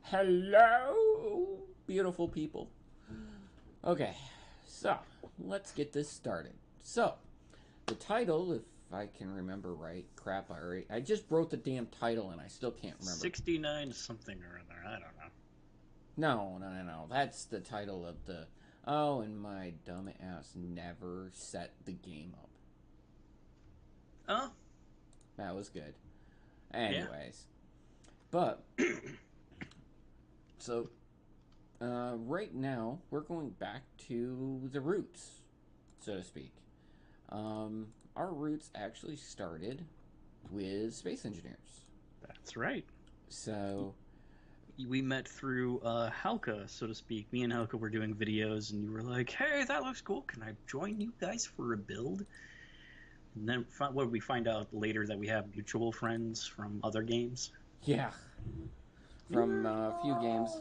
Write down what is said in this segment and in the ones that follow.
Hello, beautiful people. Okay, so let's get this started. So, the title, if I can remember right, crap, I just wrote the damn title and I still can't remember. 69 something or other. I don't know. No. That's the title of the. Oh, and my dumb ass never set the game up. Oh, That was good. yeah. Anyways, but so right now we're going back to the roots, so to speak. Our roots actually started with space engineers. That's right. So, We met through Halka, so to speak. Me and Halka were doing videos, and you were like, hey, that looks cool. Can I join you guys for a build? And then what did we find out later that we have mutual friends from other games? yeah, from a few games.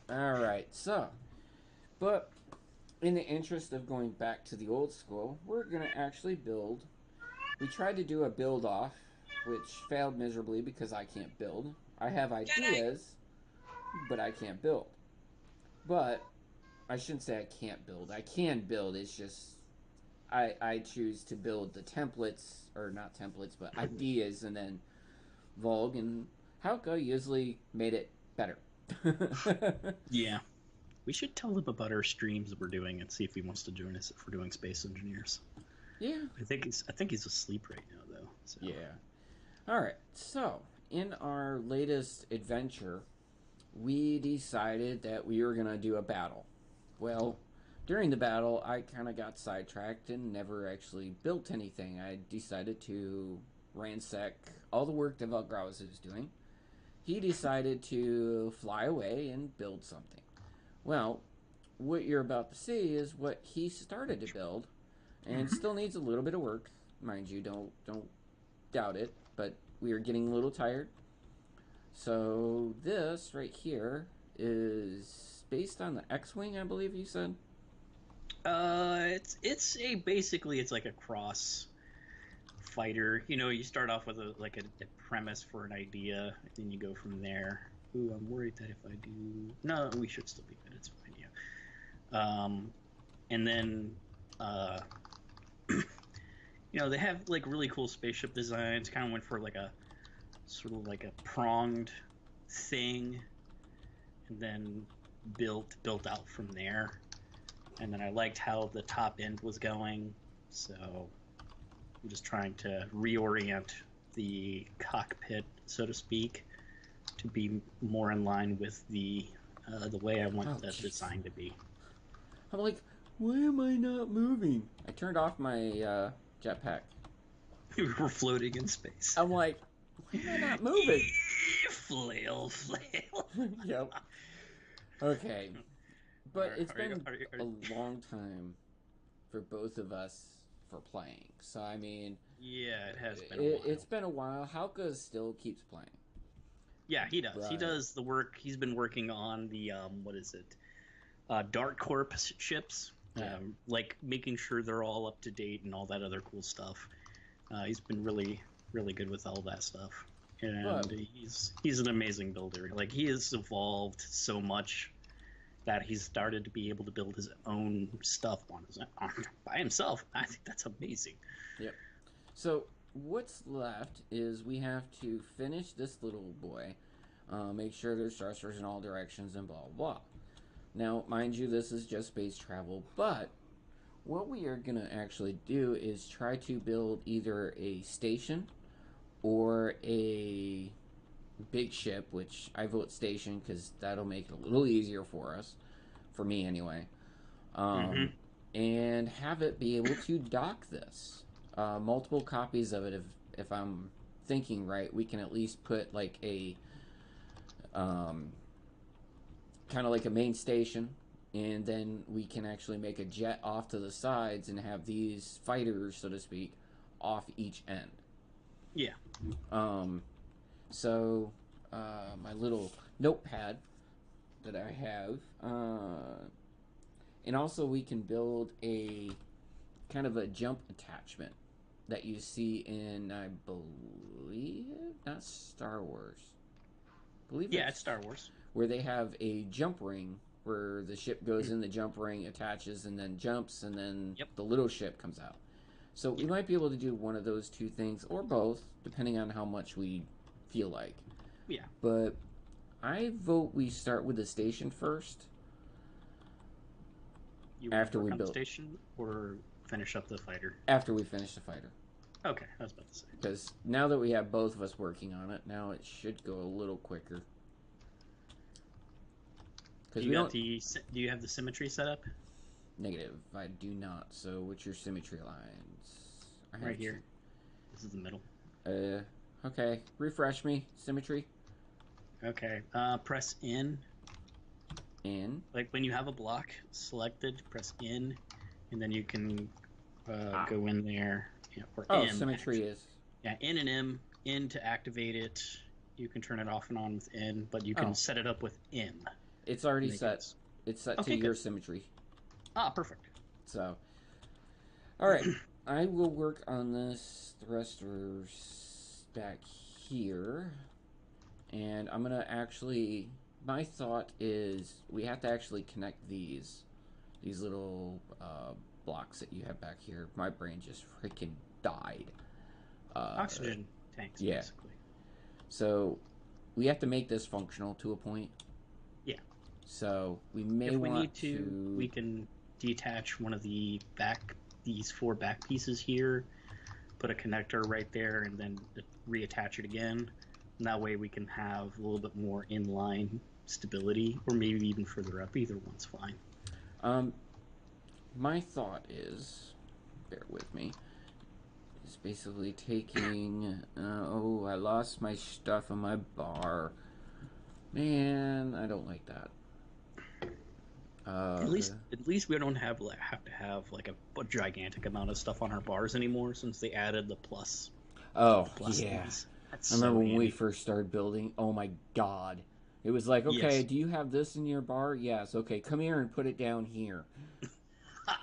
Alright, so, but in the interest of going back to the old school, we're going to actually build. We tried to do a build off, which failed miserably because I can't build. I have ideas, but I can't build. But I shouldn't say I can't build. I can build. It's just I choose to build the templates, or not templates, but ideas, and then Vogue and Hauka usually made it better. Yeah. We should tell him about our streams that we're doing and see if he wants to join us if we're doing Space Engineers. Yeah. I think he's asleep right now though. So Yeah. All right. So, in our latest adventure, we decided that we were going to do a battle. Well, during the battle, I kind of got sidetracked and never actually built anything. I decided to ransack all the work that Valgraus was doing. He decided to fly away and build something. Well, what you're about to see is what he started to build, and still needs a little bit of work, mind you. Don't doubt it. But we are getting a little tired. So this right here is based on the X-wing, I believe you said. it's a basically it's like a cross fighter. You know, you start off with a premise for an idea, and then you go from there. Ooh, I'm worried that if I do, no, we should still be good. It's fine. Yeah. Um, and then they have like really cool spaceship designs. Kind of went for like a sort of like a pronged thing, and then built out from there. And then I liked how the top end was going, so I'm just trying to reorient the cockpit, so to speak, to be more in line with the way I want Oh, the jeez. design to be. I'm like, why am I not moving? I turned off my jetpack. We're floating in space. I'm like, why am I not moving? Flail, flail. Yep. Okay. But Are, it's are, been are, a are, long time for both of us for playing. So, I mean, yeah, it has been a it's while. been a while. Hauka still keeps playing. Yeah, he does. He But, does the work. He's been working on the what is it? Dark Corp ships, yeah. like making sure they're all up to date and all that other cool stuff. He's been really good with all that stuff, and But, he's an amazing builder. Like he has evolved so much that he's started to be able to build his own stuff by himself. I think that's amazing. yep. So, what's left is we have to finish this little boy, make sure there's thrusters in all directions, and blah, blah. Now, mind you, this is just space travel, but what we are going to actually do is try to build either a station or a big ship, which I vote station because that'll make it a little easier for us, for me anyway, um, Mm-hmm. and have it be able to dock this. Multiple copies of it, if I'm thinking right, we can at least put like a um, kind of like a main station, and then we can actually make a jet off to the sides and have these fighters, so to speak, off each end. Yeah. Um, so my little notepad that I have, and also we can build a kind of a jump attachment that you see in, I believe, not Star Wars, believe Yeah, it's it's Star Wars. where they have a jump ring where the ship goes in the jump ring, attaches, and then jumps, and then Yep. the little ship comes out. So we Yeah. might be able to do one of those two things, or both, depending on how much we feel like. Yeah. But I vote we start with the station first. You want to After work we on the build, station or finish up the fighter? after we finish the fighter, Okay, I was about to say. because now that we have both of us working on it, now it should go a little quicker. Do Because you we got don't the? Do you have the symmetry set up? negative. I do not. So what's your symmetry lines? I have Right here. This is the middle. Okay. Refresh me. Symmetry. Okay. Press in. In. Like when you have a block selected, press in, and then you can go in there. Or Oh, M. symmetry Actually. is. Yeah, in and M. In to activate it. You can turn it off and on with in, but you can Oh. set it up with M. It's already Make set. it- It's set to Okay, your good. symmetry. Ah, perfect. So, all right. I will work on this thrusters back here, and I'm gonna actually. My thought is we have to actually connect these little blocks that you have back here. My brain just freaking died. Oxygen tanks, yeah. basically. So we have to make this functional to a point. Yeah. So we may If we want need to, we can detach one of these 4 back pieces here, put a connector right there, and then reattach it again. And that way we can have a little bit more inline stability, or maybe even further up. Either one's fine. My thought is, bear with me, is basically taking. Oh, I lost my stuff on my bar. Man, I don't like that. At least we don't have to have like a gigantic amount of stuff on our bars anymore, since they added the plus. Oh, Plus yeah. things. That's I remember so when we handy. first started building. Oh my god. It was like, okay, Yes. do you have this in your bar? Yes. Okay, come here and put it down here.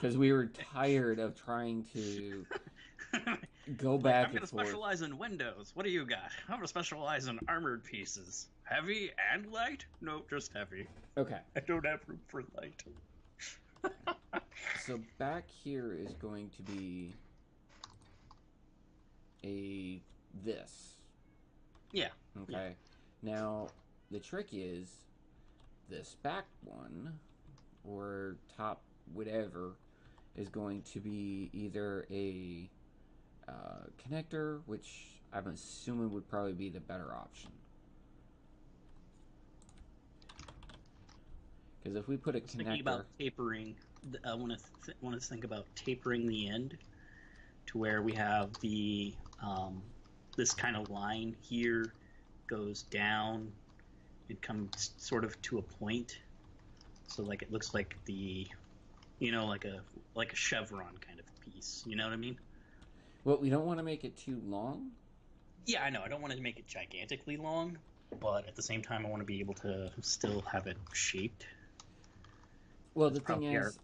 Because we were tired of trying to go Like, back I'm and gonna forth. specialize in windows. What do you got? I'm gonna specialize in armored pieces. Heavy and light? No, just heavy. Okay. I don't have room for light. So back here is going to be this. Yeah. Okay. Now the trick is this back one or top whatever is going to be either a connector, which I'm assuming would probably be the better option. Because if we put a Thinking connector, about tapering, I want to think about tapering the end to where we have the this kind of line here goes down and comes sort of to a point, so like it looks like like a chevron kind of piece. You know what I mean? well, we don't want to make it too long. Yeah, I know. I don't want to make it gigantically long, but at the same time, I want to be able to still have it shaped. Well, the thing probably is,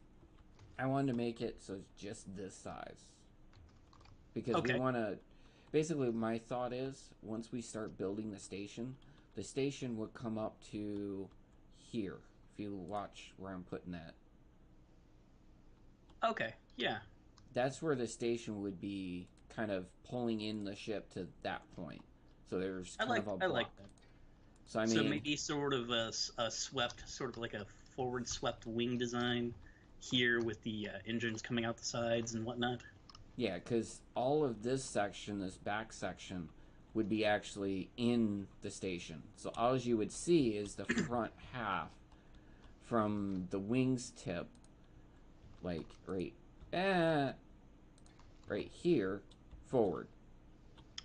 I wanted to make it so it's just this size because we Okay. want to. Basically, my thought is once we start building the station would come up to here. If you watch where I'm putting that, Okay. Yeah. that's where the station would be kind of pulling in the ship to that point. So there's kind of a block. I like that. So I So mean, maybe sort of a swept, sort of like a forward swept wing design here with the engines coming out the sides and whatnot. yeah, because all of this section, this back section, would be actually in the station. So all you would see is the front half from the wings tip, like right here, forward.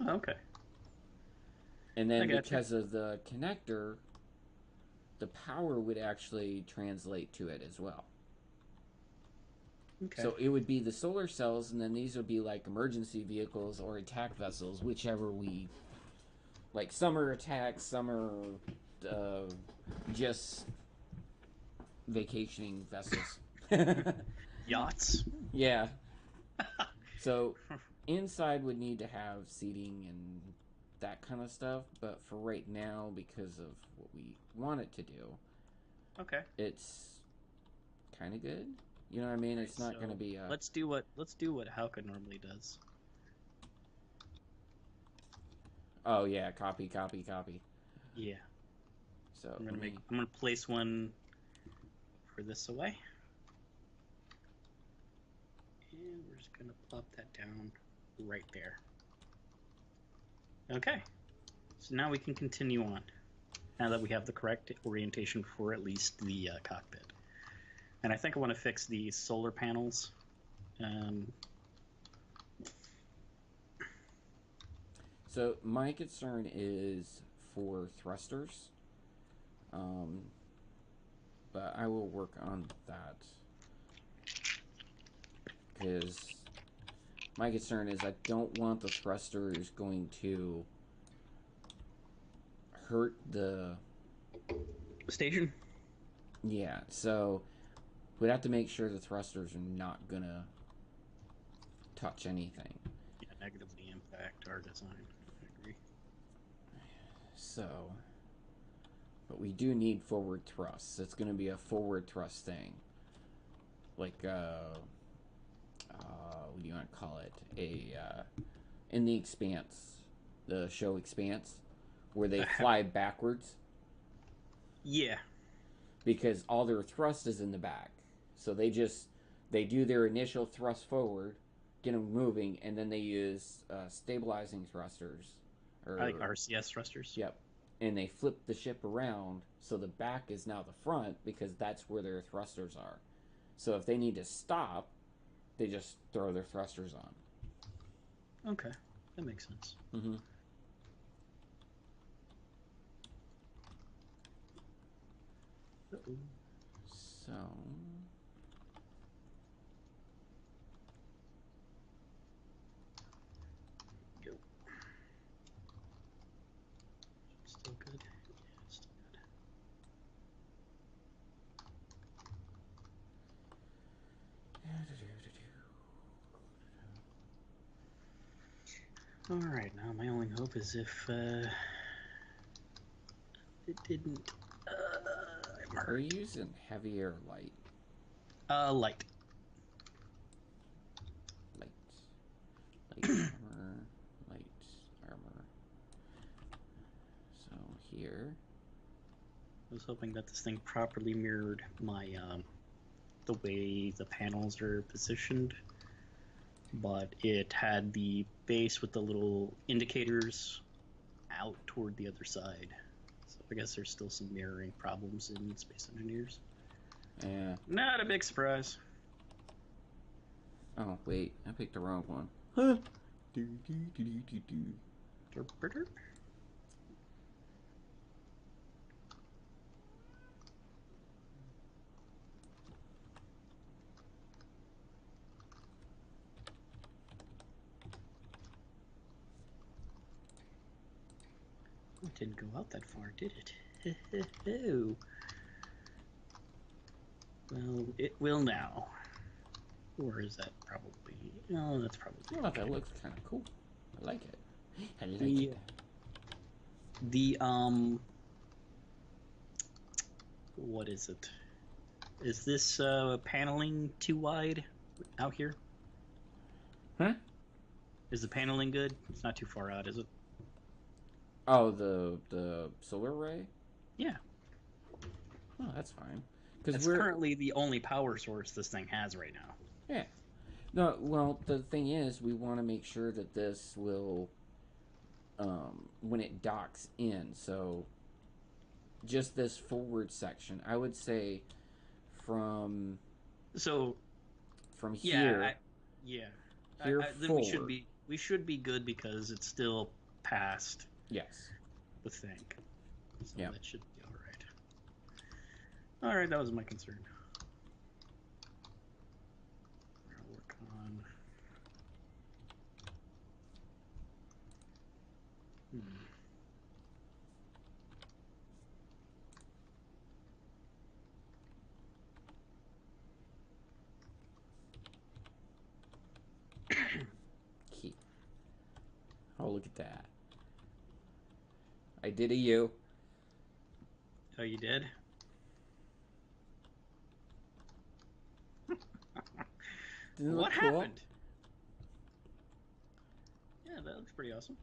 Okay. And I then gotcha. because of the connector, the power would actually translate to it as well. Okay. So it would be the solar cells, and then these would be like emergency vehicles or attack vessels, whichever we like. Some are attacks, some are just vacationing vessels. Yachts. Yeah. So inside would need to have seating and that kind of stuff. But for right now, because of what we want it to do, Okay. it's kind of good. You know what I mean? It's not going to be a... Let's do what Hauka normally does. Oh yeah, copy, copy, copy. Yeah. So I'm gonna place one for this away. And we're just gonna plop that down right there. Okay. So now we can continue on. Now that we have the correct orientation for at least the cockpit. And I think I want to fix the solar panels. So my concern is for thrusters. But I will work on that. Because my concern is I don't want the thrusters going to hurt the station? Yeah, so we'd have to make sure the thrusters are not gonna touch anything. Yeah, negatively impact our design. I agree. So, but we do need forward thrusts. It's gonna be a forward thrust thing. Like, what do you want to call it? In the Expanse, the show Expanse, where they fly backwards. Yeah. Because all their thrust is in the back. So they do their initial thrust forward, get them moving, and then they use stabilizing thrusters. I like RCS thrusters. Yep. And they flip the ship around so the back is now the front because that's where their thrusters are. So if they need to stop, they just throw their thrusters on. Okay. That makes sense. Mm-hmm. Uh-oh. So... Go. Still good? Yeah, still good. Alright, now my only hope is if it didn't... Are you using heavy or light? Light. Light armor. Light armor. So here. I was hoping that this thing properly mirrored my, the way the panels are positioned. But it had the base with the little indicators out toward the other side. So I guess there's still some mirroring problems in Space Engineers. Yeah. Not a big surprise. Oh, wait. I picked the wrong one. Huh? Interpreter? It didn't go out that far, did it? Oh. Well, it will now. Or is that probably... No, that's probably... Oh, that looks kind of cool. I like it. I like it. The, what is it? Is this, paneling too wide out here? Huh? Is the paneling good? It's not too far out, is it? Oh, the solar array? Yeah. Oh, that's fine. It's currently the only power source this thing has right now. Yeah. No, well, the thing is, we want to make sure that this will, when it docks in, so just this forward section, I would say from here, then forward. we should be good because it's still past Yes. the thing. So yeah. That should be all right. All right, that was my concern. I'll work on. Key. Oh, look at that. I did a U. Oh, you did? Doesn't it What look cool? happened? Yeah, that looks pretty awesome.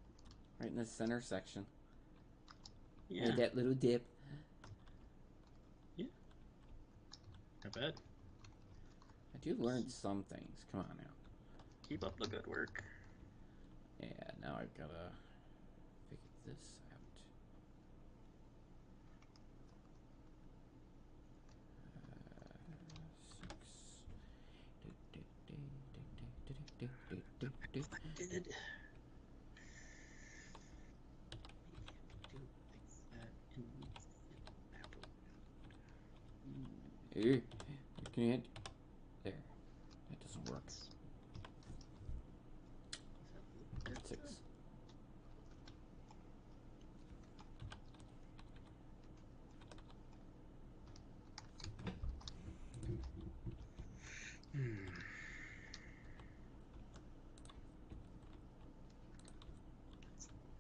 Right in the center section. Yeah. Made that little dip. Yeah. Not bad. I do learn some things. Come on now. Keep up the good work. Yeah, now I've gotta figure this out. I did. Here, you can't. There. That doesn't work. 6.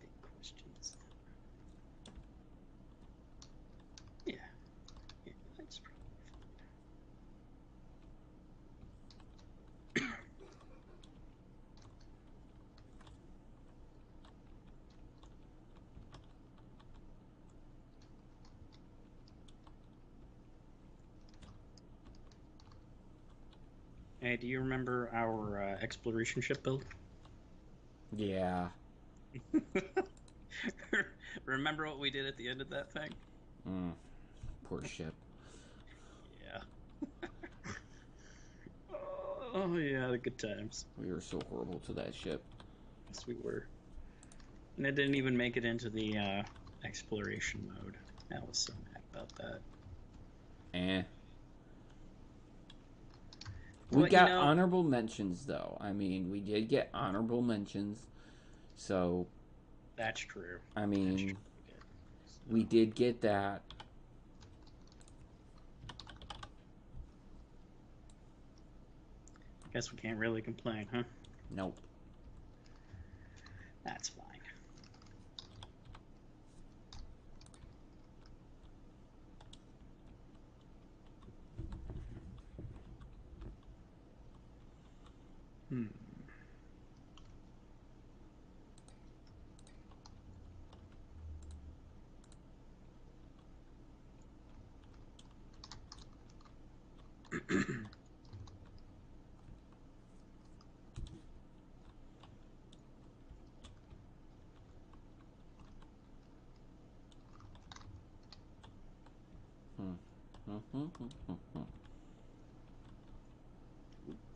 Big questions. Yeah. Yeah, that's probably fine. Hey, do you remember our exploration ship build? Yeah. Remember what we did at the end of that thing? Poor ship. Yeah. Oh, yeah, the good times. We were so horrible to that ship. Yes, we were. And it didn't even make it into the exploration mode. I was so mad about that. Eh. We But, got honorable mentions, though. I mean, we did get honorable mentions. So. That's true. I mean, we did get that. I guess we can't really complain, huh? Nope. That's fine.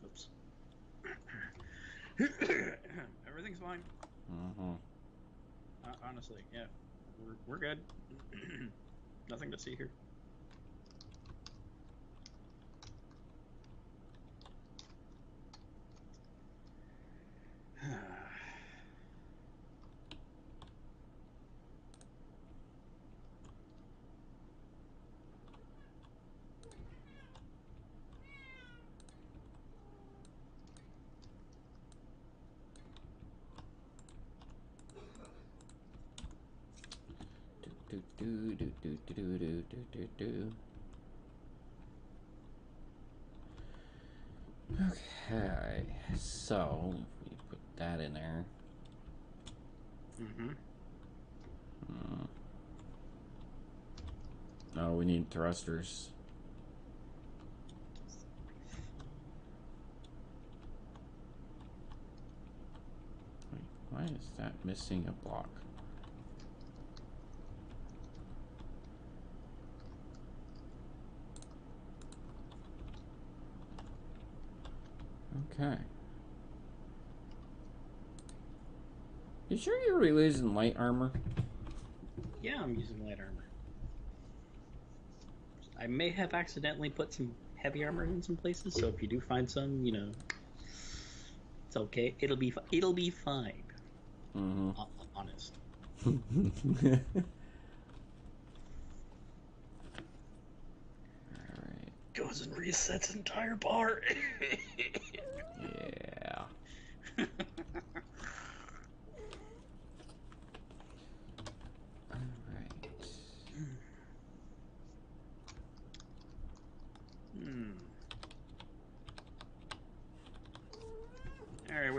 Oops. Everything's fine. Honestly, yeah. We're good. Nothing to see here. Okay, so we put that in there. Oh, we need thrusters. Wait, why is that missing a block? Okay. You sure you're really using light armor? Yeah, I'm using light armor. I may have accidentally put some heavy armor in some places, so if you do find some, you know, it's okay. It'll be fine. Honest. Alright. Goes and resets entire bar. Yeah.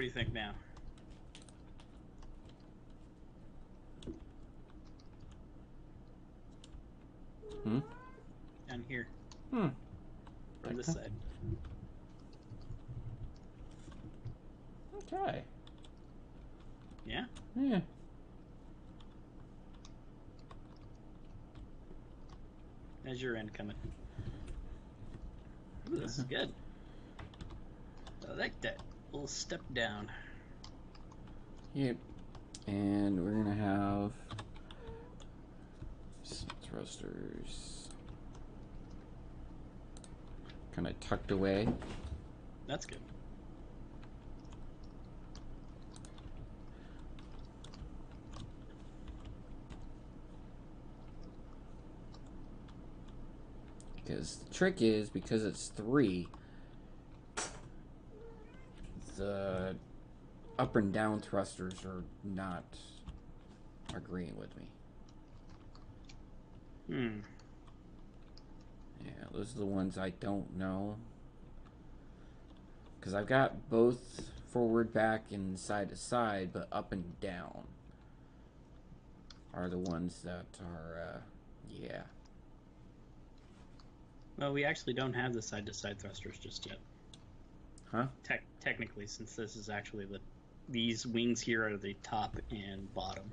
do you think now? Hmm? Down here. Hmm. On this Okay. side. Okay. Yeah? Yeah. How's your end coming? Ooh, this is good. I like that. Little step down. Yep. And we're gonna have some thrusters kind of tucked away. That's good. Because the trick is, because it's 3, the up and down thrusters are not agreeing with me. Yeah, those are the ones I don't know. Because I've got both forward, back, and side to side, but up and down are the ones that are, yeah. Well, we actually don't have the side-to-side thrusters just yet. Huh? Technically, since this is actually these wings here are the top and bottom.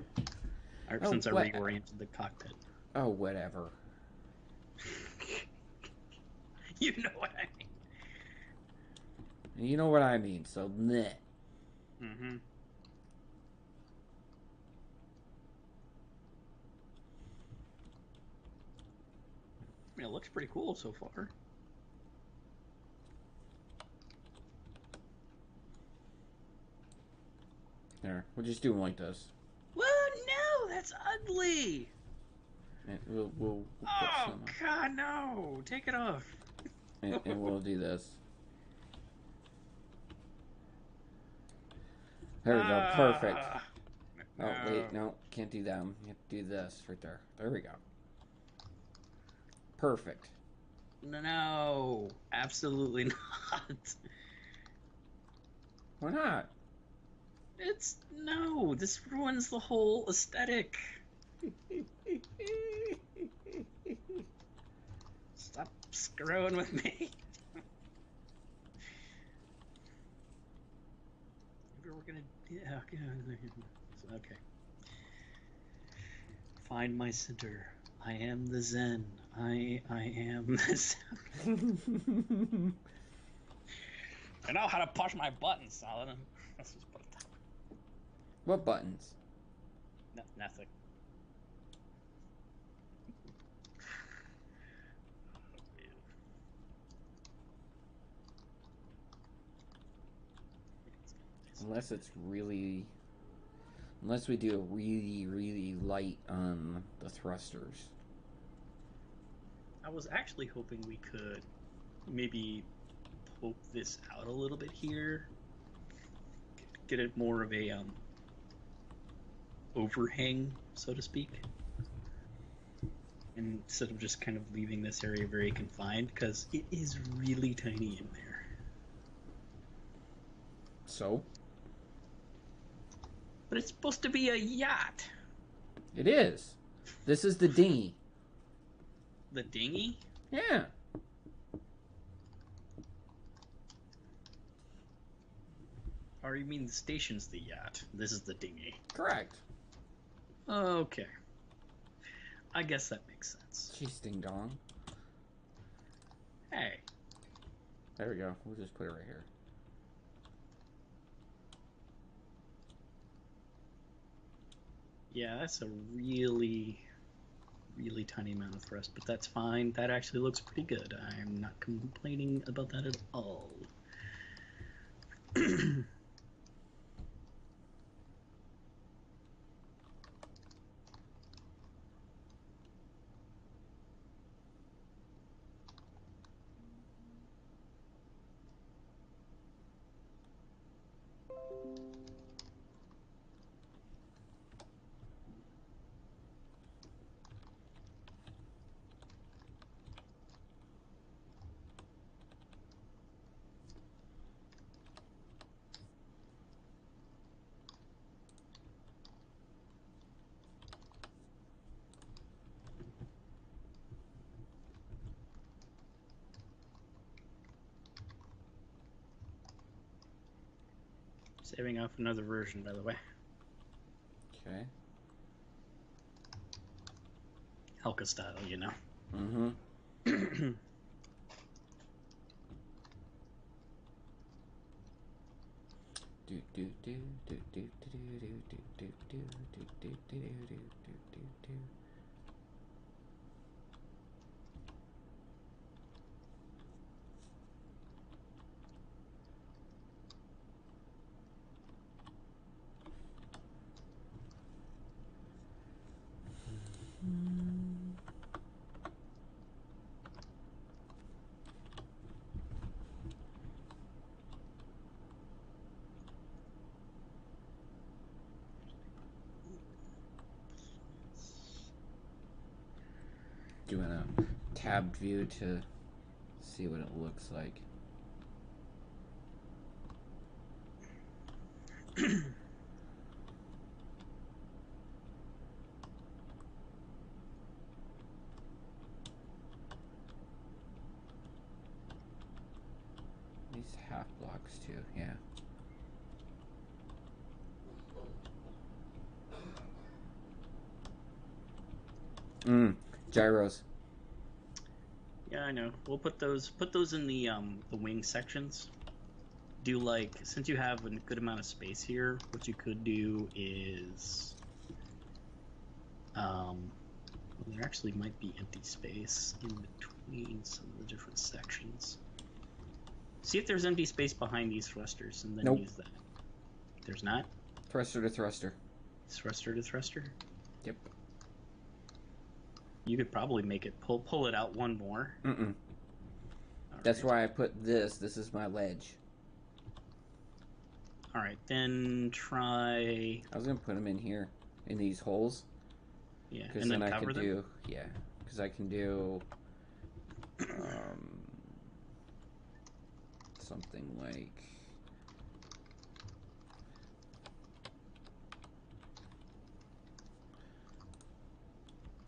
Since I reoriented the cockpit. Oh, whatever. You know what I mean. You know what I mean, so meh. Mm-hmm. I mean, it looks pretty cool so far. There, we'll just do them like this. Well, no, that's ugly. And we'll put Oh, some, God, no. Take it off. and we'll do this. There we go, perfect. No. Oh, wait, no, can't do them. You have to do this right there. There we go. Perfect. No, absolutely not. Why not? No, this ruins the whole aesthetic. Stop screwing with me. Maybe we're gonna, yeah, okay. Find my center. I am the Zen. I am the Zen. I know how to push my buttons, Solid. Let's just put it down. What buttons? Nothing. Unless it's really... Unless we do a really, really light on the thrusters. I was actually hoping we could maybe poke this out a little bit here. Get it more of a overhang, so to speak. And instead of just kind of leaving this area very confined, because it is really tiny in there. So? But it's supposed to be a yacht. It is. This is the dinghy. The dinghy? Yeah. Or you mean the station's the yacht? This is the dinghy. Correct. Okay. I guess that makes sense. Jeez, ding dong. Hey. There we go. We'll just put it right here. Yeah, that's a really, really tiny amount of thrust, but that's fine. That actually looks pretty good. I'm not complaining about that at all. Saving off another version, by the way. Okay. Helka style, you know. Mm-hmm. Doing a tabbed view to see what it looks like. These half blocks too, yeah. Gyros. Yeah, I know. We'll put those in the wing sections. Do like, since you have a good amount of space here, what you could do is there actually might be empty space in between some of the different sections. See if there's empty space behind these thrusters and then Nope. use that. There's not? Thruster to thruster. Thruster to thruster? Yep. You could probably make it pull it out one more. Mm-mm. That's why I put this. This is my ledge. Alright, then try... I was going to put them in here, in these holes. Yeah, Because and then then I cover could them? do... Yeah. Because I can do... something like...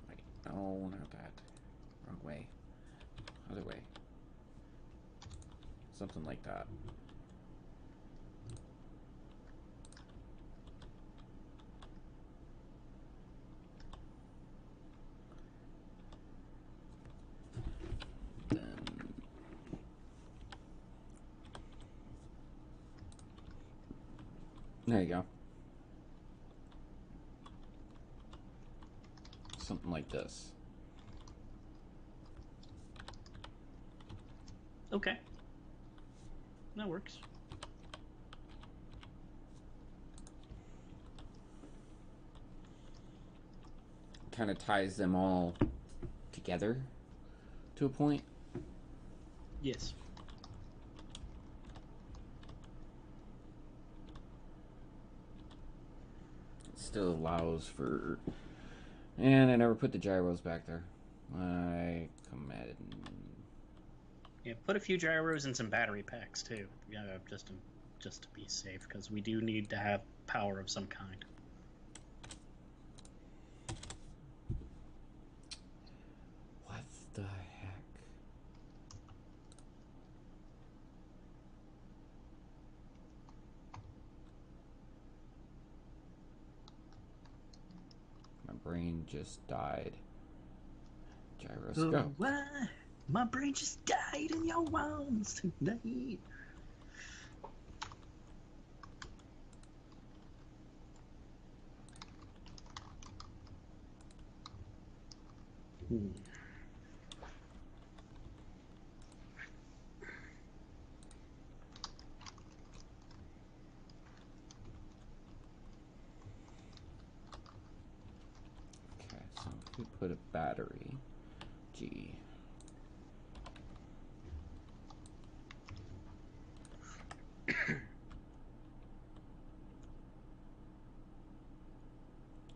Wait, no, not that. Wrong way. Other way. Something like that. There you go. Something like this. Okay. That works. Kind of ties them all together to a point. Yes. It still allows for... And I never put the gyros back there. I committed. Yeah, put a few gyros and some battery packs too. Yeah, just to be safe, because we do need to have power of some kind. What the heck? My brain just died. Gyros, go. Why? My brain just died in your arms tonight. Okay, so if we put a battery, G.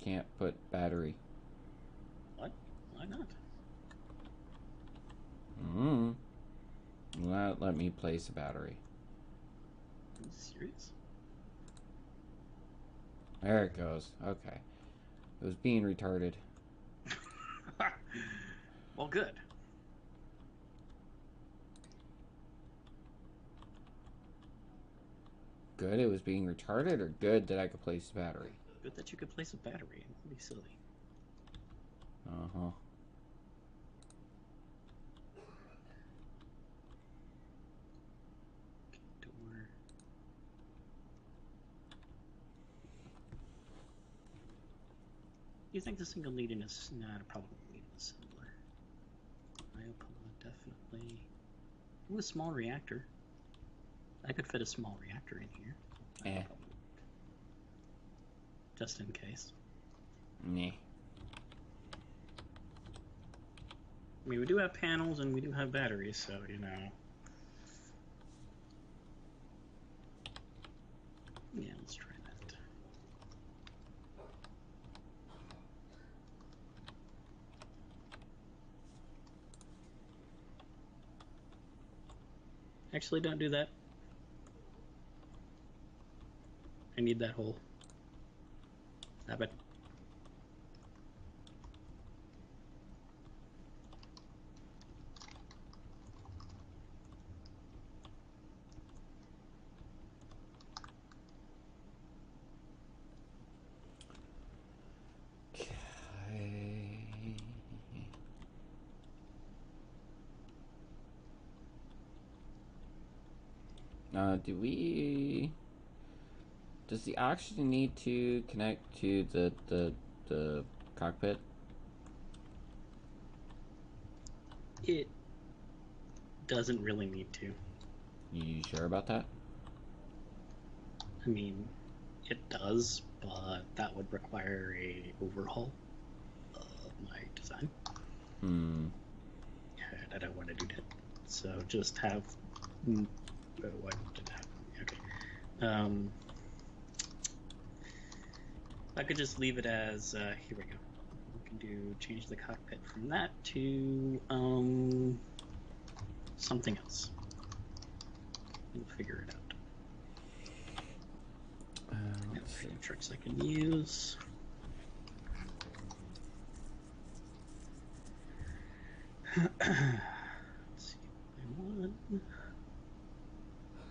Can't put battery. What? Why not? Let me place a battery. Are you serious? There it goes. Okay. It was being retarded. Well, good. Good it was being retarded, or good that I could place the battery? Good that you could place a battery. It would be silly. Uh-huh. Door. You think this thing will need an assembler? Nah, it probably won't need an assembler. Biopod, definitely. Ooh, a small reactor. I could fit a small reactor in here. Eh. Just in case. Nah. I mean, we do have panels and we do have batteries, so, you know. Yeah, let's try that. Actually, don't do that. I need that hole. Stop it. Do we... Does the oxygen need to connect to the cockpit? It doesn't really need to. You sure about that? I mean, it does, but that would require a overhaul of my design. And I don't want to do that. So just have... why did that happen? Okay. I could just leave it as... here we go. We can change the cockpit from that to something else. We'll figure it out. Let's see. Tricks I can use. Let's see what I want.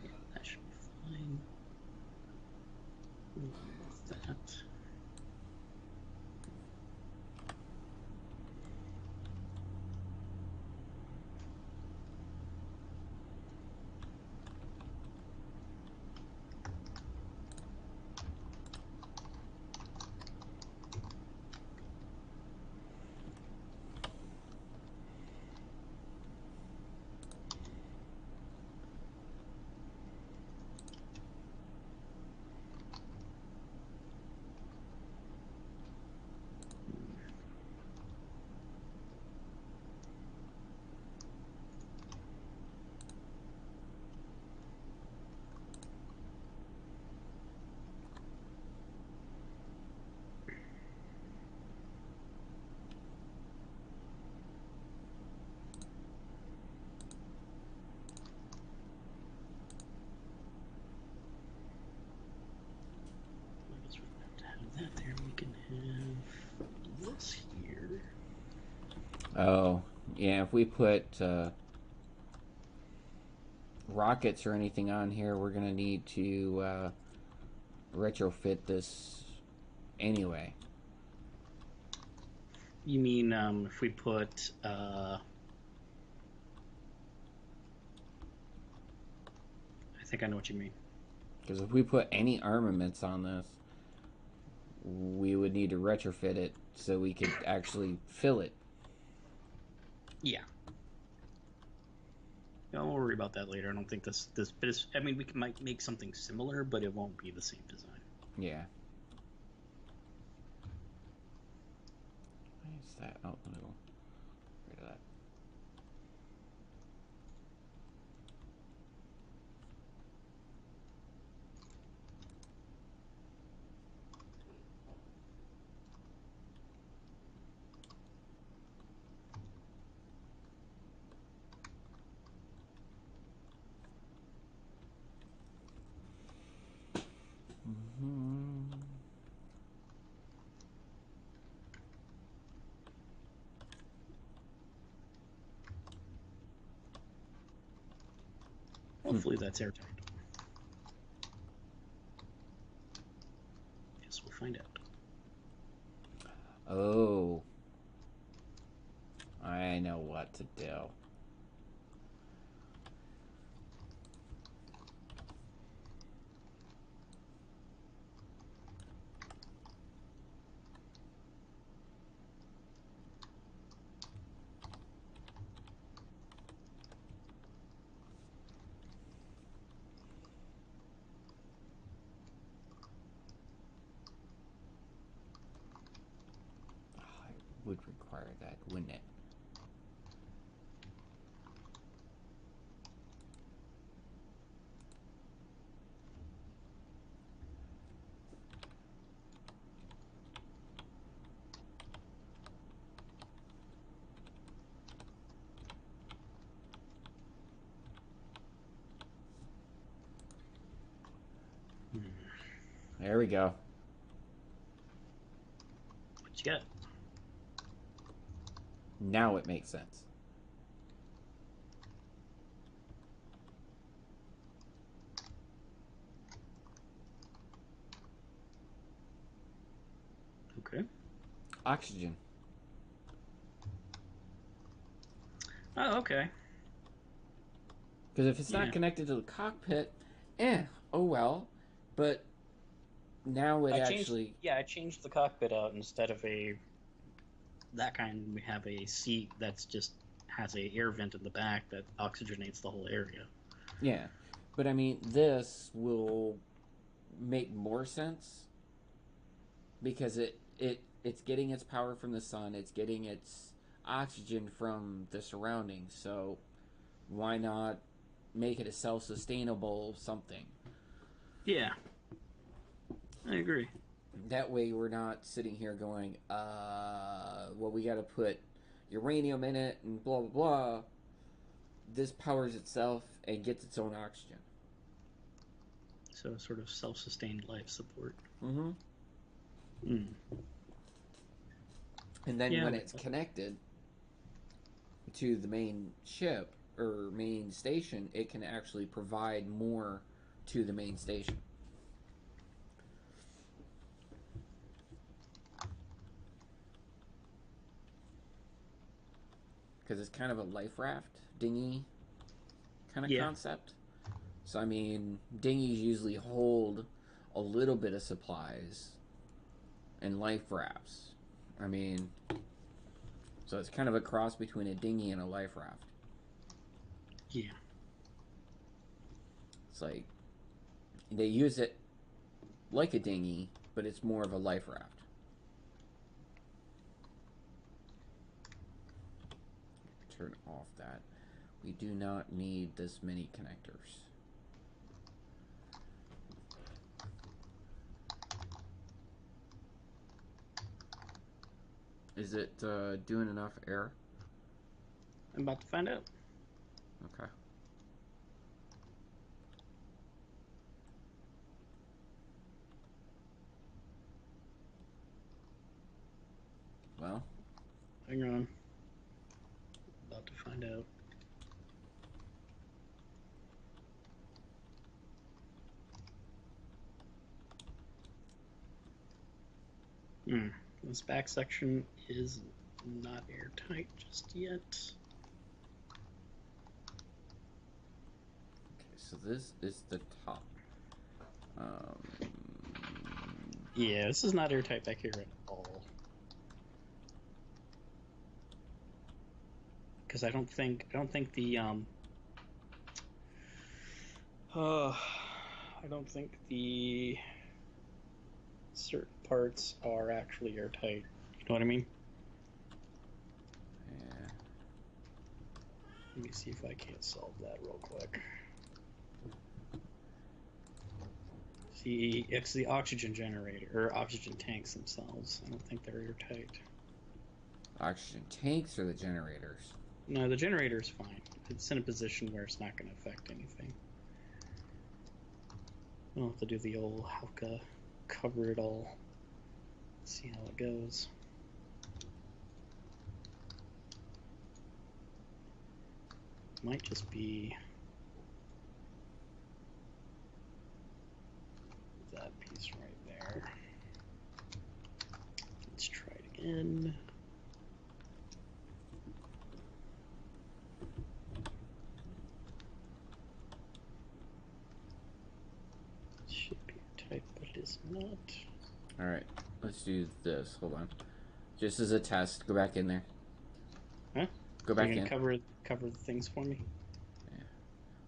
Yeah, that should be fine. That. That there, we can have this here. Oh, yeah, if we put rockets or anything on here, we're going to need to retrofit this anyway. You mean if we put I think I know what you mean. Because if we put any armaments on this, we would need to retrofit it so we could actually fill it. Yeah. Don't worry about that later. I don't think this but it's, I mean, might make something similar, but it won't be the same design. Yeah. Why is that? Oh, no. Rid of that. Hopefully that's airtight. find out. Oh. I know what to do. Would require that, wouldn't it? There we go. What you got? Now it makes sense. Okay. Oxygen. Oh, okay. Because if it's not connected to the cockpit, oh well. But now it actually... I changed the cockpit out. Instead of that kind, we have a seat that's just has a air vent in the back that oxygenates the whole area. Yeah. But I mean, this will make more sense because it's getting its power from the sun, it's getting its oxygen from the surroundings, so why not make it a self-sustainable something? Yeah, I agree. That way we're not sitting here going, well, we gotta put uranium in it and blah blah blah. This powers itself and gets its own oxygen. So sort of self-sustained life support. Mm-hmm. Mm. And then when it's connected to the main ship or main station, it can actually provide more to the main station. Because it's kind of a life raft, dinghy kind of concept. So, I mean, dinghies usually hold a little bit of supplies, and life rafts, I mean, so it's kind of a cross between a dinghy and a life raft. Yeah. It's like they use it like a dinghy, but it's more of a life raft. Turn off that. We do not need this many connectors. Is it doing enough air? I'm about to find out. Okay. Well, hang on. About to find out. This back section is not airtight just yet. Okay, so this is the top. Yeah, this is not airtight back here at all. Because I don't think the I don't think the certain parts are actually airtight. You know what I mean? Yeah. Let me see if I can't solve that real quick. See, it's the oxygen generator, or oxygen tanks themselves. I don't think they're airtight. Oxygen tanks or the generators? No, the generator's fine. It's in a position where it's not going to affect anything. I'll have to do the old Halka, cover it all, see how it goes. Might just be that piece right there. It's not. All right, let's do this. Hold on. Just as a test, go back in there. Huh? Go You're back gonna in. cover the things for me? Yeah.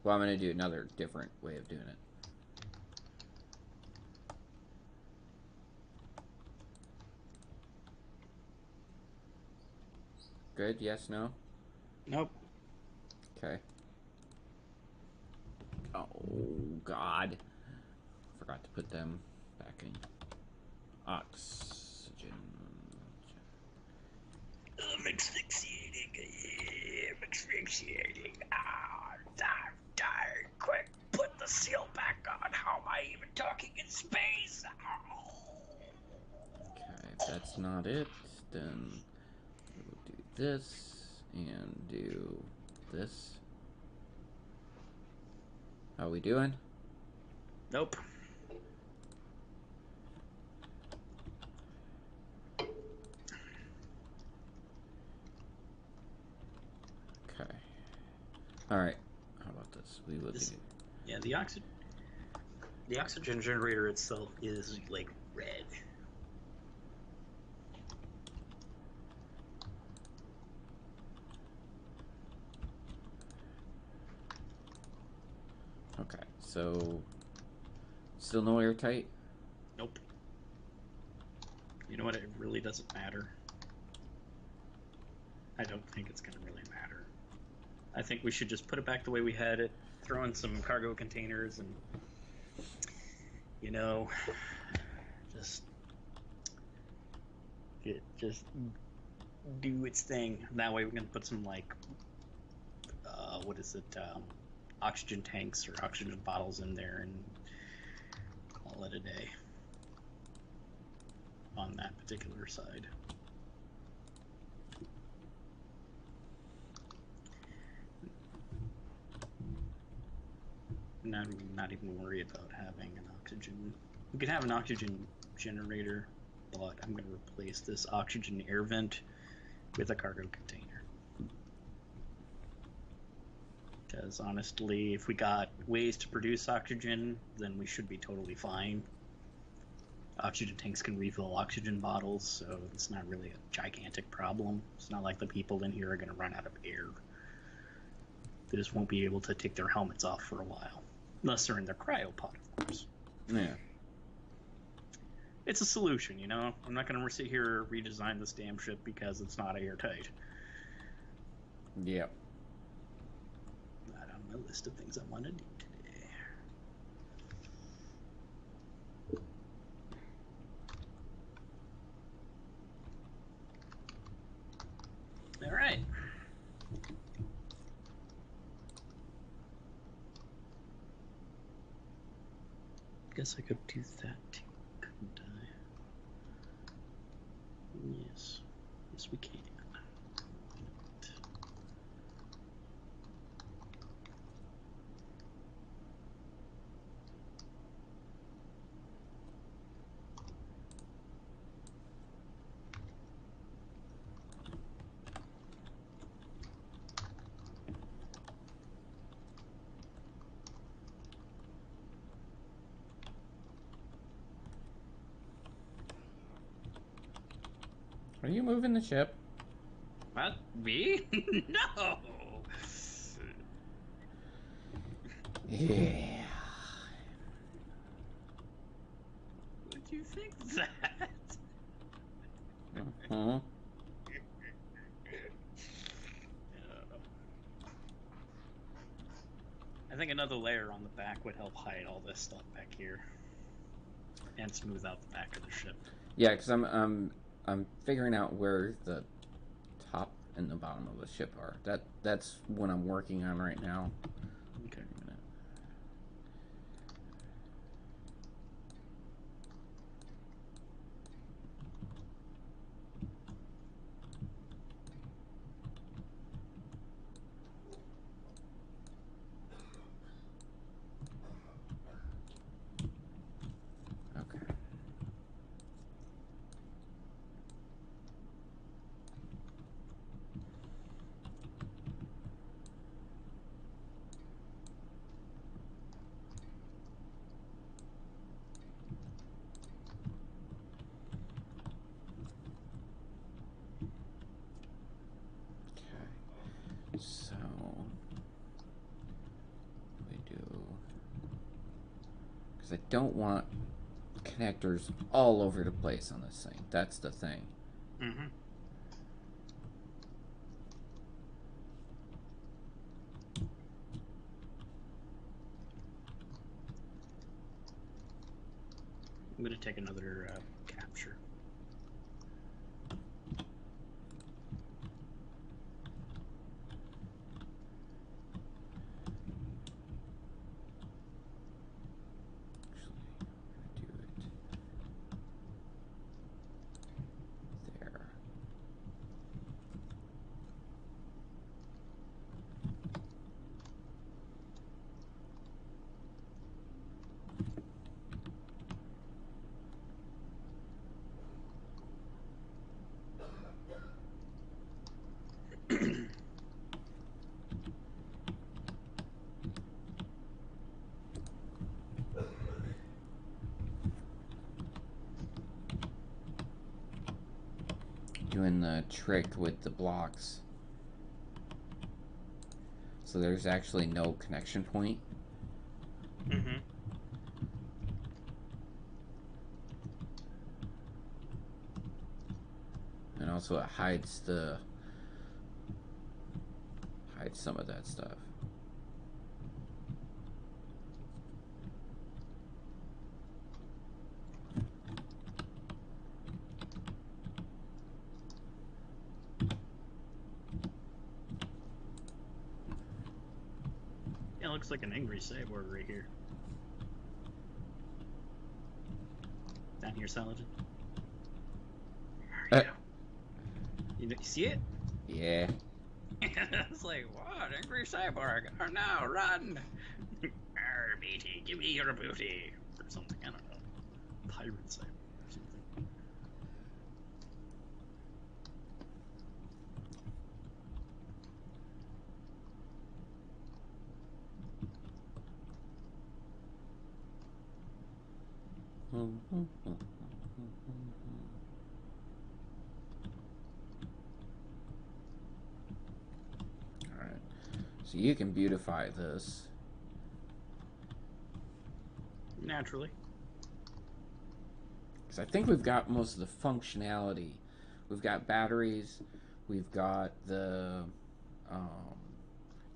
Well, I'm gonna do another different way of doing it. Good? Yes? No? Nope. Okay. Oh, God. Forgot to put them back in. Oxygen. I'm asphyxiating. I'm asphyxiating. I'm tired. Quick, put the seal back on. How am I even talking in space? Okay, if that's not it, then we'll do this and do this. How we doing? Nope. Okay. All right. How about this? We will do. Yeah, the oxygen generator itself is like red. Okay. So still no airtight. Nope. You know what? It really doesn't matter. I don't think it's gonna really matter. I think we should just put it back the way we had it. Throw in some cargo containers and, you know, just do its thing. That way we can put some like, what is it? Oxygen tanks or oxygen bottles in there and call it a day on that particular side. Not even worry about having an oxygen. We could have an oxygen generator, but I'm going to replace this oxygen air vent with a cargo container. Because honestly, if we got ways to produce oxygen, then we should be totally fine. Oxygen tanks can refill oxygen bottles, so it's not really a gigantic problem. It's not like the people in here are going to run out of air. They just won't be able to take their helmets off for a while. Unless they're in their cryopod, of course. Yeah. It's a solution, you know? I'm not going to sit here and redesign this damn ship because it's not airtight. Yep. Not on my list of things I want to do today. All right. Guess I could do that too, couldn't I? Yes. Yes, we can. Are you moving the ship? What? Me? No! Yeah. Would you think that? Uh-huh. I think another layer on the back would help hide all this stuff back here and smooth out the back of the ship. Yeah, because I'm figuring out where the top and the bottom of the ship are. That's what I'm working on right now. Okay. Okay. Because I don't want connectors all over the place on this thing. That's the thing. Mm-hmm. I'm going to take another capture. Doing the trick with the blocks. So there's actually no connection point. Mm-hmm. And also it hides some of that stuff. Yeah, it looks like an angry cyborg right here. Down here, Saladin. You see it? Yeah. It's like, what? Angry cyborg. Oh no, run! Arr, BT, give me your booty. Or something, I don't know. Pirate cyborg or something. Alright. So you can beautify this. Naturally. Because I think we've got most of the functionality. We've got batteries. We've got the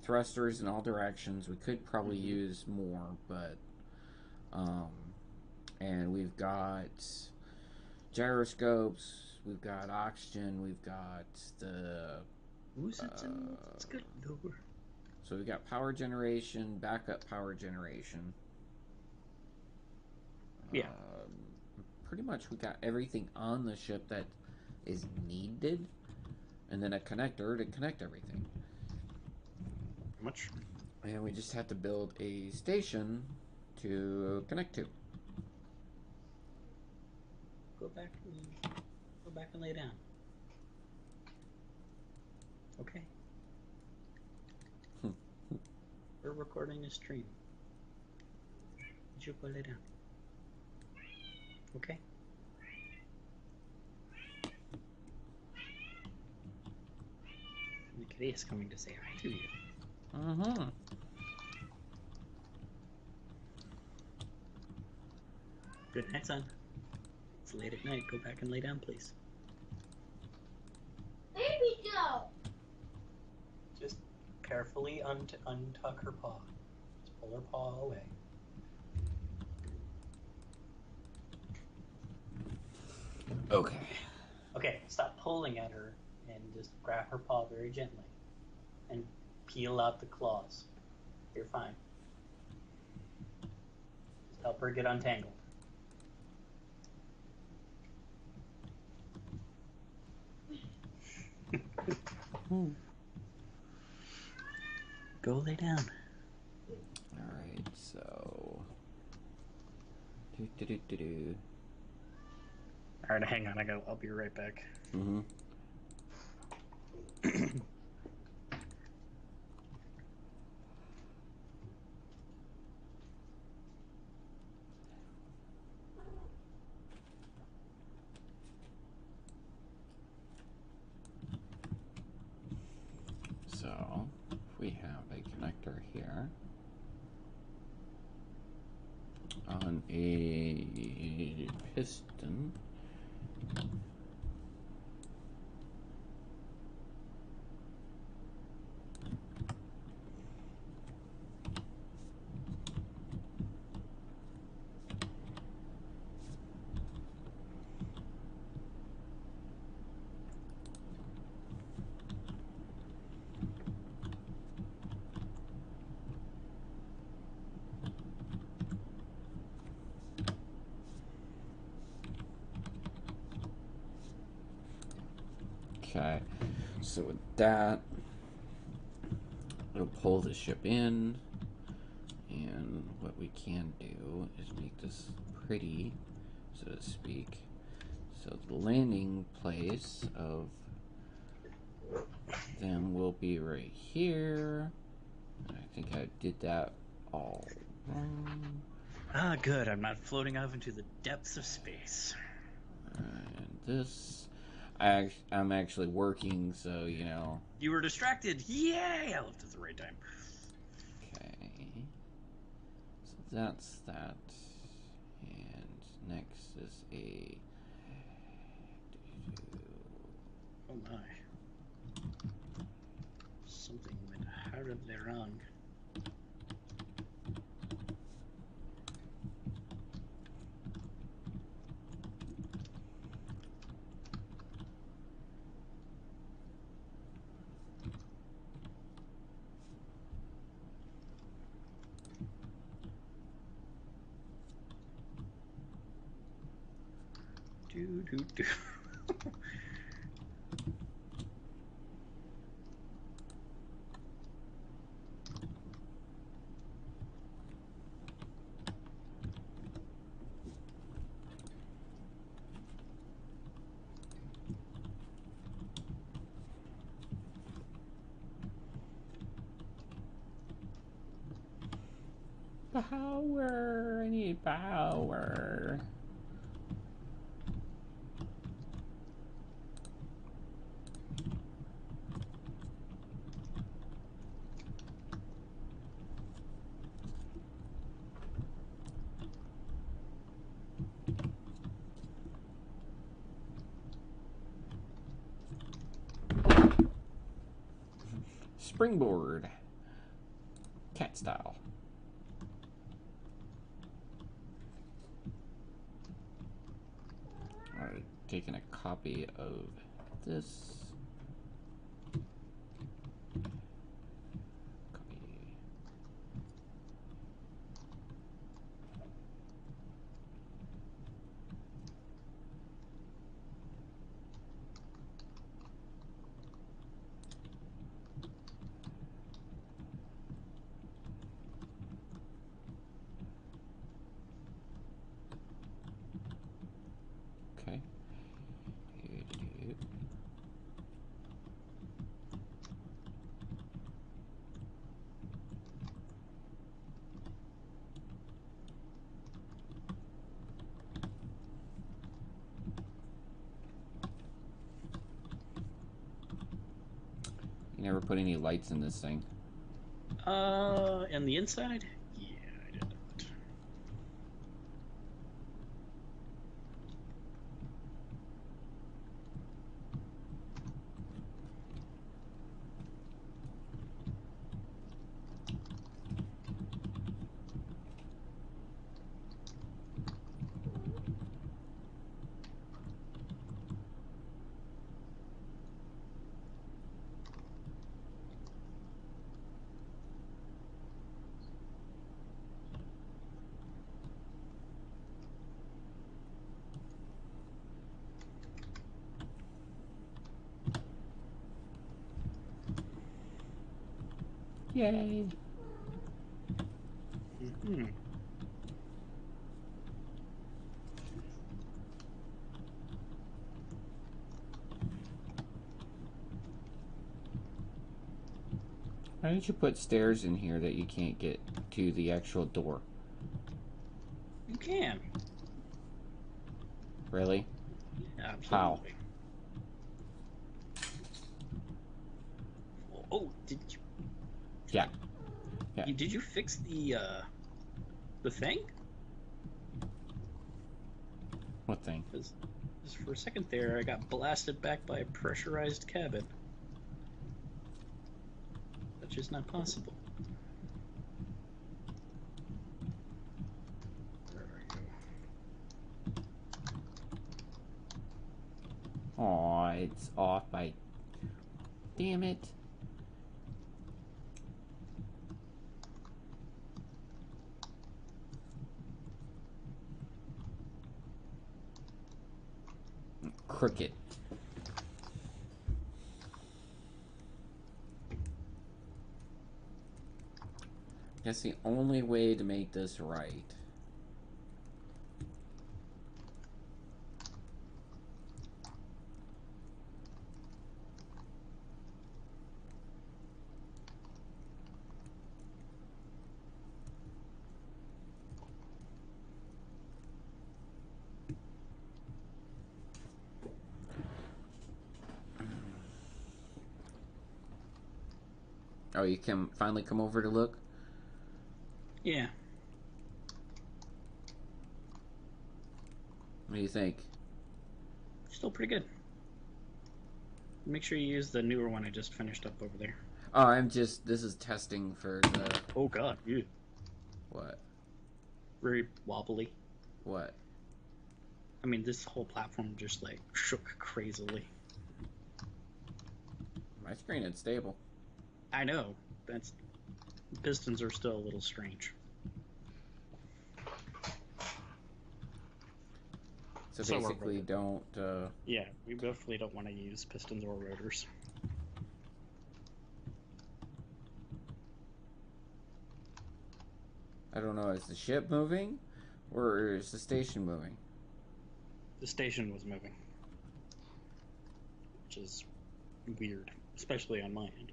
thrusters in all directions. We could probably use more, but and we've got gyroscopes. We've got oxygen. We've got the. Who's it? It's good. So we've got power generation, backup power generation. Yeah. Pretty much we got everything on the ship that is needed, and then a connector to connect everything. How much? And we just have to build a station to connect to. Go back and lay down. Okay. We're recording a stream. You go lay down. Okay. The kitty is coming to say hi to you. Mm-hmm. Good night, son. It's late at night. Go back and lay down, please. Baby go. Just carefully untuck her paw. Just pull her paw away. Okay. Okay, stop pulling at her and just grab her paw very gently. And peel out the claws. You're fine. Just help her get untangled. Go lay down. Alright, so. Alright, hang on. I'll be right back. Mm-hmm. So, if we have a connector here on a piston. Okay, so with that, we'll pull the ship in, and what we can do is make this pretty, so to speak. So the landing place of them will be right here. I think I did that all wrong. Ah, good. I'm not floating off into the depths of space. And this, I'm actually working, so you know. You were distracted. Yay! I left at the right time. Okay. So that's that. And next is a. Oh my. Something went horribly wrong. Do do do. Power! I need power. Springboard. Cat style. Alright, taking a copy of this. Copy. Okay. You never put any lights in this thing. And the inside? Yeah, I did not. Yay! Mm-hmm. Why didn't you put stairs in here that you can't get to the actual door? You can. Really? Yeah, absolutely. How? Oh, did you? Yeah. Yeah. Did you fix the thing? What thing? Because for a second there, I got blasted back by a pressurized cabin. That's just not possible. Where are you? Aw, it's off by... Damn it. Crooked. Guess the only way to make this right. Oh, you can finally come over to look? Yeah. What do you think? Still pretty good. Make sure you use the newer one I just finished up over there. Oh, this is testing for the... Oh god, yeah. What? Very wobbly. What? I mean, this whole platform just like shook crazily. My screen is stable. I know. Pistons are still a little strange. So So basically don't... Yeah, we definitely don't want to use pistons or rotors. I don't know, is the ship moving? Or is the station moving? The station was moving. Which is weird, especially on my end.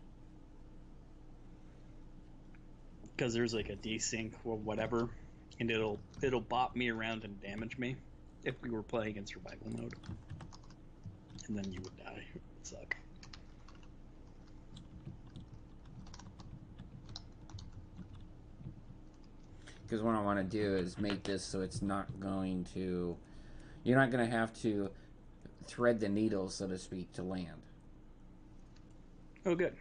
Because there's like a desync or whatever, and it'll bop me around and damage me if we were playing in survival mode. And then you would die. It would suck. Because what I want to do is make this so it's not going to... You're not going to have to thread the needle, so to speak, to land. Oh, good.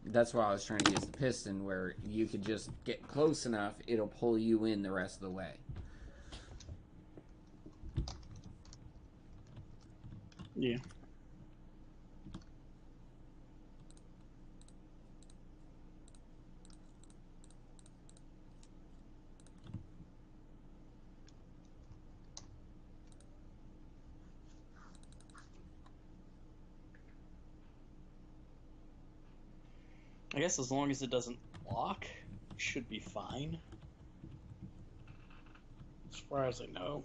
That's why I was trying to use the piston, where you could just get close enough, it'll pull you in the rest of the way. Yeah. I guess as long as it doesn't lock, it should be fine. As far as I know.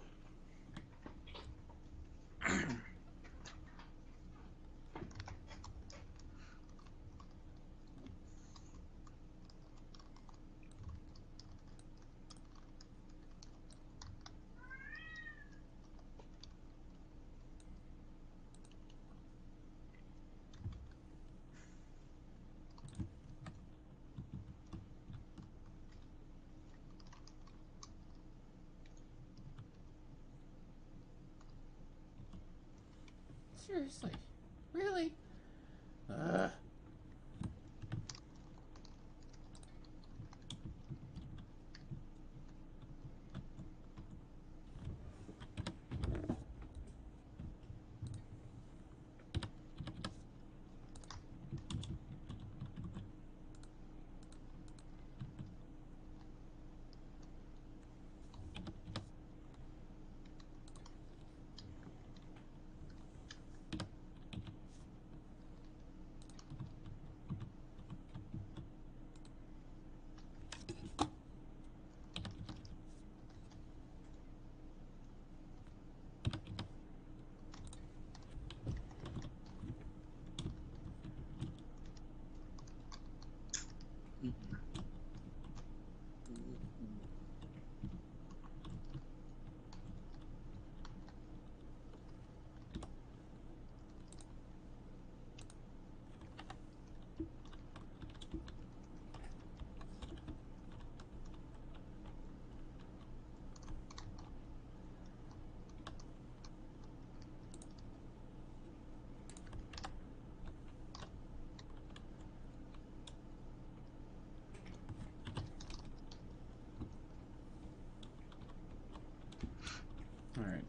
Seriously? Really?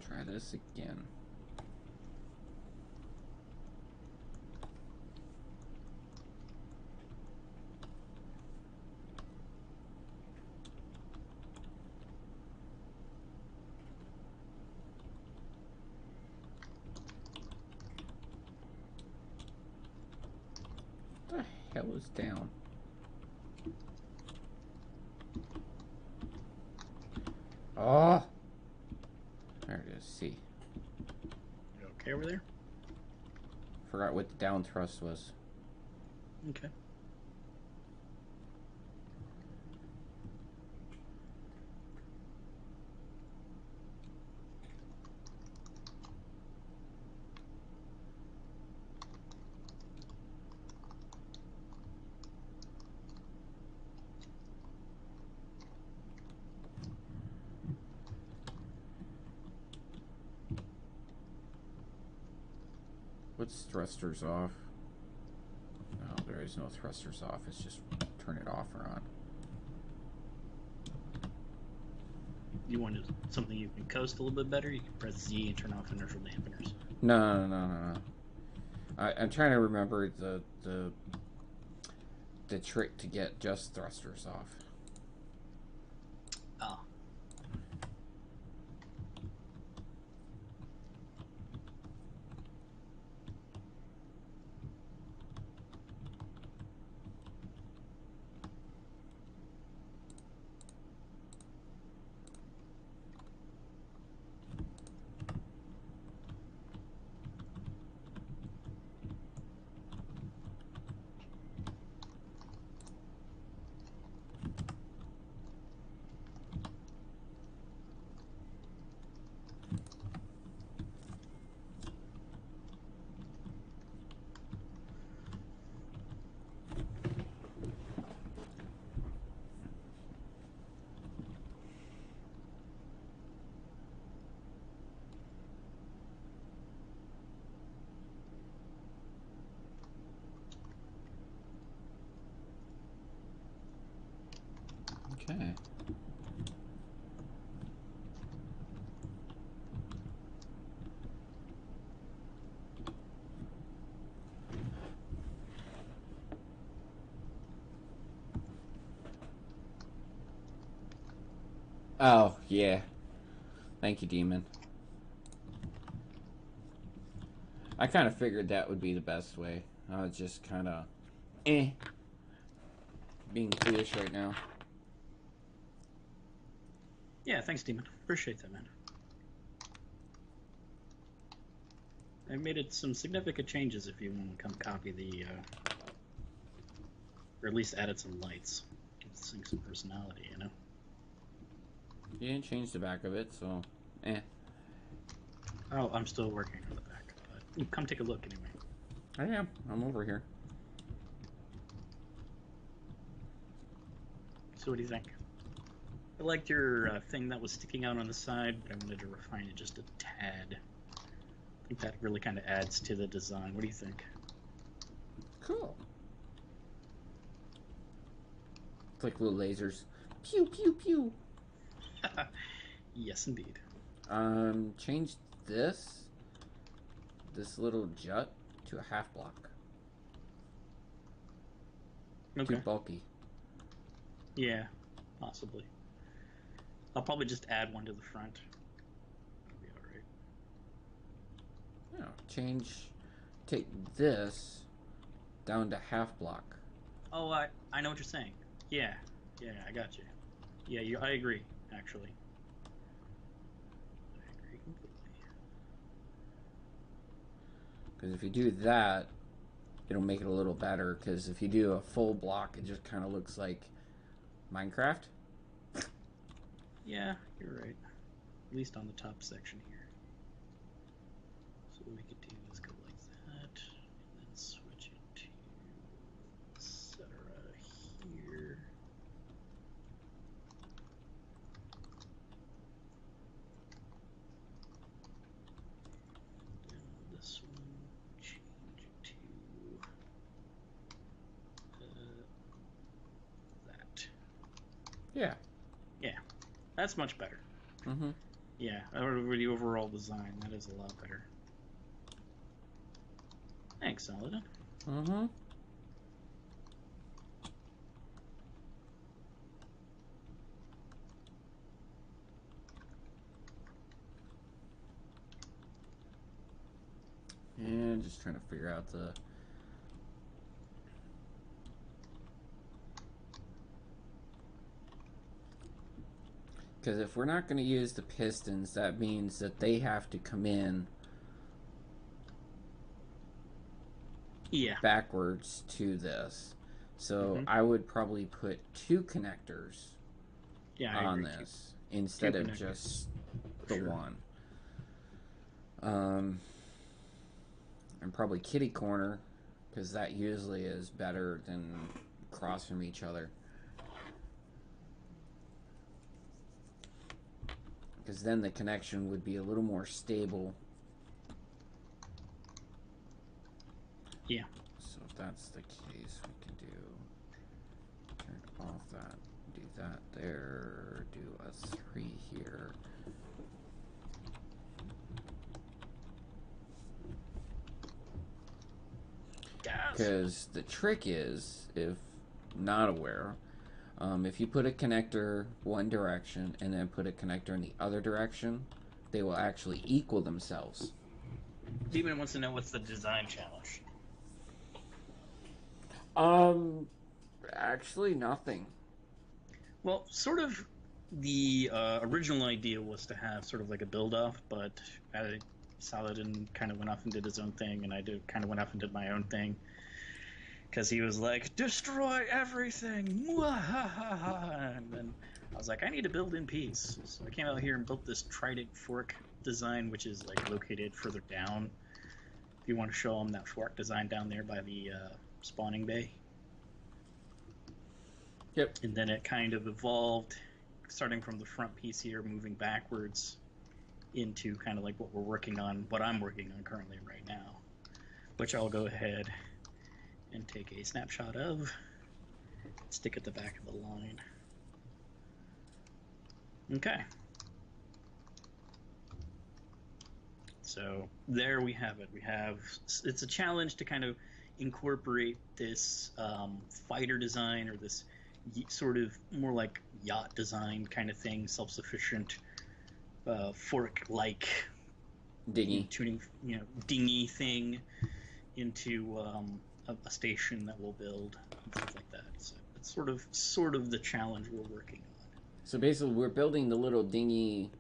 try this again. What the hell is down? Oh! There it is. See. You okay over there? Forgot what the down thrust was. Okay. What's thrusters off? No, there is no thrusters off. It's just turn it off or on. You wanted something you can coast a little bit better? You can press Z and turn off inertial dampeners. No. I'm trying to remember the trick to get just thrusters off. Oh. Okay. Oh, yeah. Thank you, Demon. I kind of figured that would be the best way. I was just kind of being foolish right now. Yeah, thanks, Demon. Appreciate that, man. I made it some significant changes if you want to come copy the, or at least added some lights. Give this thing some personality, you know? You didn't change the back of it, so Oh, I'm still working on the back, but come take a look anyway. I am. I'm over here. So what do you think? I liked your thing that was sticking out on the side, but I wanted to refine it just a tad. I think that really kind of adds to the design. What do you think? Cool. It's like little lasers. Pew, pew, pew. Yes, indeed. Change this little jut to a half block. Okay. Too bulky. Yeah, possibly. I'll probably just add one to the front. That'll be alright. Yeah, take this down to half block. Oh, I know what you're saying. Yeah, I got you. Yeah, I agree, actually. I agree completely. Because if you do that, it'll make it a little better. Because if you do a full block, it just kind of looks like Minecraft. Yeah, you're right. At least on the top section here. So what we could do is go like that, and then switch it to etc. here. Then on this one, change it to that. Yeah. Yeah, that's much better. Mm-hmm. Yeah, over the overall design, that is a lot better. Thanks, Saladin. Mm-hmm. And just trying to figure out the... Because if we're not going to use the pistons, that means that they have to come in Yeah. backwards to this. So Mm-hmm. I would probably put 2 connectors Yeah, I on agree. this instead Two of connectors, just for the sure. one. And probably kitty corner, because that usually is better than across from each other. Because then the connection would be a little more stable. Yeah. So if that's the case, we can do turn off that, do that there, do a 3 here. Gas. Because the trick is, if not aware, if you put a connector one direction and then put a connector in the other direction, they will actually equal themselves. Demon wants to know what's the design challenge. Actually nothing. Well, sort of the original idea was to have sort of like a build-off, but Saladin kind of went off and did his own thing, and I kind of went off and did my own thing. Because he was like, destroy everything! And then I was like, I need to build in peace. So I came out here and built this trident fork design, which is like located further down. If you want to show them that fork design down there by the spawning bay. Yep. And then it kind of evolved, starting from the front piece here, moving backwards into kind of like what we're working on, what I'm working on currently right now, which I'll go ahead and take a snapshot of, stick at the back of the line. Okay. So there we have it. It's a challenge to kind of incorporate this fighter design, or this sort of more like yacht design kind of thing, self-sufficient fork-like Dinghy. tuning, dinghy thing into a station that we'll build and stuff like that. So it's sort of the challenge we're working on. So basically, we're building the little dinghy,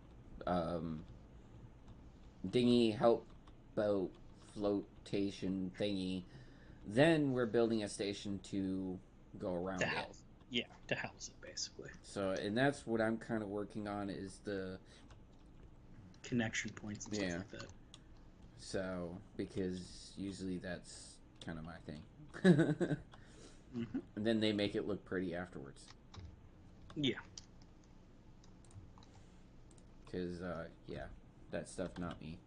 help boat flotation thingy. Then we're building a station to go around it. Yeah, to house it basically. So, and that's what I'm kind of working on, is the connection points and stuff like that. So, because usually that's kind of my thing. Mm-hmm. And then they make it look pretty afterwards. Yeah. Because, yeah, that stuff not me.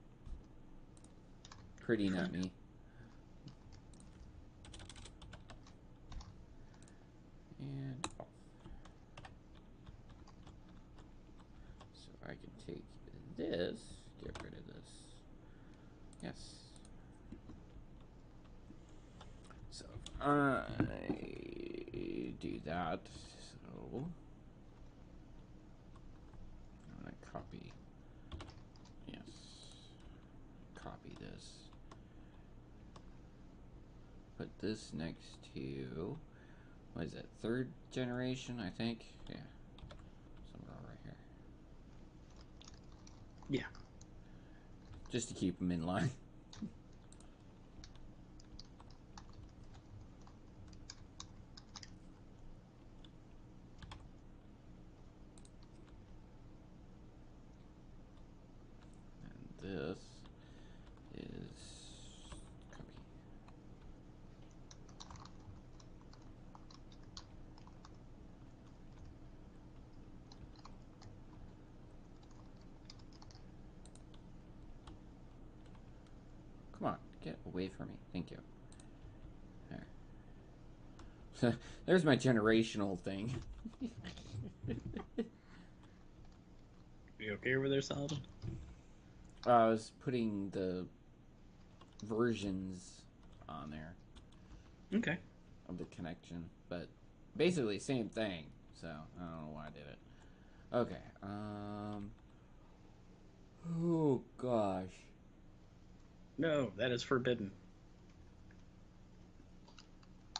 Pretty not me. And off. So I can take this, get rid of this. Yes. So I do that. So I'm gonna copy. Yes. Copy this. Put this next to, what is it, 3rd generation, I think? Yeah. Somewhere right here. Yeah. Just to keep them in line. And this is copy. Come on, get away from me. Thank you. There. There's my generational thing. You okay over there, Saladin? I was putting the versions on there Okay. of the connection, but basically same thing. So I don't know why I did it. Okay. Oh gosh. No, that is forbidden.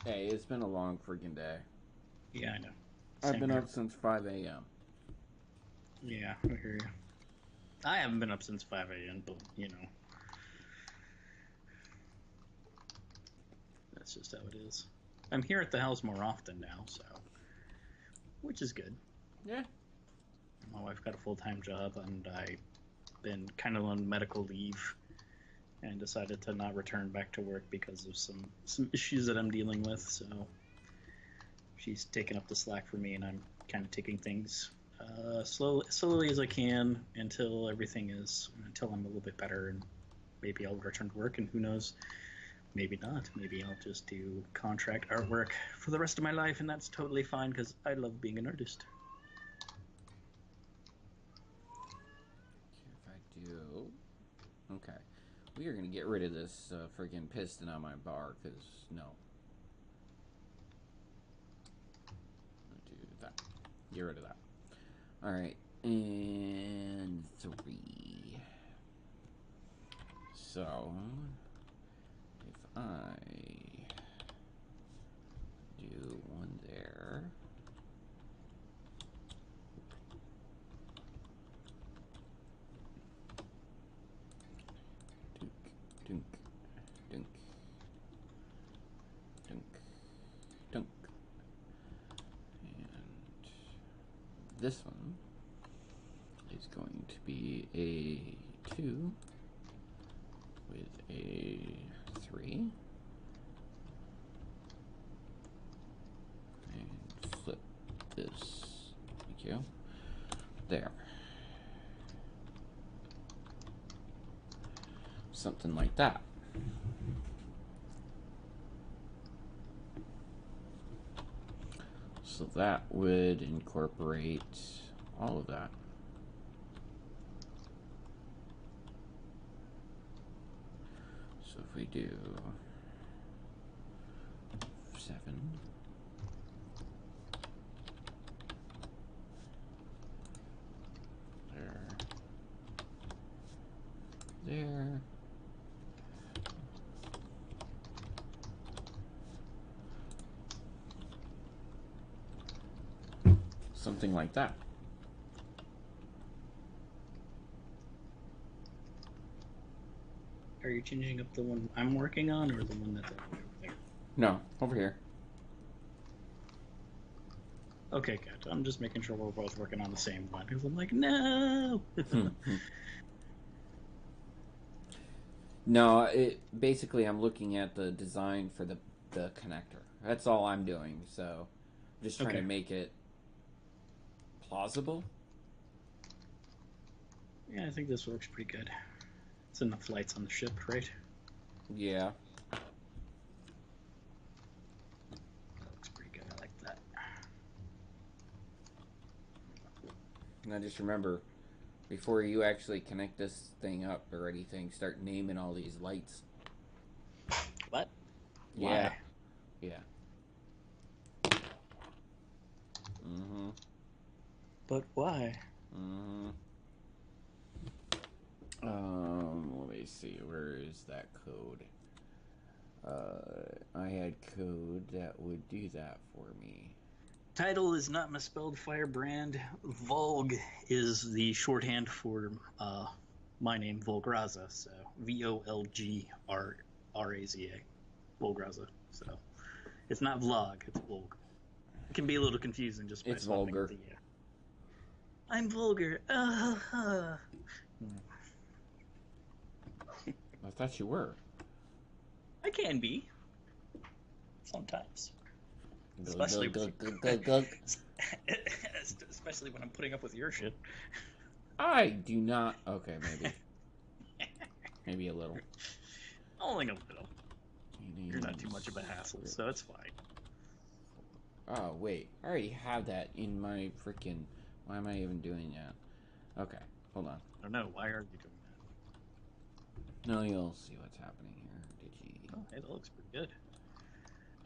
Hey, it's been a long freaking day. Yeah, I know. I've Same been here. up since 5 a.m. Yeah, I hear you. I haven't been up since 5 a.m., but, you know. That's just how it is. I'm here at the house more often now, so. Which is good. Yeah. My wife got a full-time job, and I've been kind of on medical leave and decided to not return back to work because of some issues that I'm dealing with, so she's taking up the slack for me, and I'm kind of taking things slowly as I can until I'm a little bit better, and maybe I'll return to work, and who knows, maybe not. Maybe I'll just do contract artwork for the rest of my life, and that's totally fine because I love being an artist. If I do. Okay. We are going to get rid of this freaking piston on my bar, because no. Do that. Get rid of that. Alright. And 3. So, if I do one there. Dunk, dunk, dunk, dunk. And this one is going to be a 2 with a 3. And flip this. Thank you. There. Something like that. So that would incorporate all of that. So if we do 7, there. Something like that. Are you changing up the one I'm working on, or the one that's over there? No, over here. Okay, good. I'm just making sure we're both working on the same one, because I'm like, no! No, basically I'm looking at the design for the connector. That's all I'm doing. So I'm just trying to make it plausible. Yeah, I think this works pretty good. It's enough lights on the ship, right? Yeah. Looks pretty good. I like that. And I just remember, before you actually connect this thing up or anything, start naming all these lights. What? Yeah. Why? Yeah. Mm-hmm. But why? Mm-hmm. Let me see. Where is that code? I had code that would do that for me. Title is not misspelled Firebrand. Volg is the shorthand for my name, Volgraza. So Volgraza. Volgraza. So it's not vlog, it's Volg. It can be a little confusing just by It's vulgar. the, I'm vulgar. I thought you were. I can be. Sometimes. Especially Especially when I'm putting up with your shit. I do not. Okay, maybe. Maybe a little. Only a little. You're not too much of a hassle, so it's fine. Oh, wait. I already have that in my freaking... Why am I even doing that? Okay. Hold on. I don't know. Why are you doing No, you'll see what's happening here. Digi. that? Oh, hey, that looks pretty good.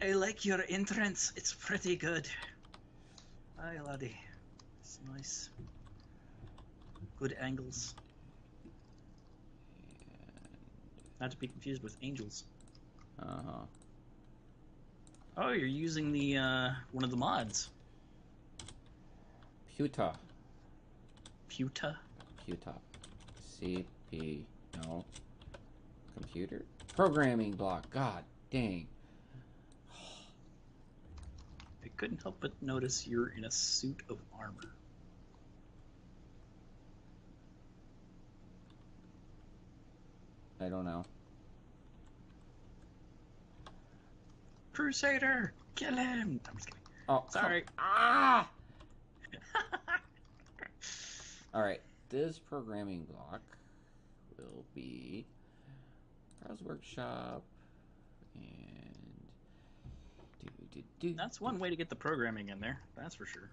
I like your entrance. It's pretty good. Hi, laddie. It's nice. Good angles. Not to be confused with angels. Uh-huh. Oh, you're using the one of the mods. Puta. Puta? Puta. CP. No. Computer? Programming block. God dang. I couldn't help but notice you're in a suit of armor. I don't know. Crusader! Kill him! I'm just kidding. Oh, Sorry. Ah! Alright. This programming block will be Browse Workshop and That's one way to get the programming in there. That's for sure.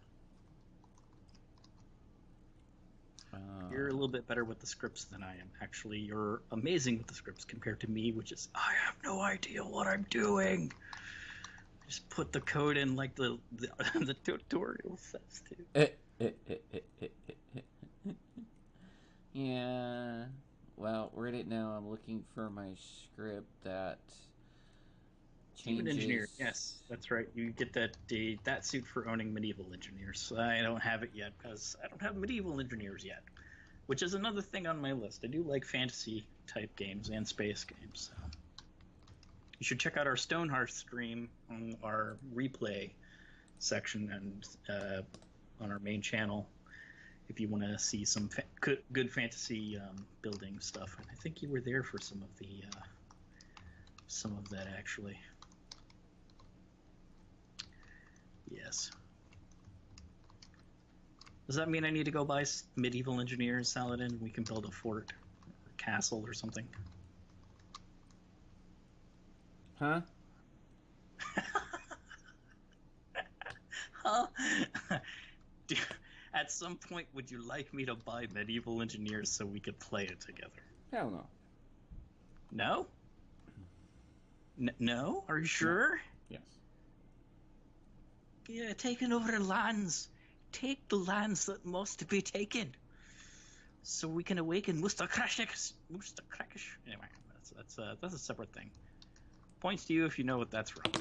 You're a little bit better with the scripts than I am. Actually, you're amazing with the scripts compared to me, which is I have no idea what I'm doing. Just put the code in like the the tutorial says to. Yeah. Well, we're in it now. I'm looking for my script that Human changes. engineer, yes, that's right. You get that suit for owning medieval engineers. I don't have it yet because I don't have medieval engineers yet, which is another thing on my list. I do like fantasy type games and space games. So. You should check out our Stonehearth stream on our replay section and on our main channel if you want to see some good fantasy building stuff. And I think you were there for some of that actually. Yes. Does that mean I need to go buy medieval engineers, Saladin? We can build a fort, or a castle, or something. Huh? Huh? At some point, would you like me to buy medieval engineers so we could play it together? Hell no. No? No? Are you sure? Yes. Yeah, taking over lands. Take the lands that must be taken, so we can awaken Mustakrakish. Anyway, that's a separate thing. Points to you if you know what that's from.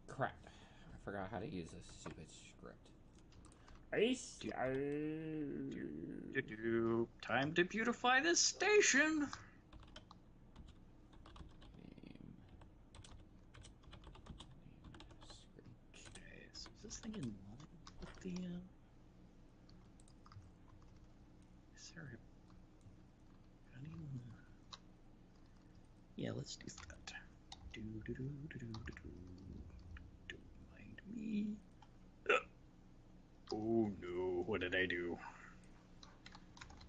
Crap. I forgot how to use this stupid script. Time to beautify this station. Okay, so is this thing in line with the? Is there a? Yeah, let's do that. Don't mind me. Oh no, what did I do?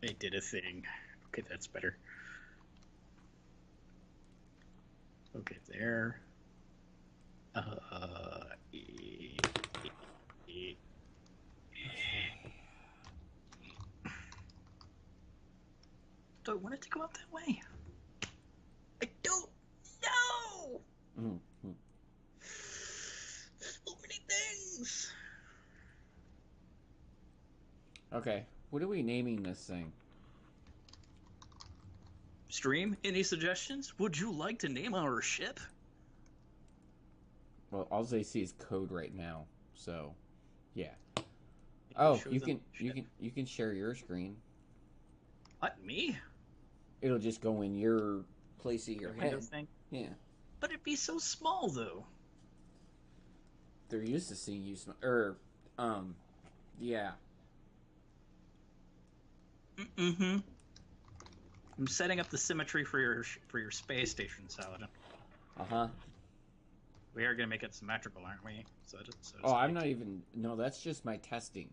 I did a thing. Okay, that's better. Okay, there. Do I want it to go up that way? I don't know! Mm-hmm. So many things! Okay, what are we naming this thing? Stream, any suggestions? Would you like to name our ship? Well, all they see is code right now, so yeah. Oh, you can share your screen. What, me? It'll just go in your place of your head. Thing? Yeah. But it'd be so small, though. They're used to seeing you yeah. Mm-hmm. I'm setting up the symmetry for your space station, Saladin. Uh-huh. We are gonna make it symmetrical, aren't we? I'm not even. No, that's just my testing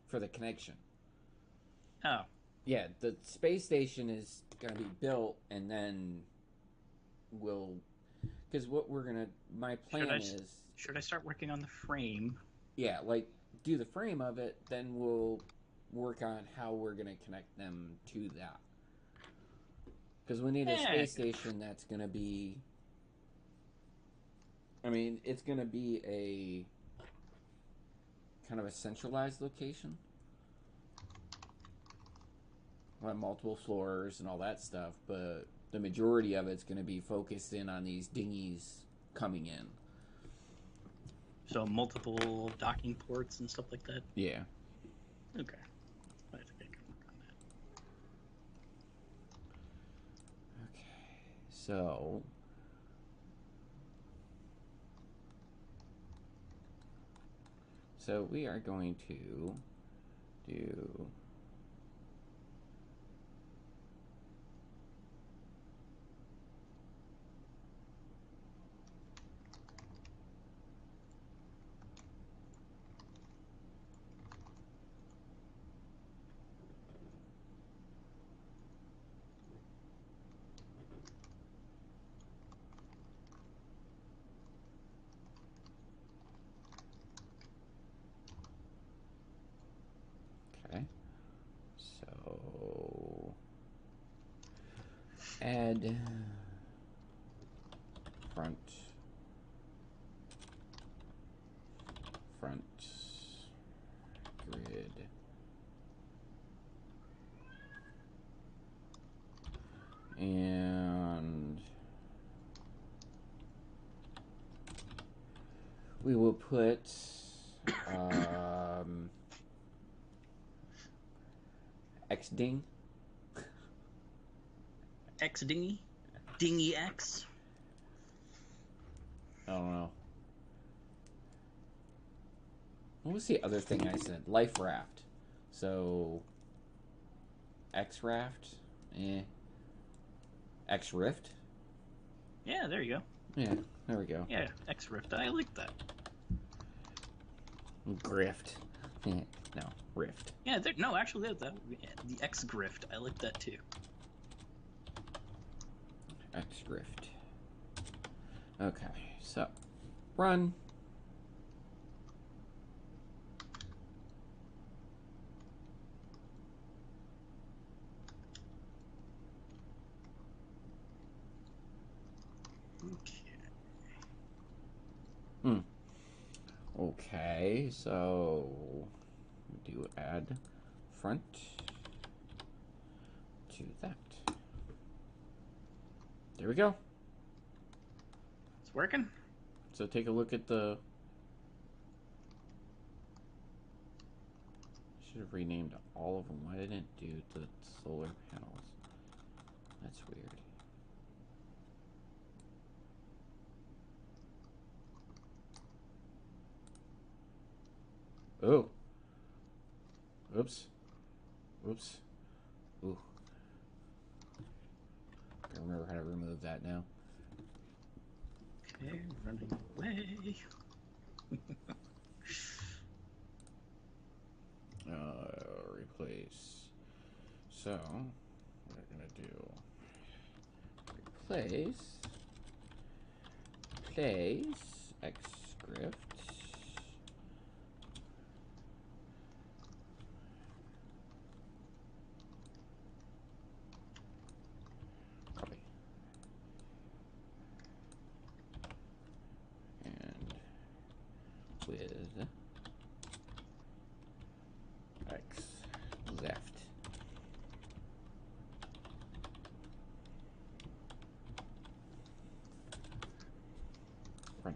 for the connection. Oh. Yeah, the space station is gonna be built, and then we'll. Because what we're gonna. My plan is. Should I start working on the frame? Yeah, like do the frame of it, then we'll work on how we're going to connect them to that. Because we need a Yeah. space station that's going to be... I mean, it's going to be a kind of a centralized location. We'll have multiple floors and all that stuff, but the majority of it's going to be focused in on these dinghies coming in. So multiple docking ports and stuff like that? Yeah. Okay. I think I can work on that. Okay. So... So we are going to do... Okay. So... Add... Front... Grid... And... we will put... X-Ding. X dinghy? Dinghy X? I don't know. What was the other thing I said? Life raft. So... X-Raft? X-Rift? Yeah, there you go. Yeah, there we go. Yeah, X Rift. I like that. Grift. No, Rift. Yeah, no, actually, that the X Grift. I like that too. X-Rift. Okay, so... Run. Okay. Okay, so... do add front to that. There we go. It's working. So take a look at the... Should have renamed all of them. Why didn't it do the solar panels? That's weird. Oh. Oops. Oops. Ooh. I remember how to remove that now. Okay, running away. Replace. So, what we're gonna do? Replace. Place. X script. Copy. And with X left. Run.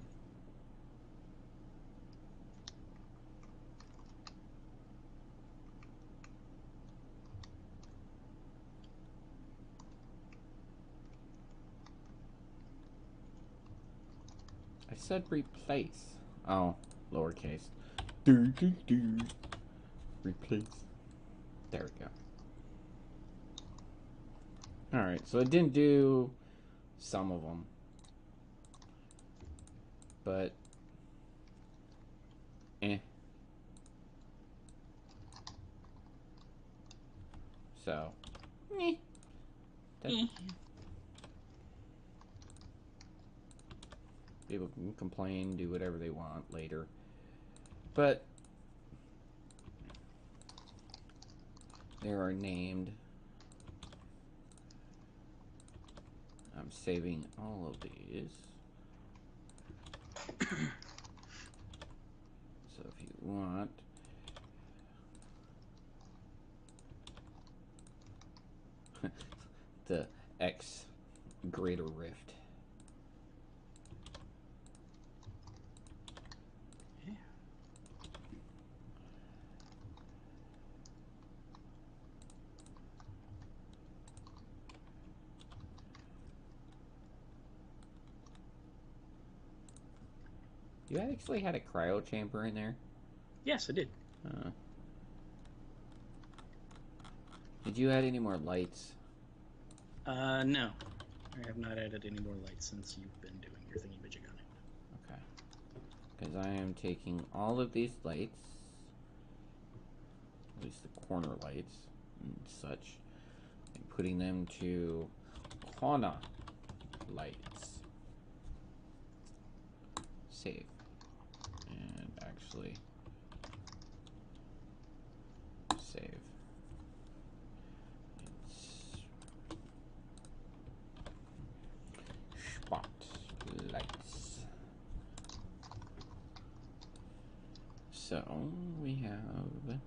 I said replace. Oh, lowercase. Replace. There we go. Alright, so it didn't do some of them. But... So... People can complain, do whatever they want later. But... They are named. I'm saving all of these. So if you want, the X Greater Rift. Yeah. You actually had a cryo chamber in there? Yes, I did. Did you add any more lights? No. I have not added any more lights since you've been doing your thingy-majig on it. Okay. Because I am taking all of these lights, at least the corner lights and such, and putting them to corner lights. Save. And actually save. Spotlights. So we have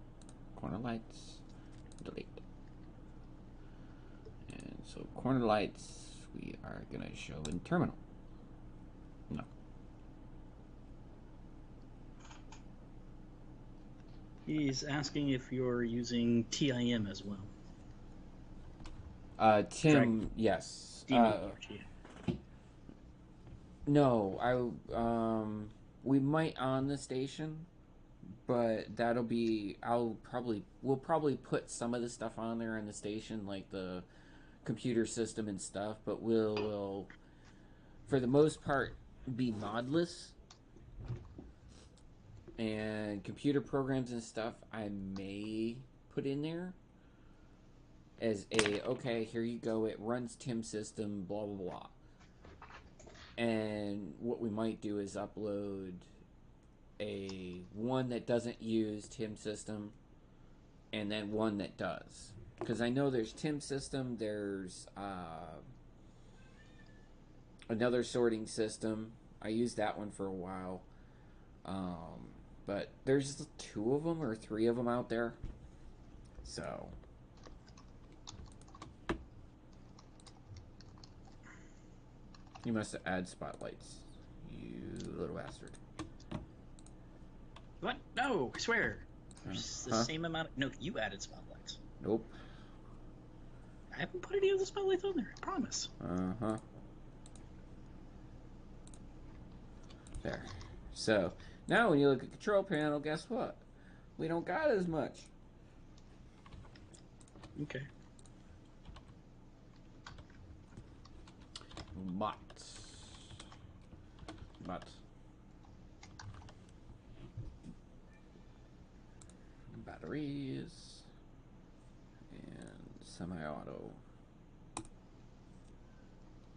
corner lights, delete. And so corner lights we are going to show in terminal. No. He's asking if you're using TIM as well. Tim, yes. No, we might on the station, but that'll be, we'll probably put some of the stuff on there in the station, like the computer system and stuff, but we'll for the most part, be modless. And computer programs and stuff I may put in there as okay, here you go, it runs Tim system, blah blah blah. And what we might do is upload one that doesn't use Tim system and then one that does. Because I know there's Tim system, there's another sorting system. I used that one for a while. But there's 2 of them or 3 of them out there. So you must have added spotlights, you little bastard. What? No, I swear. There's the same amount of... No, you added spotlights. Nope. I haven't put any of the spotlights on there, I promise. Uh-huh. There. So, now when you look at the control panel, guess what? We don't got as much. Okay. But batteries and semi-auto.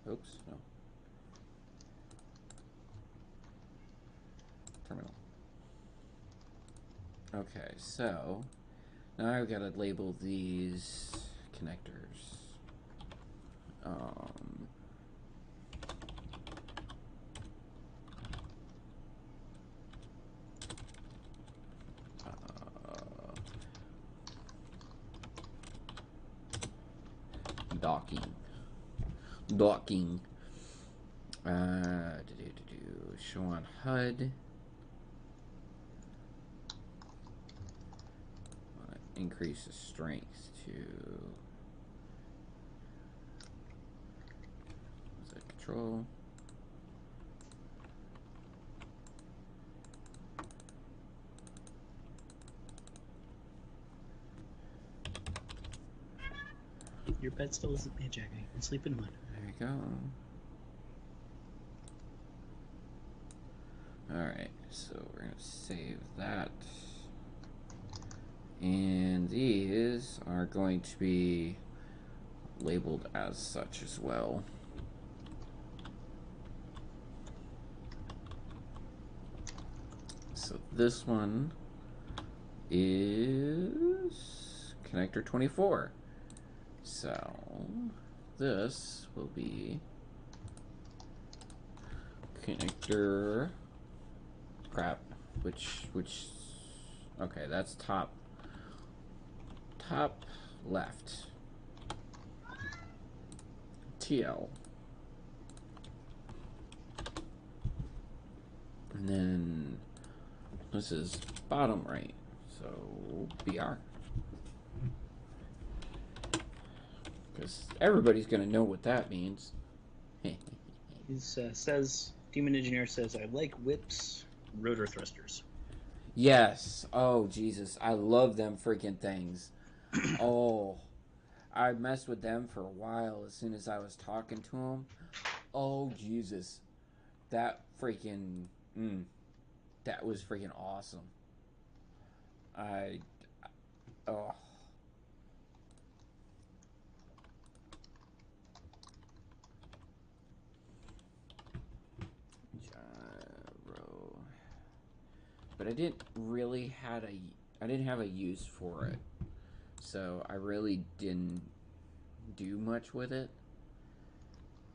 Oops, no. Terminal. Okay, so now I've got to label these connectors. Docking. Show on HUD. Increase the strength to. Is that control? Your bed still isn't me, Jackie. You can sleep in one. There you go. Alright, so we're going to save that. And these are going to be labeled as such as well. So this one is connector 24. So this will be connector crap, which okay, that's top left. TL. And then this is bottom right. So BR. Because everybody's going to know what that means. He says, Demon Engineer says, I like whips, rotor thrusters. Yes. Oh, Jesus. I love them freaking things. Oh, I messed with them for a while as soon as I was talking to them. Oh, Jesus. That freaking... that was freaking awesome. Oh. Gyro. But I didn't have a use for it. So I really didn't do much with it.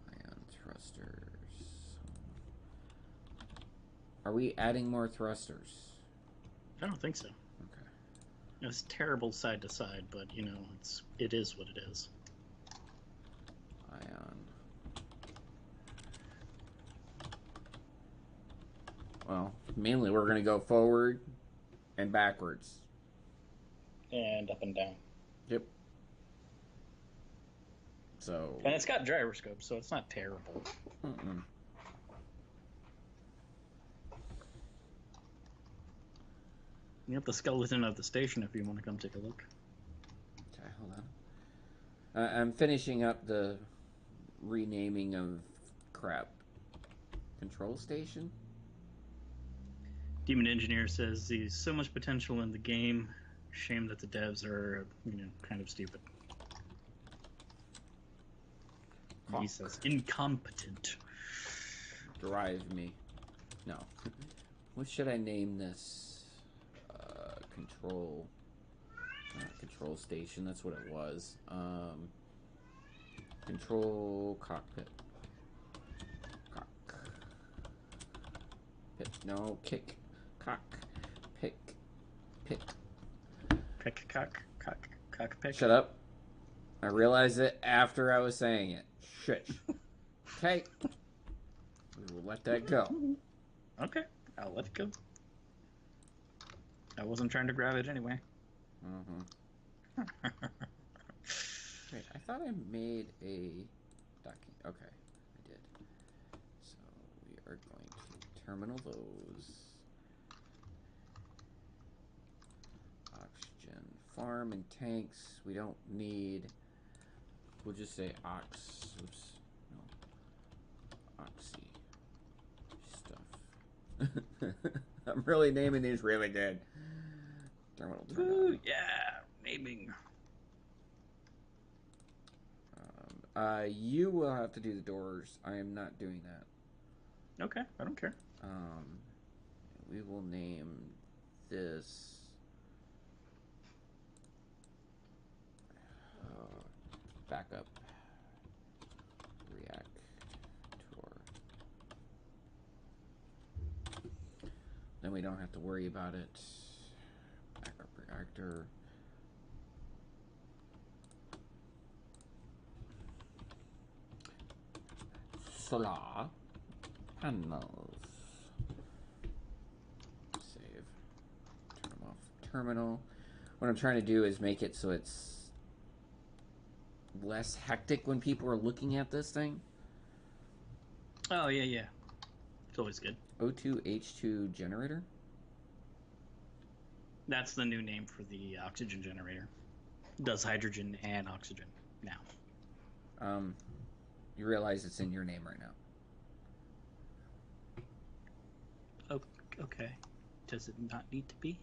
Ion thrusters. Are we adding more thrusters? I don't think so. Okay. It's terrible side to side, but it is what it is. Ion. Well, mainly we're going to go forward and backwards. And up and down. Yep. So. And it's got gyroscope, so it's not terrible. You have the skeleton of the station if you want to come take a look. Okay, hold on. I'm finishing up the renaming of crap. Control station? Demon Engineer says there's so much potential in the game. Shame that the devs are, kind of stupid. He says incompetent. Drive me. No. What should I name this? Control station. That's what it was. Control cockpit. No, kick. Cock. Pick. Pick, cock, pick. Shut up. I realized it after I was saying it. Shit. Okay. We will let that go. Okay, I'll let it go. I wasn't trying to grab it anyway. Wait, I thought I made a docking. Okay, I did. So we are going to terminal those. Oxygen farm and tanks. We don't need. We'll just say ox. Oops. No. Oxy stuff. I'm really naming these really good. Terminal. Ooh, yeah, naming. You will have to do the doors. I am not doing that. Okay, I don't care. We will name this backup reactor. Then we don't have to worry about it. Backup reactor. Solar panels. Save. Turn them off. Terminal. What I'm trying to do is make it so it's less hectic when people are looking at this thing. Oh, yeah. It's always good. O2H2 generator? That's the new name for the oxygen generator. It does hydrogen and oxygen now. You realize it's in your name right now. Oh, okay. Does it not need to be?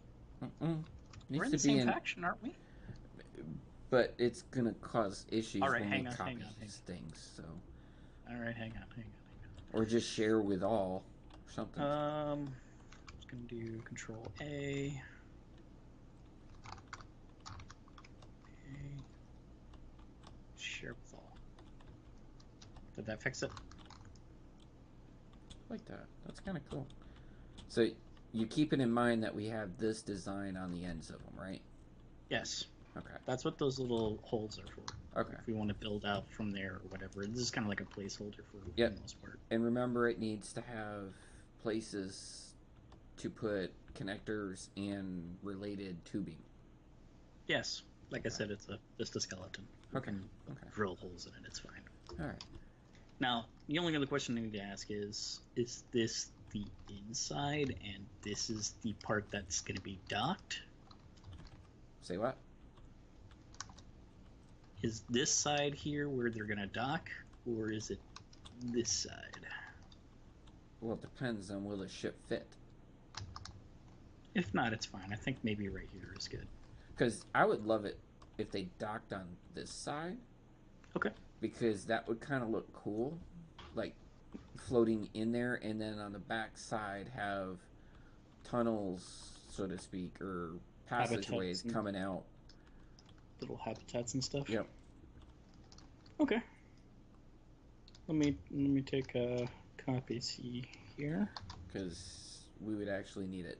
Needs We're in to the same faction, aren't we? But it's gonna cause issues All right, when hang we on, copy hang on. things. So. All right, hang on. Or just share with all, or something. I'm just gonna do Control A. Did that fix it? Like that. That's kind of cool. So you keep it in mind that we have this design on the ends of them, right? Yes. Okay. That's what those little holes are for. Okay. If we want to build out from there or whatever. This is kind of like a placeholder for Yep. the most part. And remember, it needs to have places to put connectors and related tubing. Yes. Like I said, it's just a skeleton. You Okay. can drill holes in it. It's fine. All right. Now, the only other question I need to ask is this the inside and this is the part that's going to be docked? Say what? Is this side here where they're going to dock, or is it this side? Well, it depends on will the ship fit. If not, it's fine. I think maybe right here is good. Because I would love it if they docked on this side. Okay. Because that would kind of look cool. Like floating in there, and then on the back side have tunnels, so to speak, or passageways coming out. Little habitats and stuff? Yep. Okay. Let me take copies here. Because we would actually need it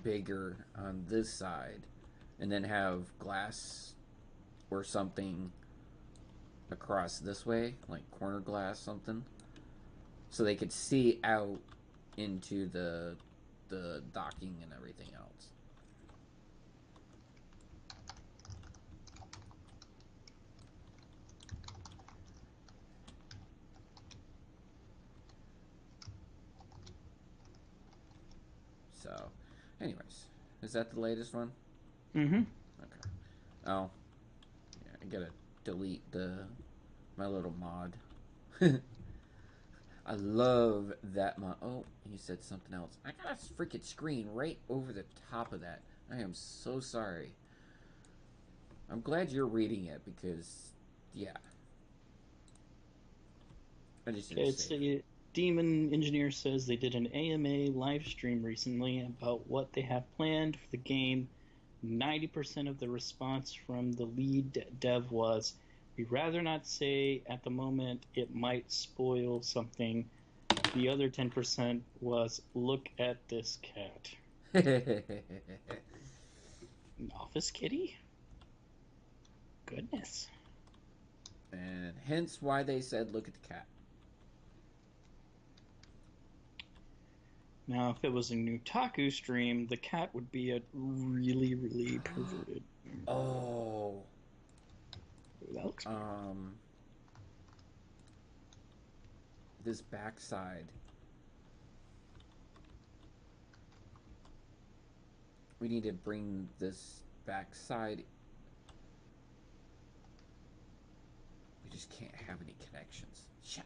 bigger on this side, and then have glass or something across this way, like corner glass something, so they could see out into the docking and everything else. So, anyways, is that the latest one? Mm-hmm. Okay. Oh, yeah, I gotta delete my little mod. I love that mod. Oh, you said something else. I got a freaking screen right over the top of that. I am so sorry. I'm glad you're reading it because, yeah. I just Okay, it's a Demon Engineer says they did an AMA live stream recently about what they have planned for the game. 90% of the response from the lead dev was, we'd rather not say at the moment, it might spoil something. The other 10% was, look at this cat. An office kitty? Goodness. And hence why they said, look at the cat. Now, if it was a Nutaku stream, the cat would be a really, really perverted. Oh. That looks this backside. We need to bring this backside. We just can't have any connections. Shit.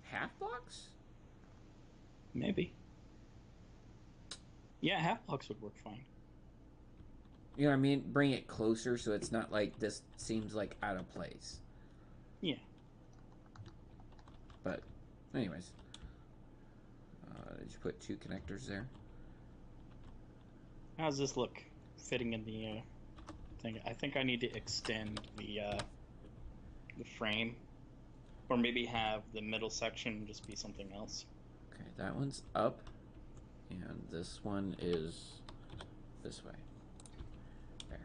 Half blocks? Maybe. Yeah, half blocks would work fine. You know what I mean? Bring it closer so it's not like this seems like out of place. Yeah. But, anyways. Did you put 2 connectors there? How's this look fitting in the thing? I think I need to extend the frame. Or maybe have the middle section just be something else. Okay, that one's up. And this one is this way. There.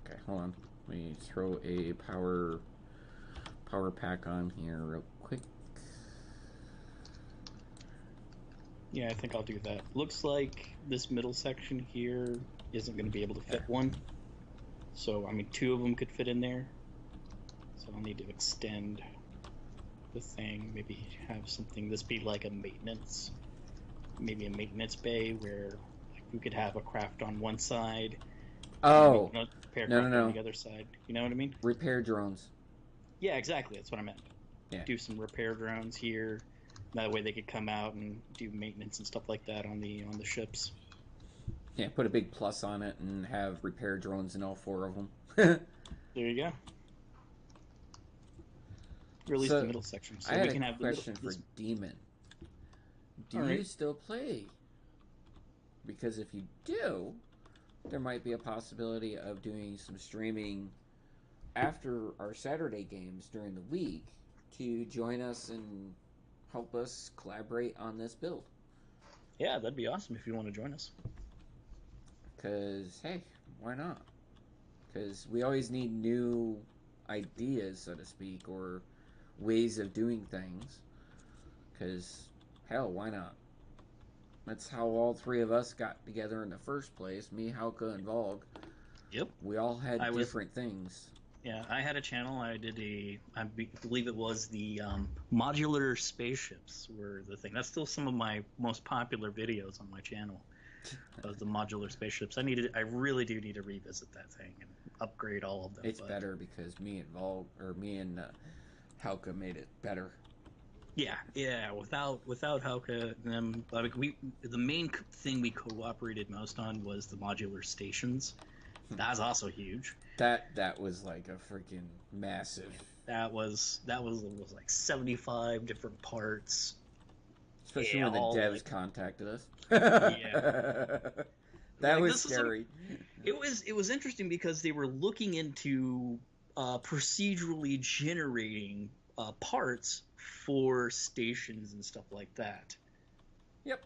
Okay, hold on. Let me throw a power pack on here real quick. Yeah, I think I'll do that. Looks like this middle section here isn't going to be able to fit one. So, I mean, 2 of them could fit in there. So I'll need to extend the thing. Maybe have something, this be like a maintenance, maybe a maintenance bay where like, we could have a craft on one side. Oh, repair no. on the other side. You know what I mean? Repair drones. Yeah, exactly. That's what I meant. Yeah. Do some repair drones here. That way they could come out and do maintenance and stuff like that on the ships. Yeah, put a big plus on it and have repair drones in all 4 of them. There you go. Or at least the middle section. So I had we can a have question for Demon. Do you still play? Because if you do, there might be a possibility of doing some streaming after our Saturday games during the week to join us and help us collaborate on this build. Yeah, that'd be awesome if you want to join us. Because, hey, why not? Because we always need new ideas, so to speak, or ways of doing things. Because, hell, why not? That's how all three of us got together in the first place. Me, Hauke, and Volg. Yep. We all had I was different things. Yeah, I had a channel. I did believe it was the modular spaceships were the thing. That's still some of my most popular videos on my channel. Of the modular spaceships. I really do need to revisit that thing and upgrade all of them. It's better because me and Volg, or me and Hauke made it better. Yeah. Without Hauke, them, like the main thing we cooperated most on was the modular stations. That's also huge. That was like a freaking massive. That was like 75 different parts. Especially when the devs contacted us. Yeah. That was scary. It was interesting because they were looking into procedurally generating parts for stations and stuff like that. Yep.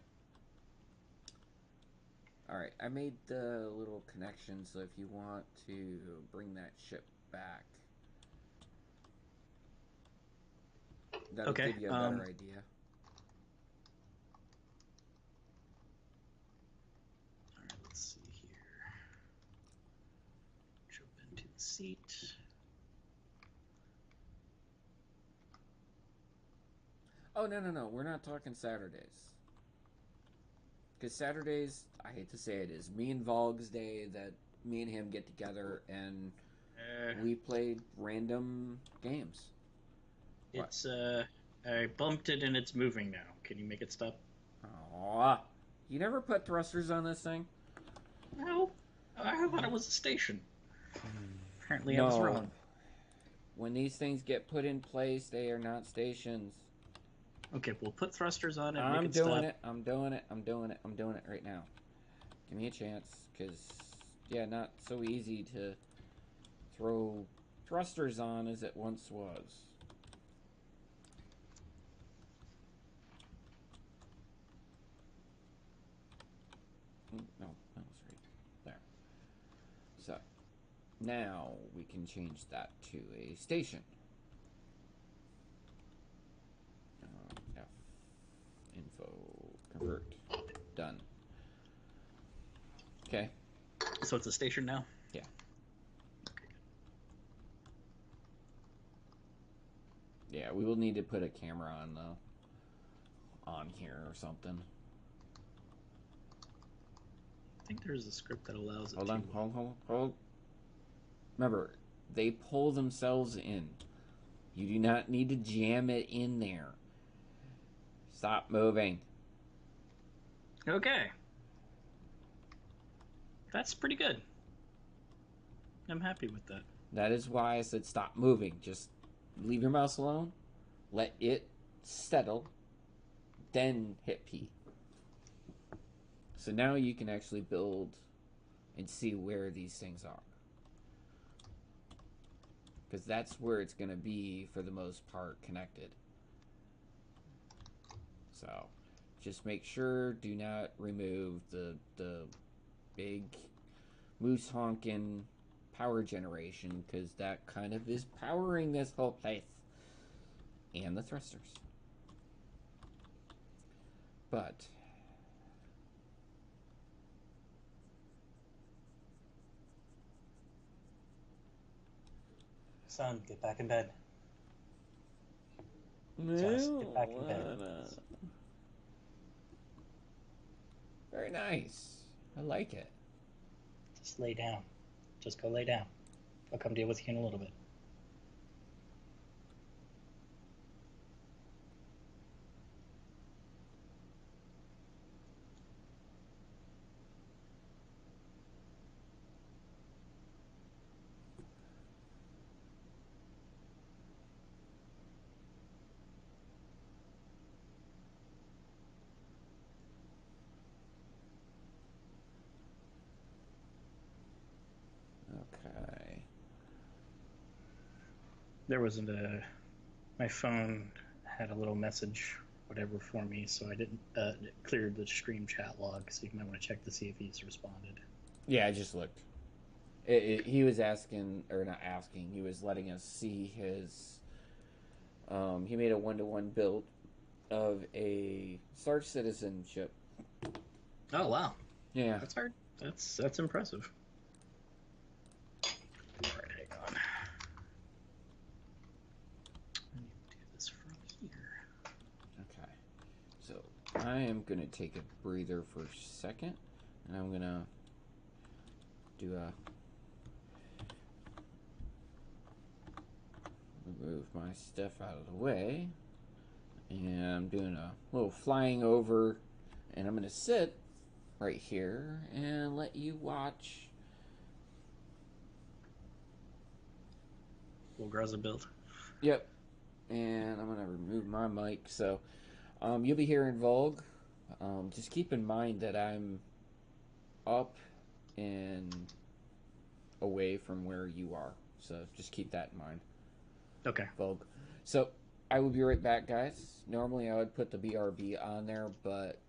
Alright, I made the little connection, so if you want to bring that ship back, that'll give you a better idea. Alright, let's see here. Jump into the seat. Oh, no. We're not talking Saturdays. Because Saturdays, I hate to say it, is me and Volg's day that me and him get together and we play random games. It's, I bumped it and it's moving now. Can you make it stop? Aww. You never put thrusters on this thing? No. I thought it was a station. Apparently I was wrong. When these things get put in place, they are not stations. Okay, we'll put thrusters on it. I'm doing it right now. Give me a chance, because, yeah, not so easy to throw thrusters on as it once was. No, that was right there. So, now we can change that to a station. F. Info. Convert. Done. Okay. So it's a station now? Yeah. Yeah, we will need to put a camera on here or something. I think there's a script that allows it. Hold. Remember, they pull themselves in. You do not need to jam it in there. Stop moving. Okay. That's pretty good. I'm happy with that. That is why I said stop moving. Just leave your mouse alone. Let it settle. Then hit P. So now you can actually build and see where these things are. Because that's where it's going to be, for the most part, connected. So, just make sure, do not remove the big moose honkin' power generation, because that kind of is powering this whole place. And the thrusters. But Son, get back in bed. Just get back in bed. Very nice. I like it. Just lay down. Just go lay down. I'll come deal with you in a little bit. Okay. There wasn't a My phone had a little message, whatever, for me, so I didn't clear the stream chat log. So you might want to check to see if he's responded. Yeah, I just looked. He was asking, or not asking, he was letting us see his. He made a 1-to-1 build of a Star Citizenship. Oh wow, Yeah. that's hard. That's impressive. All right, hang on. I need to do this from here. Okay. So I am going to take a breather for a second, and I'm going to do a. Move my stuff out of the way. And I'm doing a little flying over, and I'm going to sit right here and let you watch. Little Graza build. Yep. And I'm going to remove my mic. So you'll be hearing Vogue. Just keep in mind that I'm up and away from where you are. So just keep that in mind. Okay. Vogue. So I will be right back, guys. Normally I would put the BRB on there, but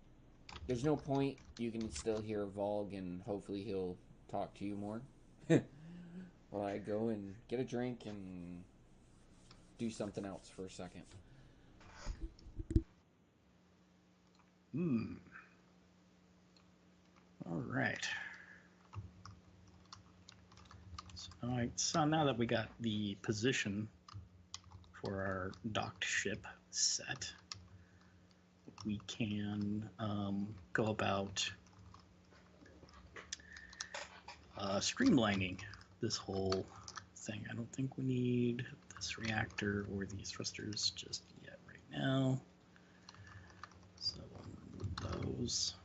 there's no point. You can still hear Vogue, and hopefully he'll talk to you more. While I go and get a drink and do something else for a second. All right. So now that we got the position for our docked ship set, we can go about streamlining this whole thing. I don't think we need this reactor or these thrusters just yet right now. So we'll remove those.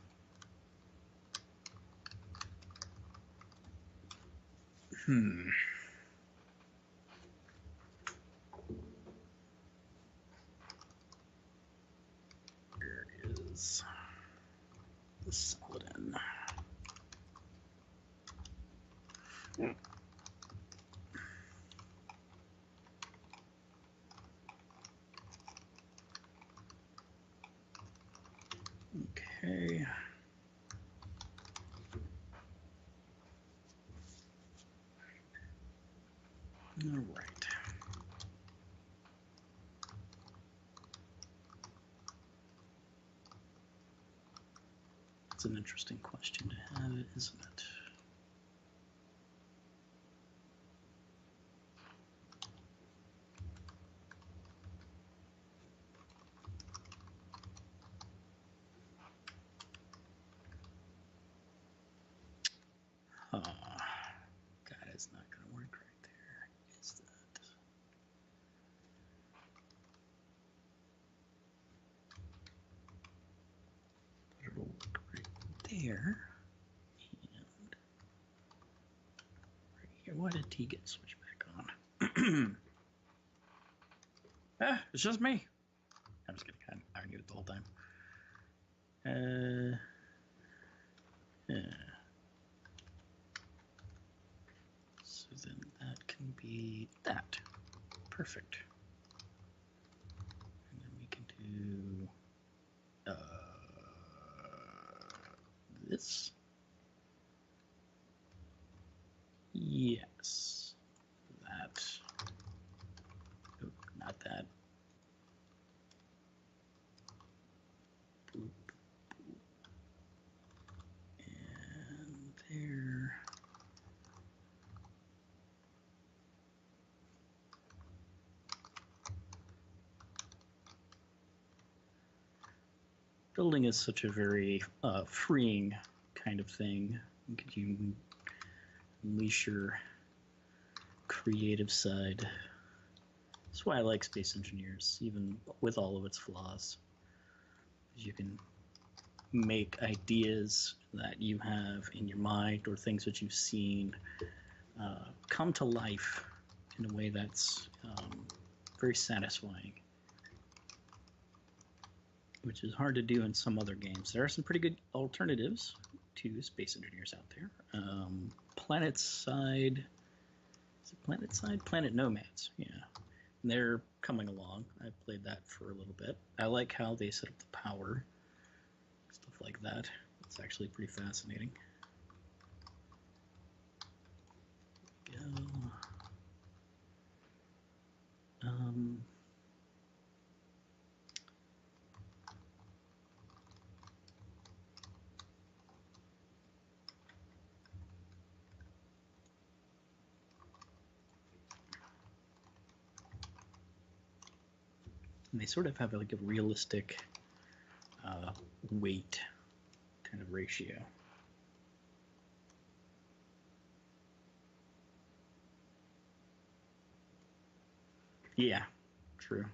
Where is the solid in? Okay. All right. It's an interesting question to have, isn't it? God, it's not going to work right there. Is that? But it'll work right there. And right here. Why did T get switched back on? It's just me. I'm just kidding. I argued it the whole time. Yeah. So then that can be that. Perfect. And then we can do this. Yes. That. Nope, not that. Boop. And there. Building is such a very freeing kind of thing. You can unleash your creative side. That's why I like Space Engineers, even with all of its flaws. You can make ideas that you have in your mind or things that you've seen come to life in a way that's very satisfying, which is hard to do in some other games. There are some pretty good alternatives to Space Engineers out there. Planet Side, is it Planet Side? Planet Nomads, yeah. And they're coming along. I played that for a little bit. I like how they set up the power, stuff like that. It's actually pretty fascinating. Go. And they sort of have like a realistic weight kind of ratio. Yeah, true.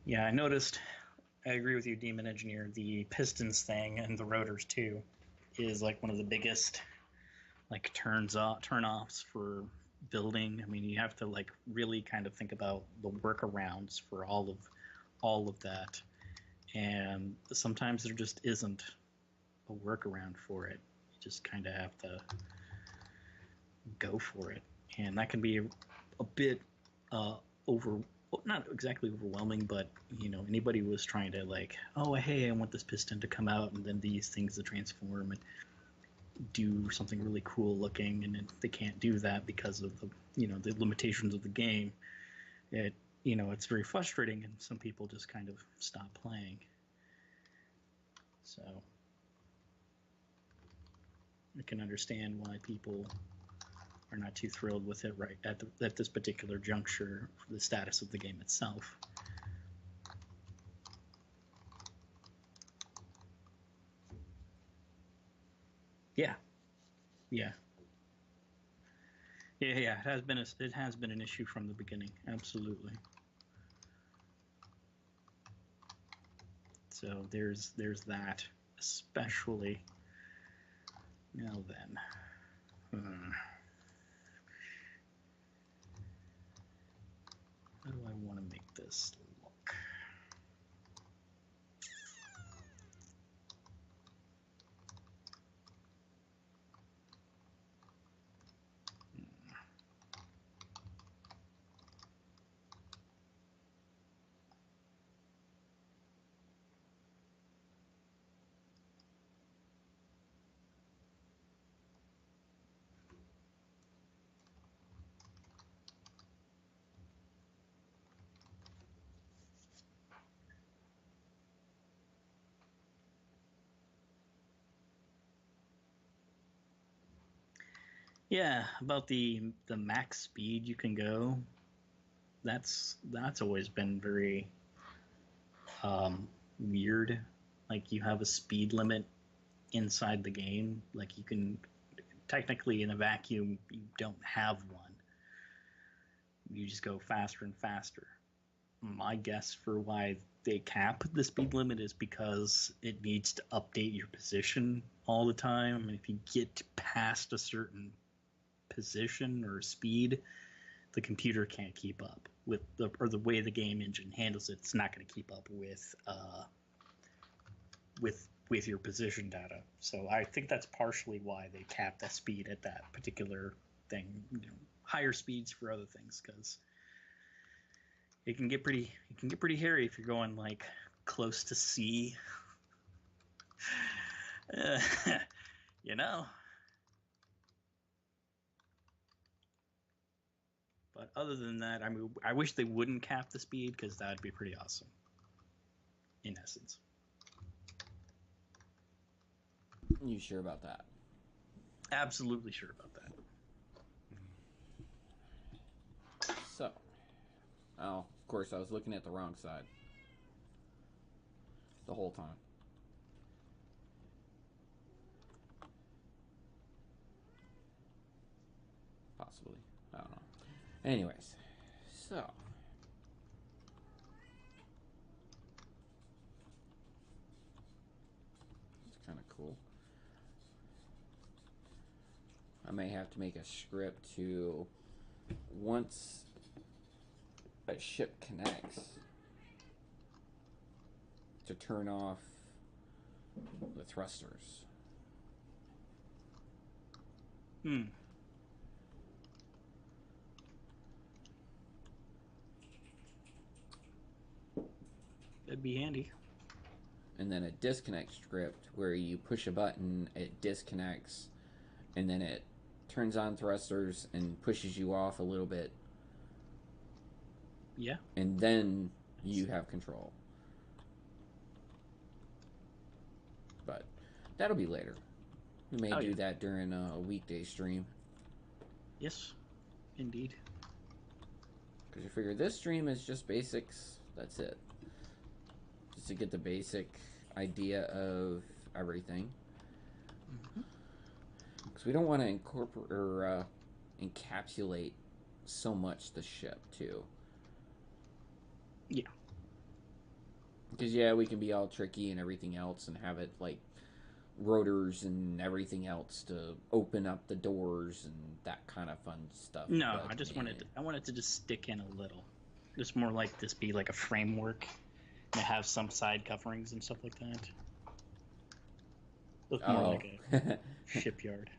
Yeah, I noticed. I agree with you, Demon Engineer. The pistons thing and the rotors too is like one of the biggest like turn offs for building. I mean, you have to like really kind of think about the workarounds for all of that, and sometimes there just isn't a workaround for it. You just kind of have to go for it, and that can be a bit over. Well, not exactly overwhelming, but you know, anybody was trying to like, oh hey, I want this piston to come out, and then these things to transform and do something really cool looking, and they can't do that because of the the limitations of the game. It's very frustrating, and some people just kind of stop playing. So I can understand why people are not too thrilled with it right at this particular juncture for the status of the game itself. Yeah, yeah, yeah. It has been an issue from the beginning. Absolutely. So there's that, especially now then. How do I want to make this look? Yeah, about the max speed you can go. That's always been very weird. Like you have a speed limit inside the game. Like you can technically in a vacuum you don't have one. You just go faster and faster. My guess for why they cap the speed limit is because it needs to update your position all the time. I mean, if you get past a certain position or speed, the computer can't keep up with the way the game engine handles it. It's not going to keep up with your position data. So I think that's partially why they cap that speed at that particular thing. Higher speeds for other things because it can get pretty hairy if you're going like close to C. you know. But other than that, I mean, I wish they wouldn't cap the speed because that'd be pretty awesome. In essence. You sure about that? Absolutely sure about that. So, oh, of course, I was looking at the wrong side the whole time. Possibly. I don't know. Anyways, so. It's kind of cool. I may have to make a script to once a ship connects to turn off the thrusters. Hmm. That'd be handy. And then a disconnect script where you push a button, it disconnects, and then it turns on thrusters and pushes you off a little bit, Yeah. and then you have control. But that'll be later. We may Oh do yeah. that during a weekday stream. Yes. Indeed. Because you figure this stream is just basics. That's it. Just to get the basic idea of everything. Mm-hmm. Because we don't want to incorporate or encapsulate so much the ship too. Yeah. Because yeah, we can be all tricky and everything else, and have it like rotors and everything else to open up the doors and that kind of fun stuff. No, But I just wanted to just stick in a little. Just more like this be like a framework and have some side coverings and stuff like that. Look more like a shipyard.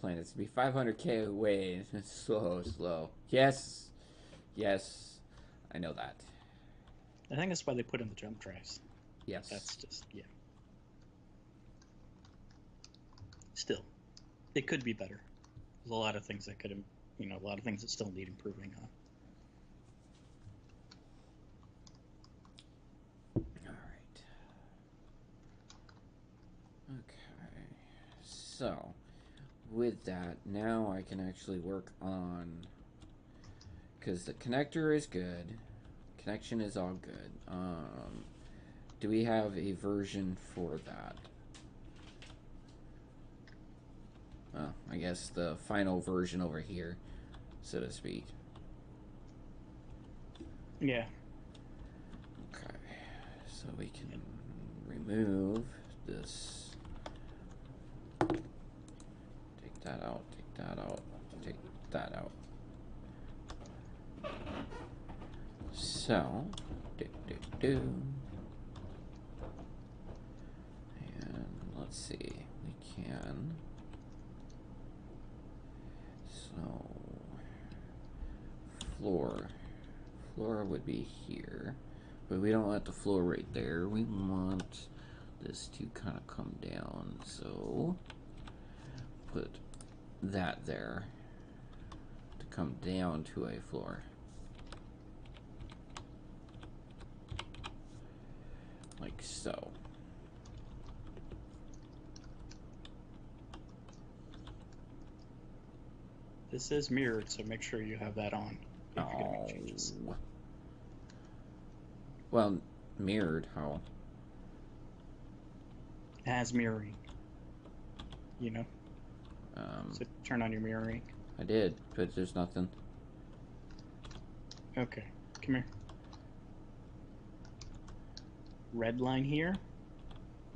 Planets to be 500k away. Slow. Yes, I know that. I think that's why they put in the jump drives. Yes, That's just Still, it could be better. There's a lot of things that could, a lot of things that still need improving on. All right. Okay. So, with that, now I can actually work on, because the connector is good, connection is all good. Do we have a version for that? Well, I guess the final version over here, so to speak. Yeah. Okay, so we can remove this. Take that out, take that out, take that out. So, and let's see, we can. So, floor would be here, but we don't want the floor right there. We want this to kind of come down, so put that there to come down to a floor. Like so. This is mirrored, so make sure you have that on if you're gonna make changes. Well, mirrored, how? It has mirroring. So turn on your mirroring. I did, but there's nothing. Okay, come here. Red line here,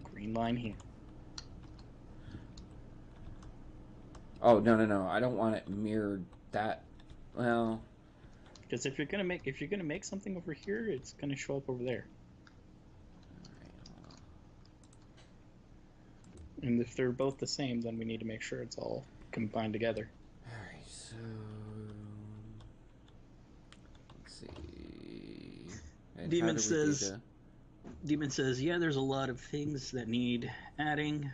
green line here. Oh, no, I don't want it mirrored that. Well, because if you're gonna make something over here, it's gonna show up over there. And if they're both the same, then we need to make sure it's all combined together. Alright, so let's see. And Demon says, yeah, there's a lot of things that need adding,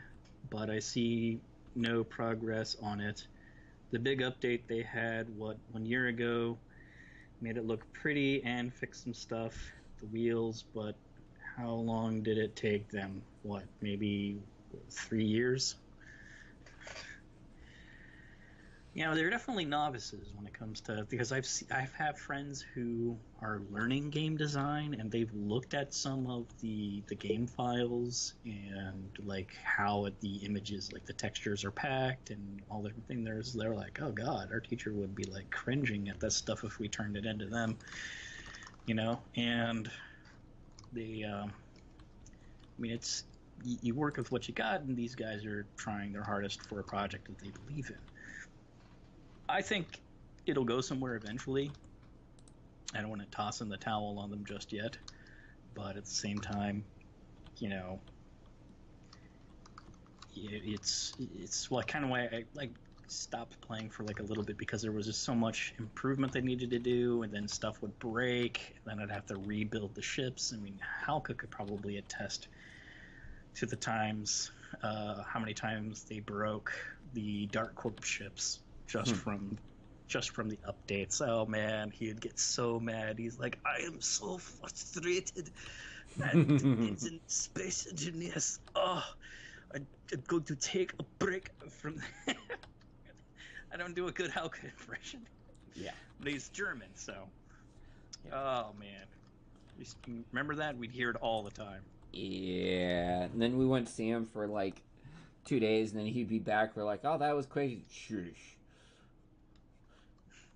but I see no progress on it. The big update they had, 1 year ago, made it look pretty and fixed some stuff, the wheels, but how long did it take them? Maybe 3 years? They're definitely novices when it comes to, because I've had friends who are learning game design, and they've looked at some of the game files and like how the images, like the textures are packed and all the different things. They're like, oh god, our teacher would be like cringing at that stuff if we turned it into them, and they it's, you work with what you got, and these guys are trying their hardest for a project that they believe in. I think it'll go somewhere eventually. I don't want to toss in the towel on them just yet, but at the same time, it's well, kind of why I like stopped playing for like a little bit because there was just so much improvement they needed to do, and then stuff would break, and then I'd have to rebuild the ships. I mean, Halka could probably attest to the times, how many times they broke the Dark Corp ships just from the updates. Oh man, he'd get so mad. He's like, I am so frustrated, and it's in space engineers. Oh, I'm going to take a break from. I don't do a good Halka impression. Yeah. But he's German, so. Yeah. Oh man, remember that? We'd hear it all the time. Yeah. And then we went to see him for like 2 days, and then he'd be back. We're like, oh, that was crazy. Shush.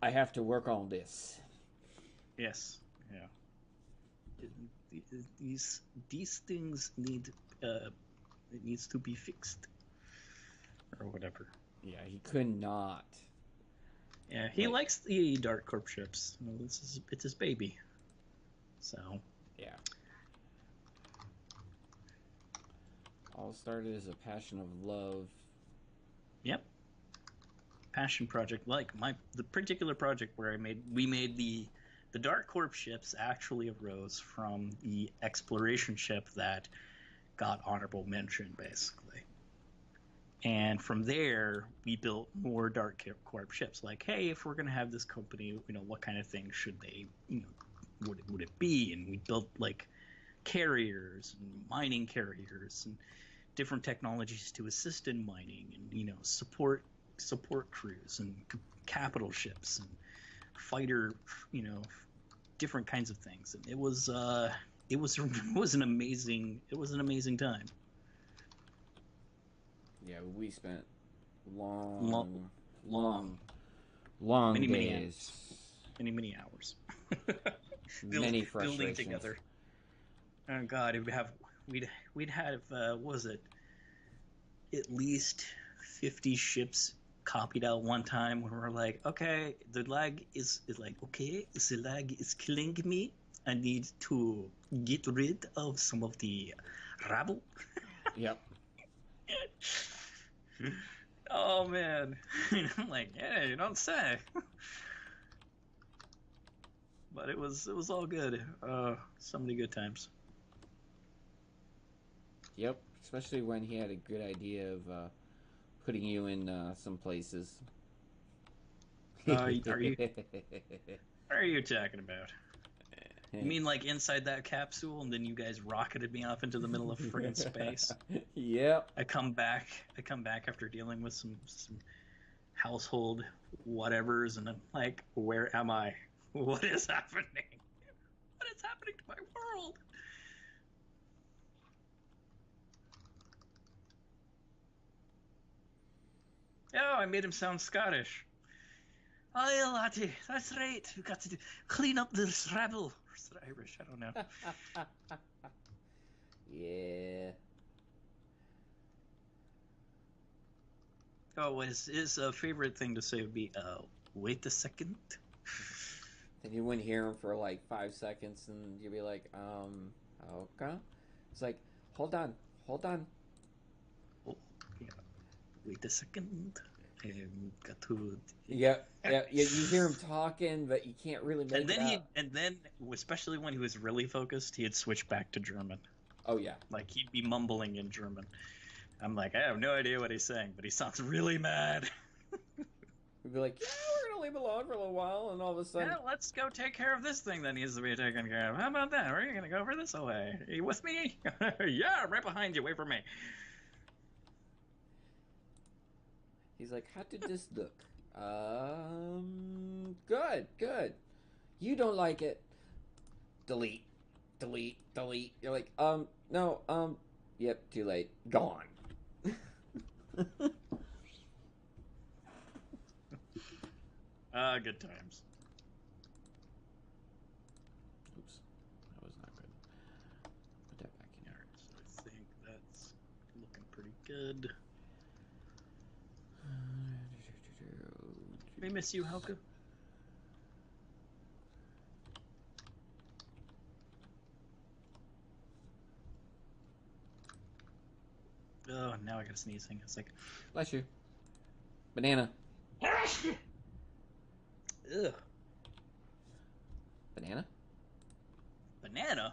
I have to work on this. Yes. Yeah. These things need it needs to be fixed or whatever. Yeah, he could not. Yeah, he likes the Dark Corp ships. It's his baby. So yeah. All started as a passion of love. Yep. Passion project, like the particular project where we made the Dark Corp ships actually arose from the exploration ship that got honorable mention, basically. And from there, we built more Dark Corp ships. Like, hey, if we're going to have this company, what kind of things should they, would it be? And we built like carriers and mining carriers and different technologies to assist in mining and support crews and capital ships and fighter, different kinds of things. And it was an amazing time. Yeah, we spent long many days, many hours, many frustrations. Building together. Oh God, we'd have what was it? At least 50 ships copied out one time when we're like, okay, the lag is like, okay, the lag is killing me. I need to get rid of some of the rabble. Yep. Oh man, I'm like, yeah, you don't say. But it was all good. So many good times. Yep, especially when he had a good idea of putting you in some places. Are you talking about? You mean like inside that capsule, and then you guys rocketed me off into the middle of friggin' space? Yep. I come back after dealing with some household whatevers, and I'm like, where am I? What is happening? What is happening to my world? Oh, I made him sound Scottish. Oh, yeah, laddie, that's right. We've got to clean up this rabble. Or is it Irish? I don't know. Yeah. Oh, his favorite thing to say would be, wait a second. And you wouldn't hear him for like 5 seconds, and you'd be like, okay. It's like, hold on. Oh, yeah. Wait a second. Got to. Yeah. You hear him talking, but you can't really make it out. And then, especially when he was really focused, he'd switch back to German. Oh yeah. Like he'd be mumbling in German. I'm like, I have no idea what he's saying, but he sounds really mad. We'd be like, yeah, we're gonna leave it alone for a little while, and all of a sudden, yeah, let's go take care of this thing that needs to be taken care of. How about that? Are you gonna go over this way? Are you with me? Yeah, right behind you. Wait for me. he's like, how did this look? Good. You don't like it. Delete. You're like, no, yep, too late. Gone. Good times. Oops, that was not good. Put that back in. Alright, so I think that's looking pretty good. We miss you, Halka. Oh, now I got a sneezing. It's like, Bless you. Banana. ugh, Banana? banana.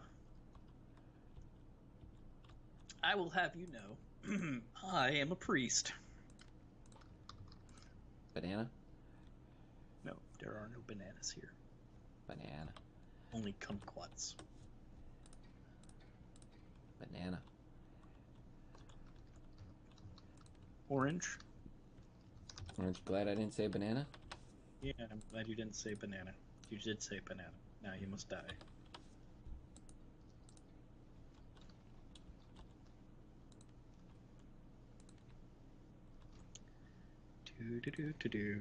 I will have you know, I am a priest. Banana? No, there are no bananas here. Banana. Only kumquats. Banana. Orange. Aren't you glad I didn't say banana? Yeah, I'm glad you didn't say banana. You did say banana. Now you must die. Do.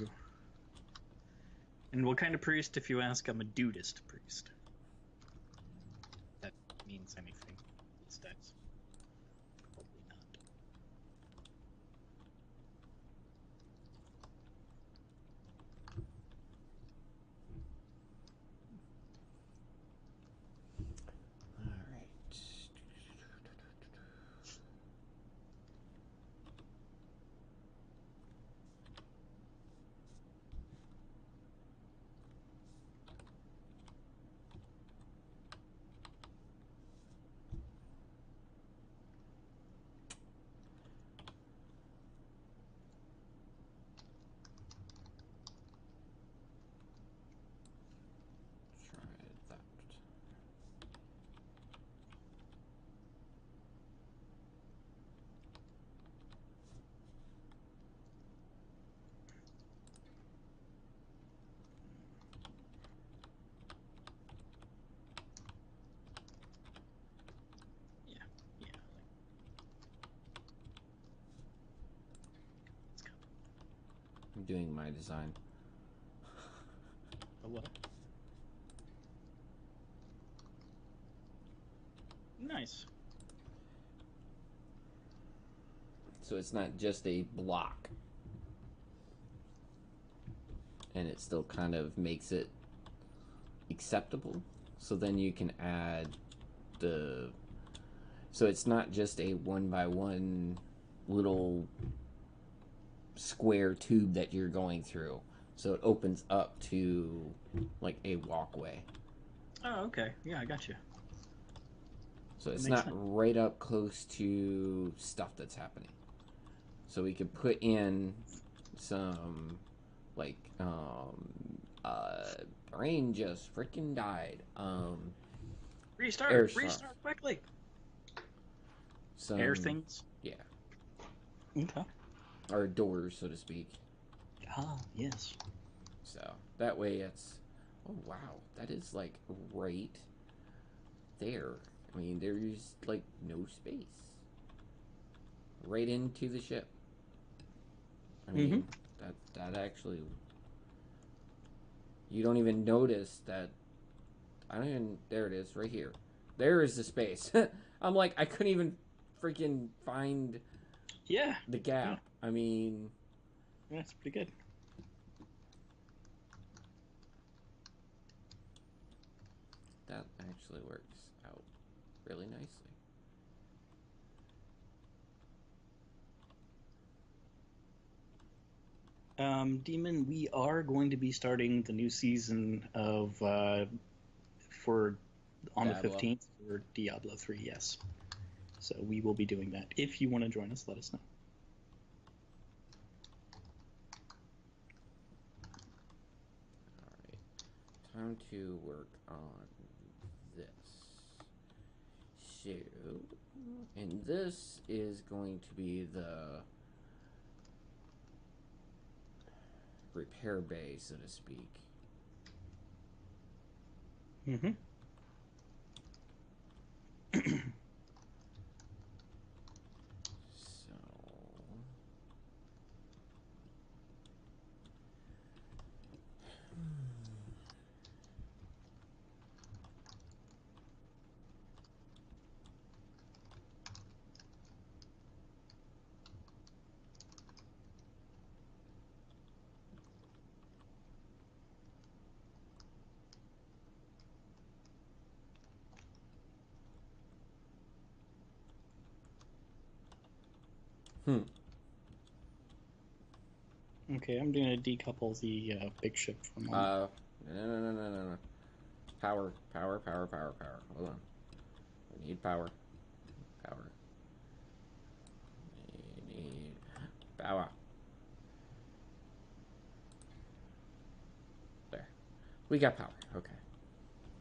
And what kind of priest, if you ask? I'm a dudist priest. That means anything these days. Probably not. Alright. Try that. Yeah, yeah. Let's go. I'm doing my design. A what? Nice. So it's not just a block. And it still kind of makes it acceptable. So then you can add the... So it's not just a 1x1 little square tube that you're going through. So it opens up to like a walkway. Oh, okay. Yeah, I got you. So it's That not makes sense. right up close to stuff that's happening. So we could put in some like brain just freaking died. Air stuff. Restart quickly. Some Air things. yeah. Okay. Or doors, so to speak. Ah, yes. So that way it's oh wow, that is like right there. I mean there's like no space. Right into the ship. I mean that actually you don't even notice that I don't even there it is, right here. There is the space. I'm like I couldn't even freaking find Yeah. the gap. Yeah. I mean That's pretty good. that actually works out really nicely. Demon, we are going to be starting the new season of for on the Diablo. 15th for Diablo 3. Yes. So we will be doing that. If you want to join us, let us know. Alright. Time to work on this. So, and this is going to be the repair bay, so to speak. Mm-hmm. So, Hmm. Okay, I'm gonna decouple the big ship for a moment. No. Power. Hold on. We need power. Power. We need power. There. We got power. Okay.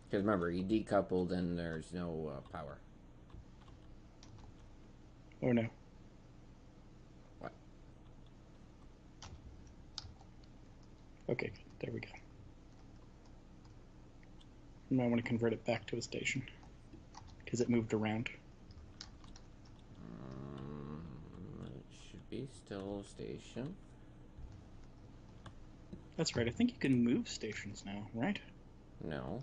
Because remember, he decoupled and there's no power. Oh no. What? Okay, good. There we go. You might want to convert it back to a station because it moved around. It should be still a station. That's right. I think you can move stations now, right? No.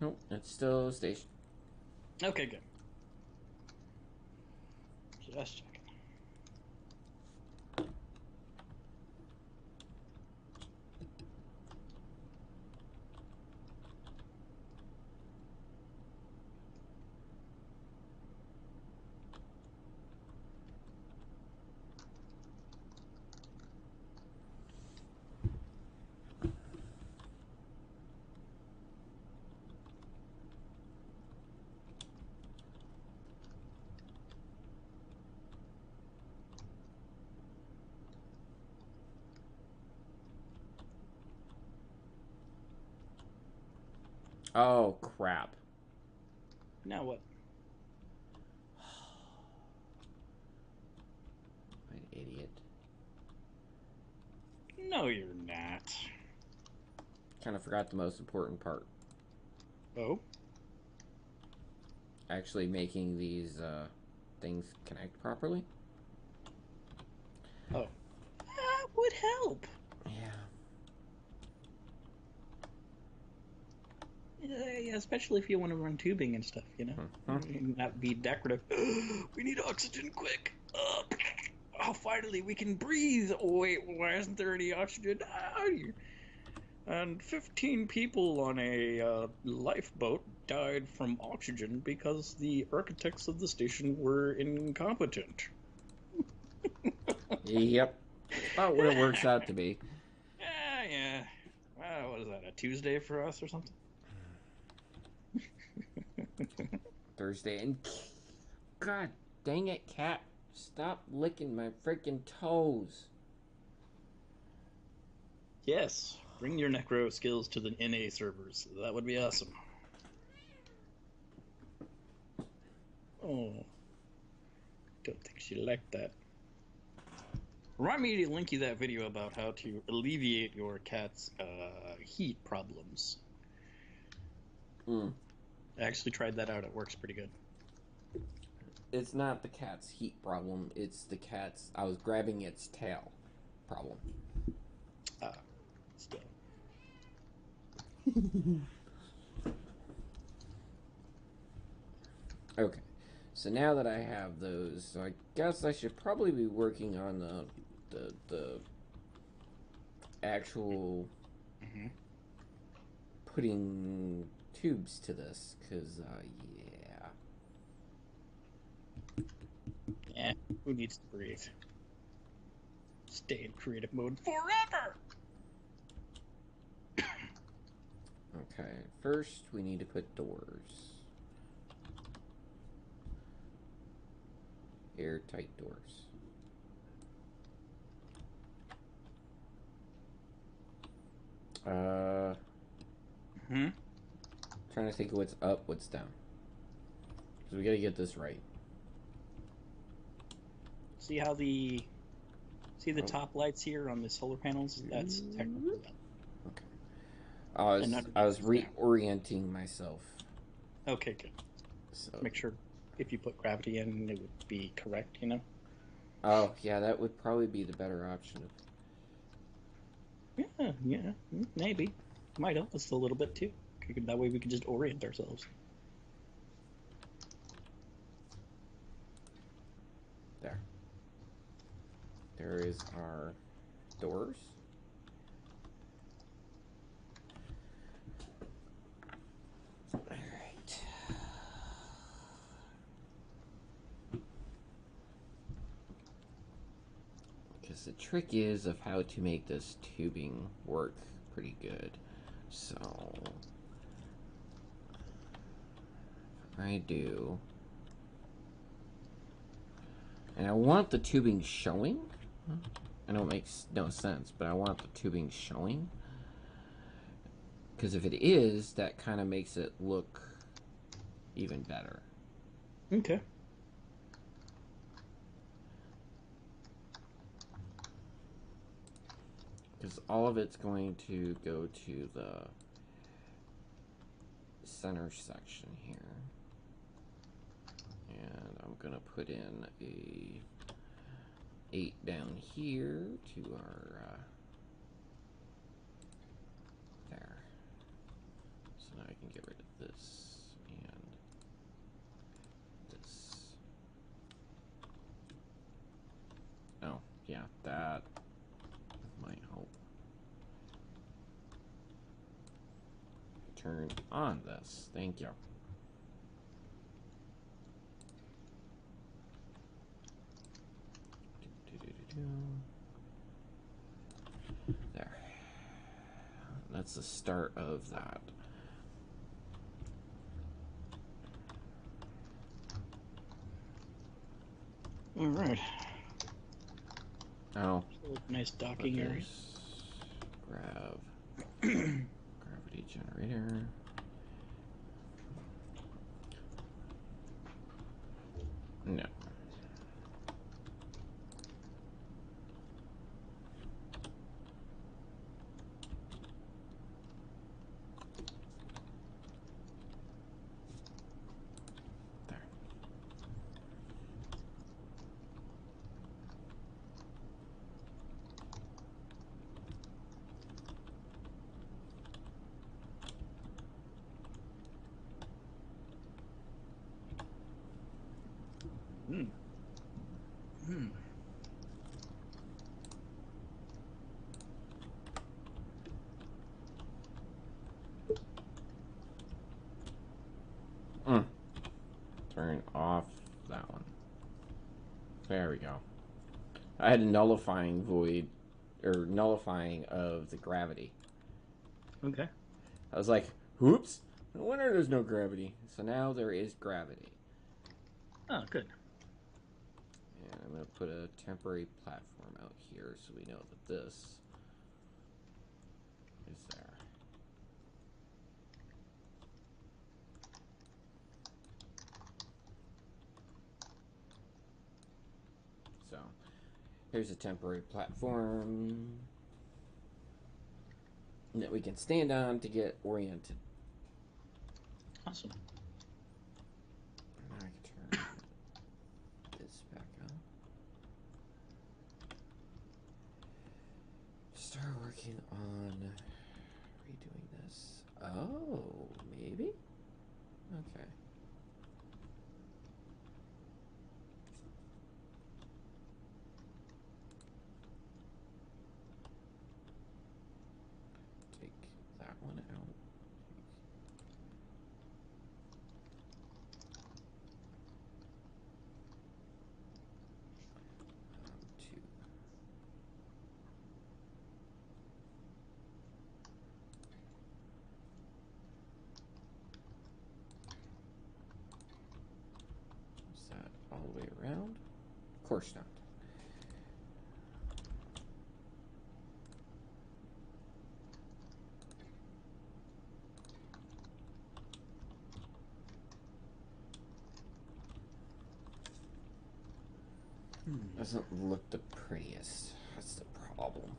Nope, it's still a station. Okay, good. Just checking. Oh, crap. Now what? An idiot. No, you're not. Kind of forgot the most important part. Oh? Actually making these things connect properly. Oh. That would help. Yeah, especially if you want to run tubing and stuff, you know? Not be decorative. We need oxygen quick. Oh, finally, we can breathe. Oh, wait, why isn't there any oxygen? And 15 people on a lifeboat died from oxygen because the architects of the station were incompetent. Yep. About what it works out to be. Yeah. What is that, a Tuesday for us or something? Thursday. And God dang it, cat. Stop licking my freaking toes. Yes, bring your necro skills to the NA servers. That would be awesome. Oh, don't think she liked that. Remind me to link you that video about how to alleviate your cat's heat problems. Mm. I actually tried that out. It works pretty good. It's not the cat's heat problem. It's the cat's... I was grabbing its tail problem. Still. Okay. So now that I have those, so I guess I should probably be working on the actual putting tubes to this, because Yeah, who needs to breathe? Stay in creative mode forever! Okay, first we need to put doors. Airtight doors. Trying to think what's up, what's down. So we gotta get this right. See how the top lights here on the solar panels? That's technically up. Okay. I was reorienting myself. Okay, good. So make sure if you put gravity in, it would be correct, you know? Oh, yeah, that would probably be the better option. Yeah, maybe. Might help us a little bit, too. That way we can just orient ourselves. There. There is our doors. Because the trick is of how to make this tubing work pretty good. So I do, and I want the tubing showing. I know it makes no sense, but I want the tubing showing, because if it is, that kind of makes it look even better. Okay. Because all of it's going to go to the center section here. And I'm going to put in a 8 down here to our there. So now I can get rid of this and this. Oh, yeah, that might help. Turn on this. Thank you. There. That's the start of that. All right. Oh. Nice docking area. Gravity generator. No. There. Turn off that one. There we go. I had a nullifying void, or nullifying of the gravity. Okay. I was like, whoops, no wonder there's no gravity. So now there is gravity. Oh, good. And I'm going to put a temporary platform out here so we know that this is there. So here's a temporary platform that we can stand on to get oriented. Awesome. Now I can turn this back on. Start working on redoing this. Oh, maybe? Okay. Take that one out. Two. Is that all the way around? Of course not. Doesn't look the prettiest. That's the problem.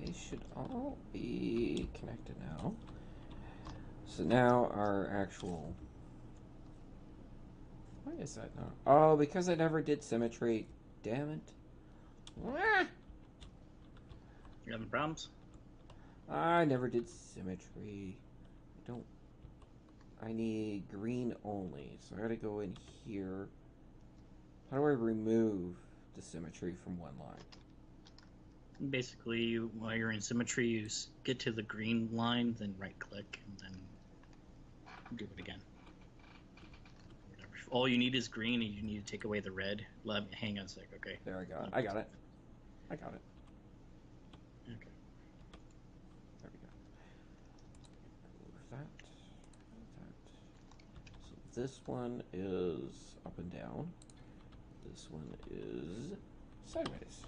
they should all be connected now. So now our actual... Why is that not? Oh, because I never did symmetry. Damn it. Ah! You having problems? I never did symmetry. I don't... I need green only. So I gotta go in here. How do I remove the symmetry from one line? Basically, while you're in symmetry, you get to the green line, then right-click, and then do it again. Whatever. All you need is green, and you need to take away the red. Hang on a sec, okay? There I go. I got it. I got it. Okay. There we go. Where's that? So this one is up and down. This one is sideways.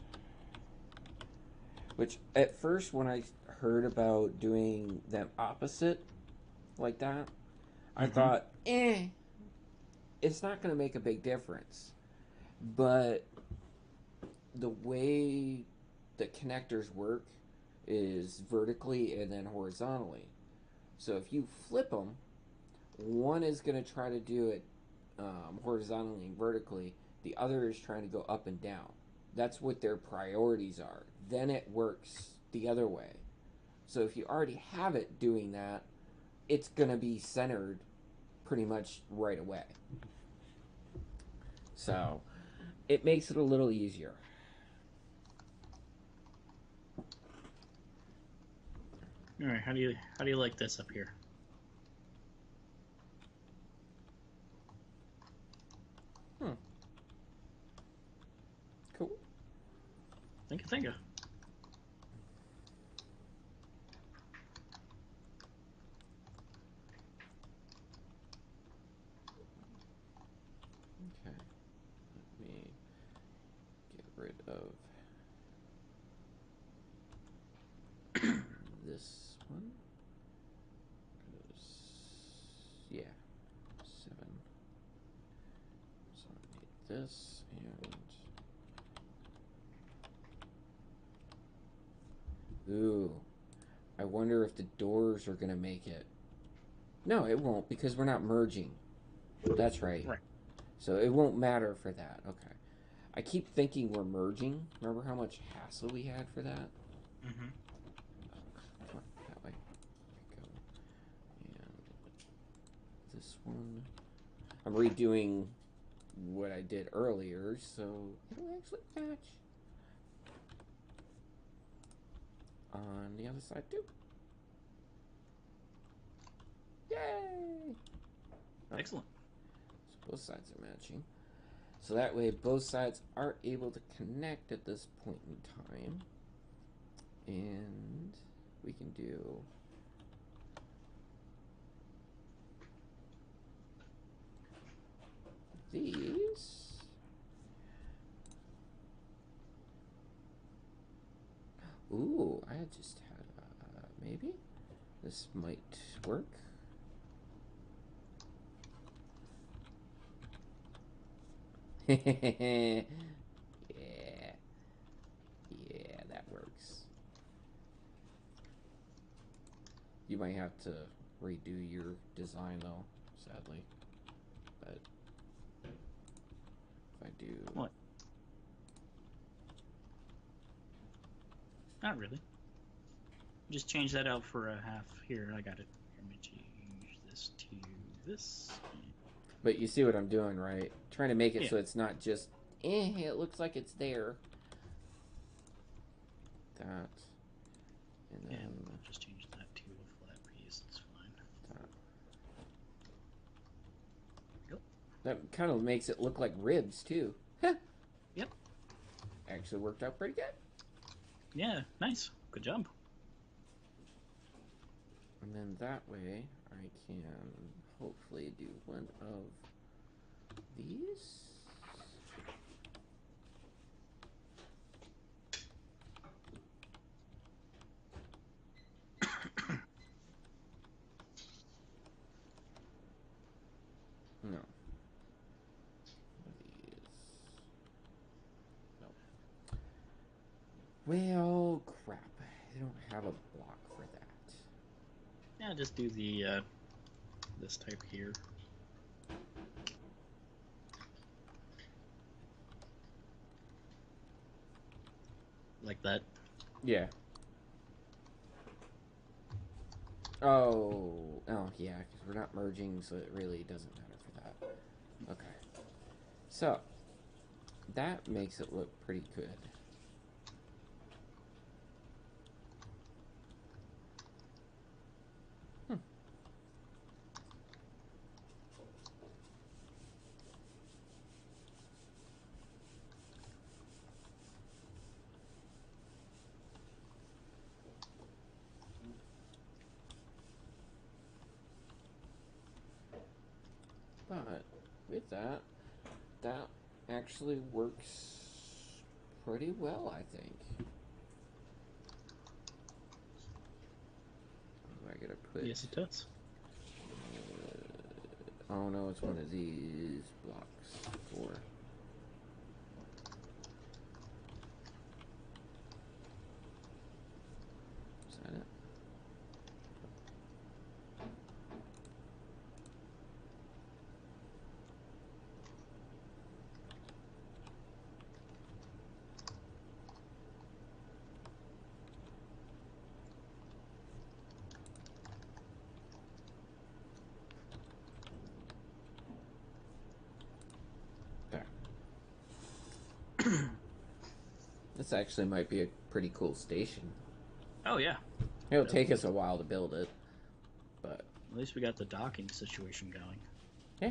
Which, at first, when I heard about doing them opposite like that, I thought, it's not going to make a big difference. But the way the connectors work is vertically and then horizontally. So if you flip them, one is going to try to do it horizontally and vertically. The other is trying to go up and down. That's what their priorities are. Then it works the other way. So if you already have it doing that, it's going to be centered pretty much right away. So it makes it a little easier. All right. How do you like this up here? Cool. Think of. Okay. Let me get rid of this one. Yeah, 7. So I need this and... Ooh. I wonder if the doors are going to make it. No, it won't, because we're not merging. That's right. Right. So it won't matter for that. Okay. I keep thinking we're merging. Remember how much hassle we had for that? Mm-hmm. Come on, that way. There we go. And this one. I'm redoing what I did earlier, so it'll actually match on the other side too. Yay! Okay. Excellent. So both sides are matching. So that way both sides are able to connect at this point in time. And we can do these. Ooh, I just had maybe this might work. Yeah, that works. You might have to redo your design though, sadly. But if I do... What? Not really. Just change that out for a half. Here, I got it. Let me change this to this. But you see what I'm doing, right? Trying to make it Yeah. so it's not just, it looks like it's there. That. And then... And I'll just change that to a flat piece. It's fine. That. Yep. That kind of makes it look like ribs, too. Yep. Actually worked out pretty good. Yeah, nice. Good job. And then that way, I can hopefully do one of these. No. These. No. Well, crap. don't have a block for that. Yeah, just do the this type here. Like that. Yeah. Oh, yeah, because we're not merging, so it really doesn't matter for that. Okay. So, that makes it look pretty good. But with that, that actually works pretty well, I think. I gotta put. Yes, it does. Oh no, it's one of these blocks for. Is that it? This actually might be a pretty cool station. Oh yeah. It'll take us a while to build it, but At least we got the docking situation going. yeah.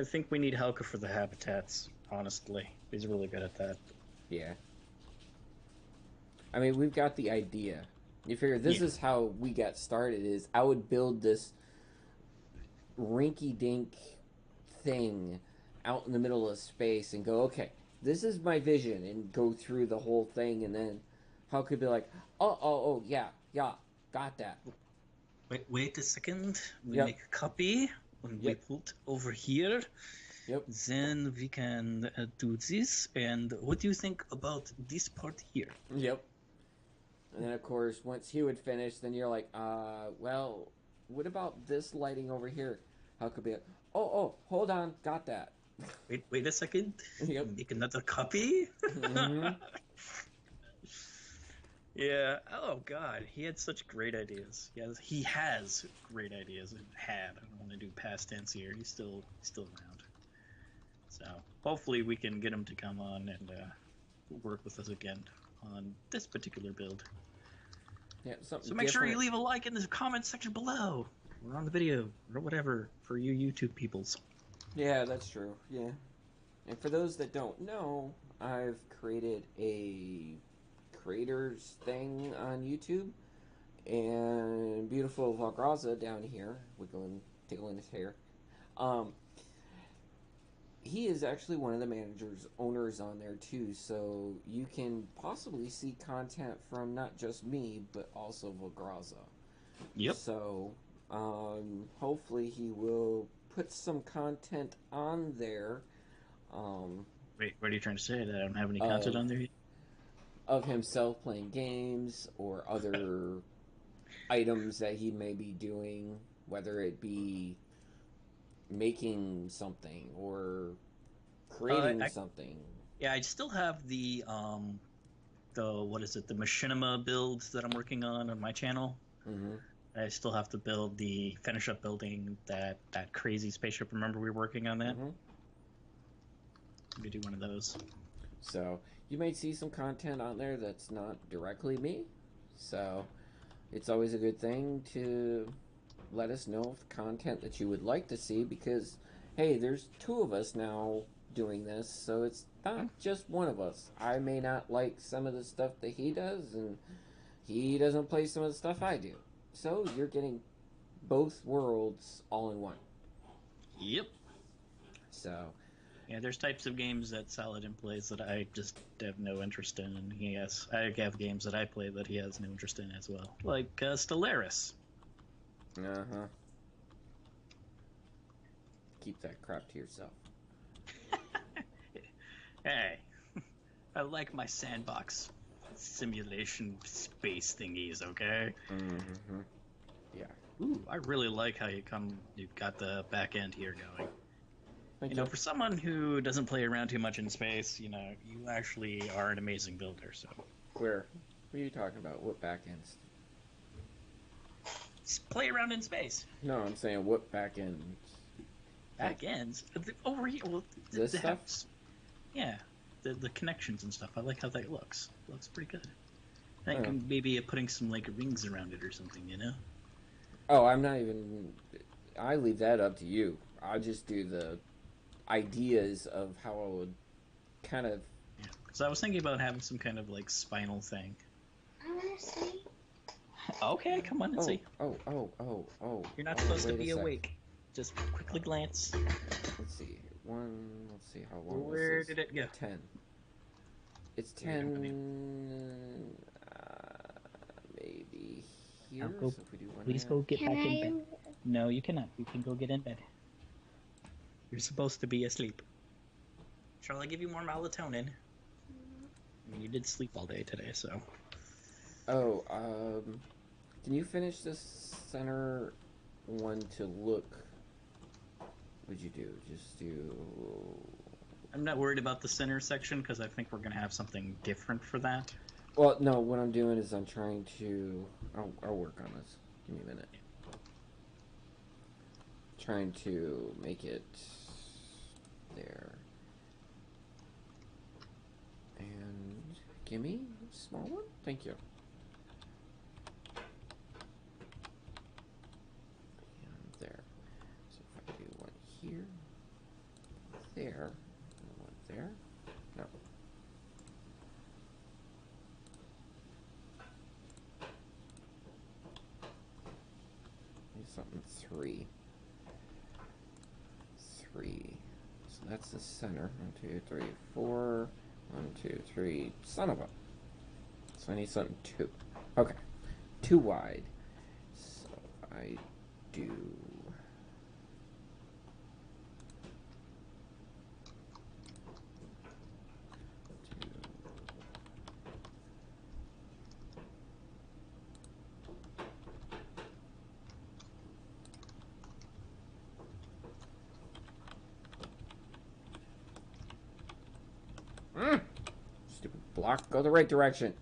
I think we need Helka for the habitats, honestly. He's really good at that. Yeah. I mean, we've got the idea. You figure this is how we got started, is I would build this rinky-dink thing out in the middle of space and go, okay, this is my vision, and go through the whole thing, and then how could be like, oh, yeah, got that. Wait a second. We Yep. make a copy and we put over here. Yep. Then we can do this. And what do you think about this part here? Yep. And then, of course, once he would finish, then you're like, well, what about this lighting over here? How could be? Oh, hold on, got that. Wait a second. Yep. Make another copy. Mm-hmm. Yeah. Oh God, he had such great ideas. He has great ideas. And had. I don't want to do past tense here. He's still around. So hopefully we can get him to come on and work with us again on this particular build. Yeah. So make sure you leave a like in the comment section below, or on the video, or whatever, for you YouTube peoples. Yeah, that's true. Yeah. And for those that don't know, I've created a creators thing on YouTube, and beautiful Valgraza down here, tickling his hair. He is actually one of the owners on there too, so you can possibly see content from not just me, but also Valgraza. Yep. So, hopefully he will put some content on there. Wait, what are you trying to say? That I don't have any content on there yet? Of himself playing games or other items that he may be doing, whether it be making something or creating something. Yeah, I still have the what is it? The machinima builds that I'm working on my channel. Mm-hmm. I still have to finish up building that crazy spaceship. Remember we were working on that? Mm-hmm. Let me do one of those. So you may see some content on there that's not directly me. So it's always a good thing to let us know of the content that you would like to see, because hey, there's two of us now doing this, so it's not just one of us. I may not like some of the stuff that he does, and he doesn't play some of the stuff I do. So you're getting both worlds all in one. Yep. So yeah, there's types of games that Saladin plays that I just have no interest in, and I have games that I play that he has no interest in as well, like Stellaris. Uh-huh. Keep that crap to yourself. Hey, I like my sandbox simulation space thingies, okay? Mm-hmm. Yeah. Ooh, I really like how you've got the back end here going. Thank You know, you. for someone who doesn't play around too much in space, you know, you actually are an amazing builder. So Where? What are you talking about? What back ends? just play around in space. No, I'm saying what back ends. Back ends over here. Well, This the stuff? house. Yeah, the connections and stuff. I like how that looks. It looks pretty good. I think Oh. maybe putting some like rings around it or something. You know. Oh, I'm not even. I leave that up to you. I just do the ideas of how I would kind of. Yeah. Because I was thinking about having some kind of like spinal thing. I want to see. Okay, come on and see. Oh. You're not Oh, supposed to wait a be sec. awake. Just quickly glance. Let's see. Let's see how long Where this is. did it go? 10. It's Here we go, 10. Maybe here. Now go, So if we do one please there. go get Can back in bed. I? No, you cannot. You can go get in bed. You're supposed to be asleep. Shall I give you more melatonin? I mean, you did sleep all day today, so. Oh, can you finish this center one to look? What'd you do? Just do. I'm not worried about the center section because I think we're going to have something different for that. Well, no, what I'm doing is I'm trying to. I'll work on this. Give me a minute. Trying to make it there. And give me a small one. Thank you. And there. So if I do one here, there, and one there. No. Need something 3. 3. So that's the center. 1, 2, 3, 4. 1, 2, 3. Son of a. So I need something 2. Okay. 2 wide. So I do. Stupid block. Go the right direction.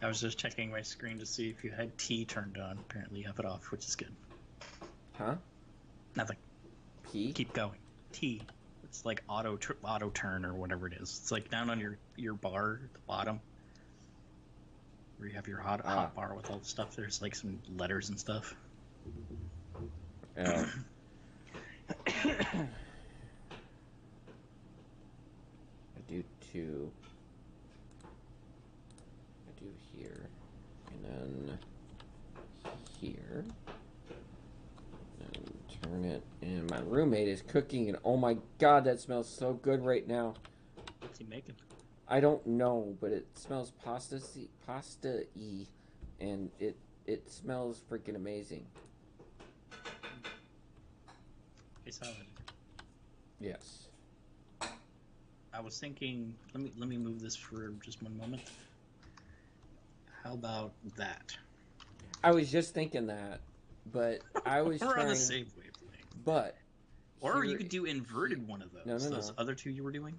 I was just checking my screen to see if you had T turned on. Apparently you have it off, which is good. Huh? Nothing. P? Keep going. T. It's like auto turn or whatever it is. It's like down on your bar at the bottom. Where you have your hot bar with all the stuff. There's like some letters and stuff. L. I do 2. I do here. And then here. And turn it. And my roommate is cooking, and oh my god, that smells so good right now. What's he making? I don't know, but it smells pasta-y, and it smells freaking amazing. Hey, salad. Yes. I was thinking. Let me move this for just one moment. How about that? I was just thinking that, but I was We're trying. on the same wavelength. But Or here- you could do inverted one of those. No. Those other two you were doing.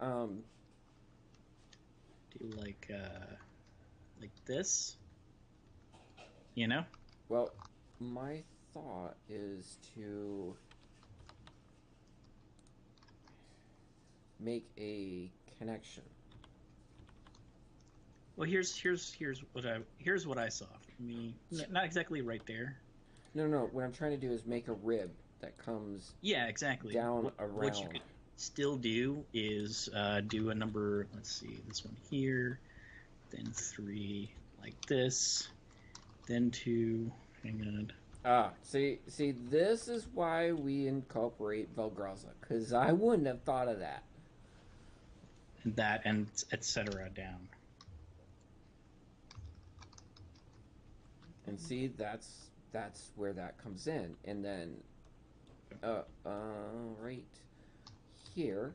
Um, Do like this. You know. well, my thought is to make a connection. Well, here's what I saw. Not exactly right there. No. What I'm trying to do is make a rib that comes Yeah, exactly. down What around. you could still do is do a number. Let's see, this one here, then 3 like this, then 2. Hang on. See, this is why we incorporate Velgroza, because I wouldn't have thought of that. And that and etc. down. And see, that's where that comes in, and then, right here,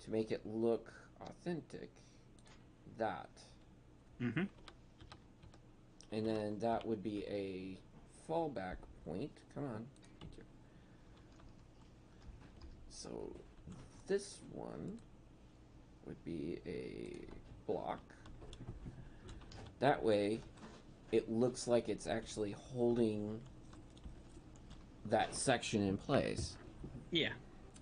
to make it look authentic, that. Mm-hmm. And then that would be a fallback point. Come on. Thank you. So this one would be a block. That way, it looks like it's actually holding that section in place. Yeah.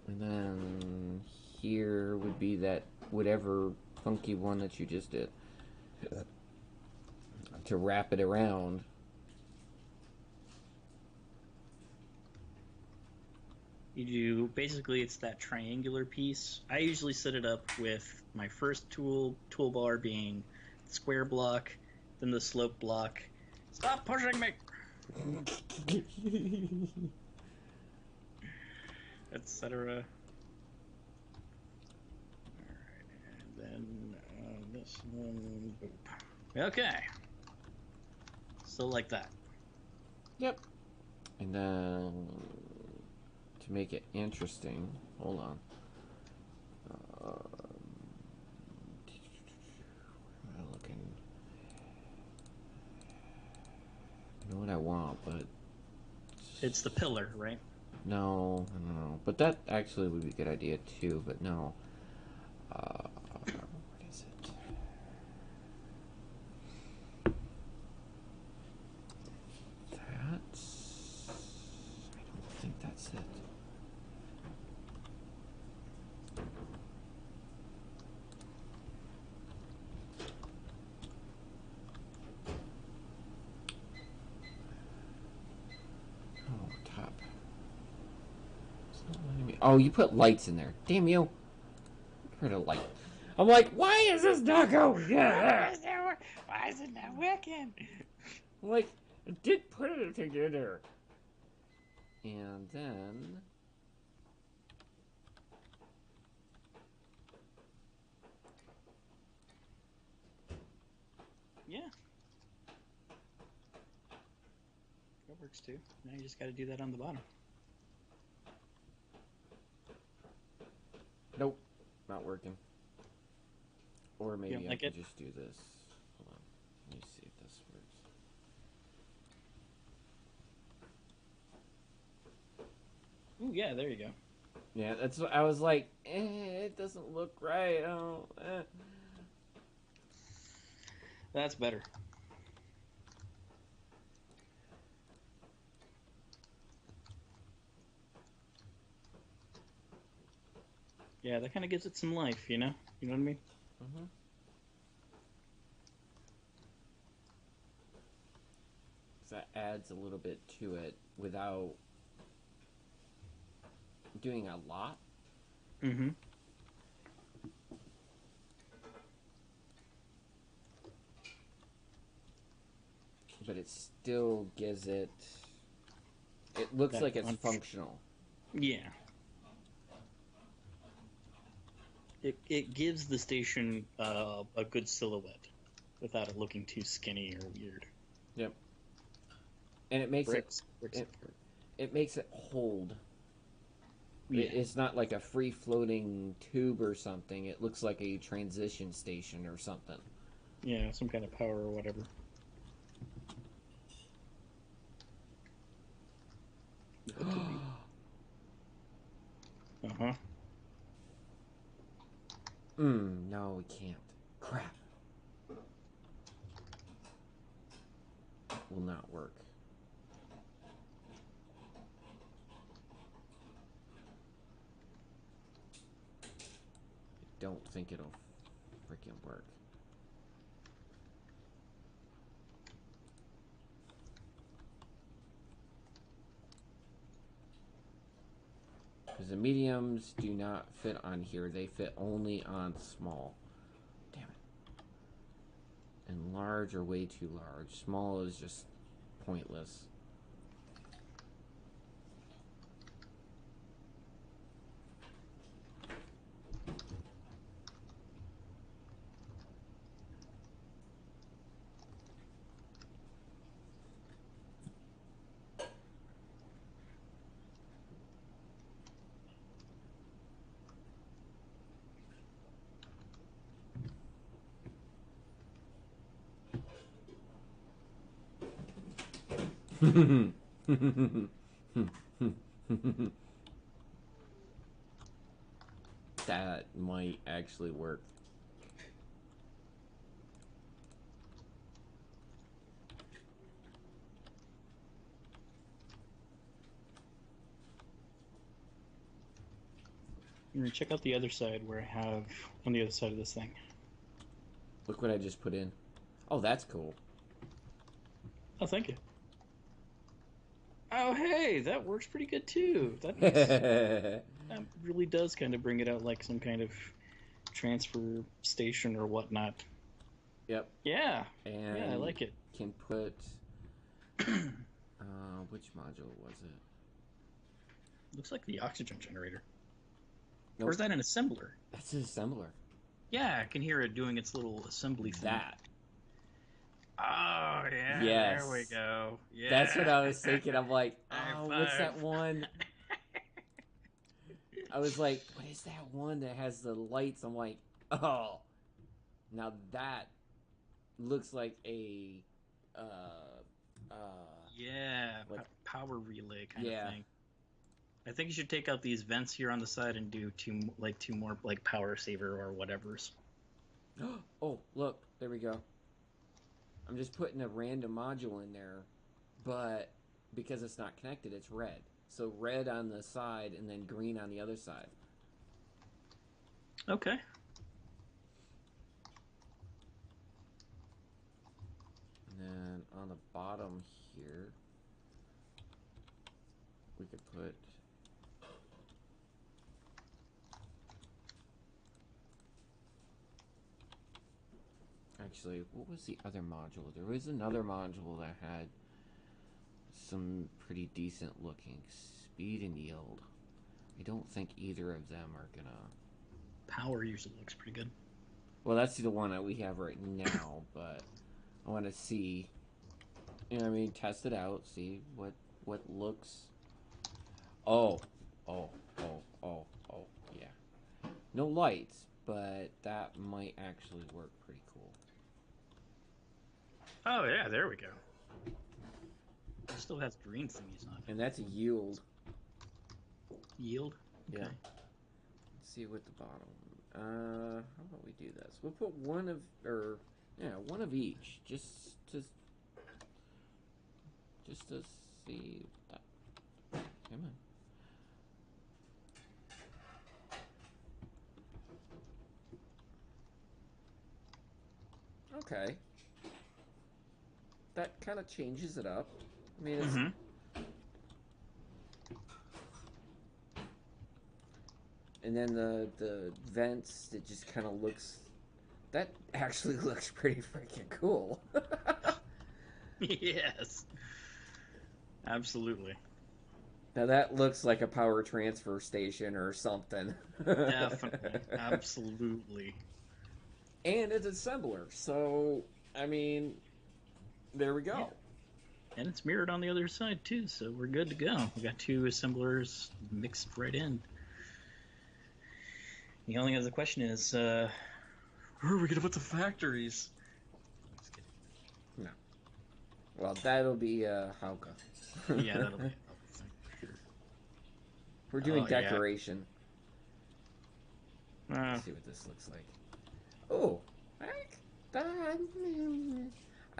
And then here would be that whatever funky one that you just did to wrap it around. You do basically it's that triangular piece. I usually set it up with my first toolbar being the square block, then the slope block. Stop pushing me, etc. Alright, and then this one. Boop. Okay. So like that. Yep. And then to make it interesting, hold on. Where am I looking? I know what I want, but It's the pillar, right? no, no. But that actually would be a good idea too. But no. What is it? That's. I don't think that's it. Oh, top. It's not letting me. Oh, you put lights in there. Damn you. Heard a light. I'm like, why is this not going? Yeah. Why is it not working? I'm like, I did put it together. And then. Yeah. That works too. Now you just got to do that on the bottom. Nope. Not working. Or maybe I like could it? just do this. Hold on. Let me see if this works. Ooh, yeah, there you go. Yeah, that's what I was like. It doesn't look right. Oh, That's better. Yeah, that kind of gives it some life, you know? You know what I mean? Mm-hmm. That adds a little bit to it without doing a lot. Mm-hmm. But it still gives it. It looks That like it's punch. functional. Yeah. It gives the station a good silhouette without it looking too skinny or weird. Yep. And it makes Bricks it makes it hold. Yeah. It's not like a free floating tube or something. It looks like a transition station or something. Yeah, some kind of power or whatever. Uh-huh. No, we can't. Crap. Will not work. I don't think it'll freaking work. Because the mediums do not fit on here. They fit only on small. Damn it. And large are way too large. Small is just pointless. That might actually work. You're gonna check out the other side where I have on the other side of this thing. Look what I just put in. Oh, that's cool. Oh, thank you. Oh, hey, that works pretty good too. That really does kind of bring it out like some kind of transfer station or whatnot. Yep. Yeah, And yeah, I like it. can put which module was it? Looks like the oxygen generator. Nope. Or is that an assembler? That's an assembler. Yeah, I can hear it doing its little assembly thing. That. Oh, yeah, Yes. there we go. Yeah. That's what I was thinking. I'm like, High oh, what's that five. one? I was like, what is that one that has the lights? I'm like, oh, now that looks like a Yeah, like, power relay kind yeah. of thing. I think you should take out these vents here on the side and do two more like power saver or whatever's. Oh, look, there we go. I'm just putting a random module in there, but because it's not connected, it's red. So red on the side and then green on the other side. Okay. And then on the bottom here, we could put actually, what was the other module? There was another module that had some pretty decent looking speed and yield. I don't think either of them are gonna. Power usually looks pretty good. Well, that's the one that we have right now, but I want to see. You know what I mean? Test it out. See what looks. Oh, oh, oh, oh, oh, yeah. No lights, but that might actually work pretty cool. Oh yeah, there we go. It still has green thingies on it. And that's a yield. Yield? Okay. Yeah. Let's see what the bottom. How about we do this? We'll put one of each, just to see that. Come on. Okay. That kind of changes it up. I mean, it's, and then the vents, it just kind of looks. That actually looks pretty freaking cool. Yes. Absolutely. Now that looks like a power transfer station or something. Definitely. Absolutely. And it's assembler, so I mean, there we go. Yeah. And it's mirrored on the other side too, so we're good to go. We got two assemblers mixed right in. The only other question is, where are we gonna put the factories? Just kidding. No. Well, that'll be Hauka. Yeah, that'll be. We're doing decoration. Yeah. Let's see what this looks like. Oh, I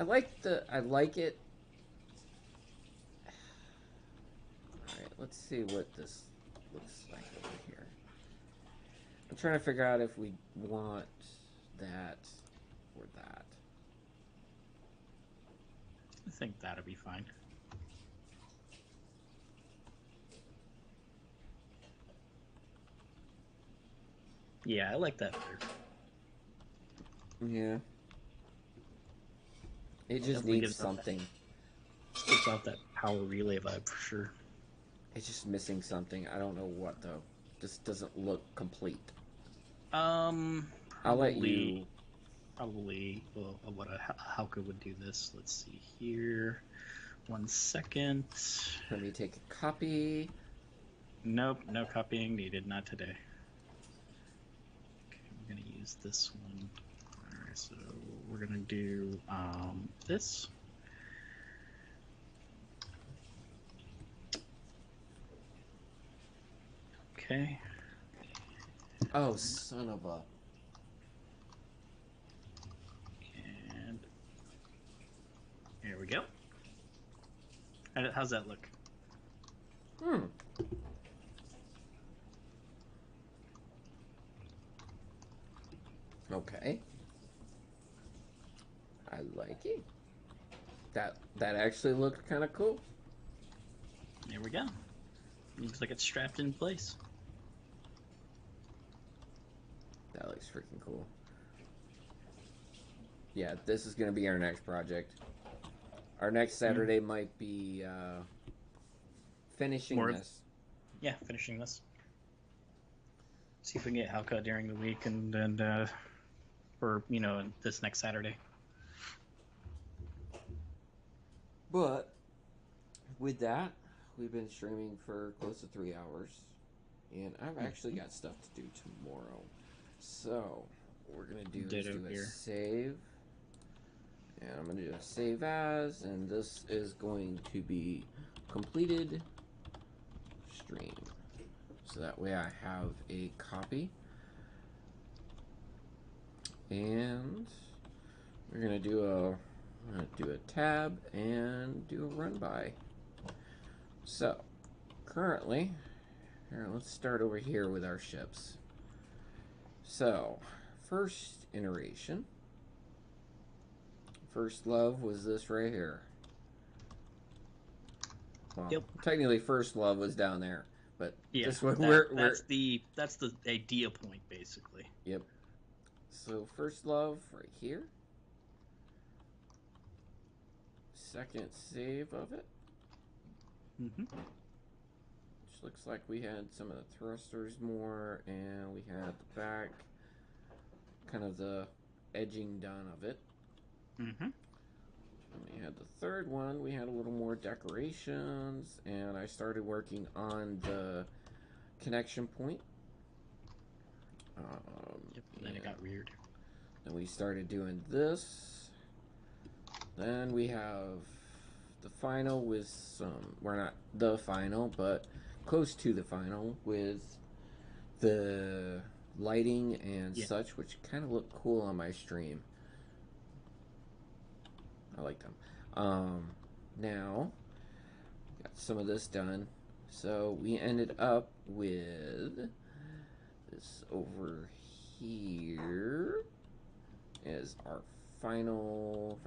like it. All right, let's see what this looks like over here. I'm trying to figure out if we want that or that. I think that'll be fine. Yeah, I like that better. Yeah. It just Definitely needs something. Gives out that power relay vibe for sure. It's just missing something. I don't know what though. Just doesn't look complete. Probably, I'll let you. Probably. Well, how could we do this? Let's see here. 1 second. Let me take a copy. Nope, no copying needed. Not today. Okay, we're gonna use this one. All right, so we're gonna do this. Okay. Oh, son of a. And here we go. How's that look? Hmm. Okay. I like it. That actually looked kind of cool. There we go. Looks like it's strapped in place. That looks freaking cool. Yeah, this is going to be our next project. Our next Saturday might be finishing More, this. yeah, finishing this. See if we can get Halka during the week and or this next Saturday. But with that, we've been streaming for close to 3 hours, and I've actually got stuff to do tomorrow. So what we're gonna do is Ditto do a here. save, and I'm gonna do a save as, and this is going to be completed stream, so that way I have a copy. And we're gonna do a tab and do a run by. So currently, here, let's start over here with our ships. So first iteration, first love was this right here. Well, Yep. technically first love was down there, but Yeah, this one that's the idea point basically. Yep. So first love right here. Second save of it. Which looks like we had some of the thrusters more, and we had the back, kind of the edging done of it. And we had the third one, we had a little more decorations, and I started working on the connection point. Then it got weird. Then we started doing this. Then we have the final with some, we're not the final, but close to the final with the lighting and such, which kind of look cool on my stream. I like them. Now, got some of this done. So we ended up with this over here is our final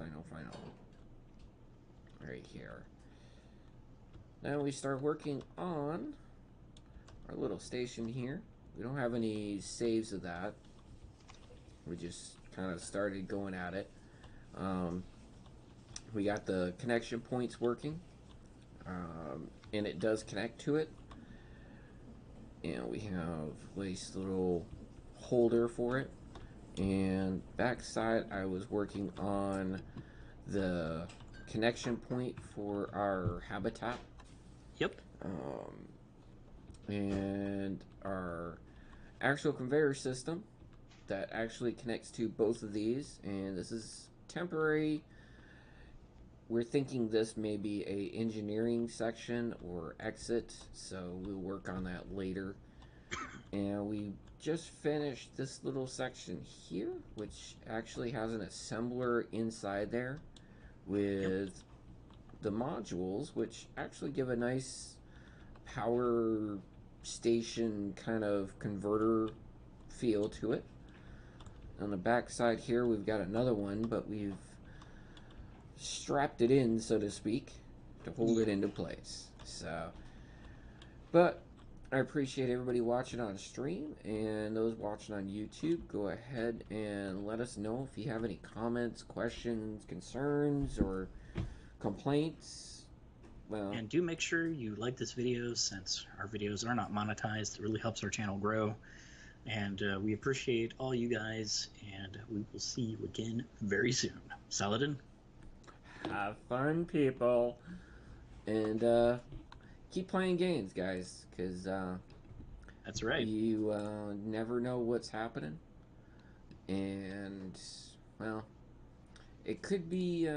right here. Now we start working on our little station here. We don't have any saves of that. We just kind of started going at it. We got the connection points working, and it does connect to it. And we have this little holder for it. And backside, I was working on the connection point for our habitat. Yep. And our actual conveyor system that actually connects to both of these. And this is temporary. We're thinking this may be a engineering section or exit, so we'll work on that later. And we just finished this little section here, which actually has an assembler inside there with the modules, which actually give a nice power station kind of converter feel to it. On the back side here, we've got another one, but we've strapped it in, so to speak, to hold it into place. So, but I appreciate everybody watching on stream, and those watching on YouTube, go ahead and let us know if you have any comments, questions, concerns, or complaints. Well, and do make sure you like this video, since our videos are not monetized. It really helps our channel grow, and we appreciate all you guys, and we will see you again very soon. Saladin, have fun, people, and keep playing games, guys, because that's right. You never know what's happening, and well, it could be.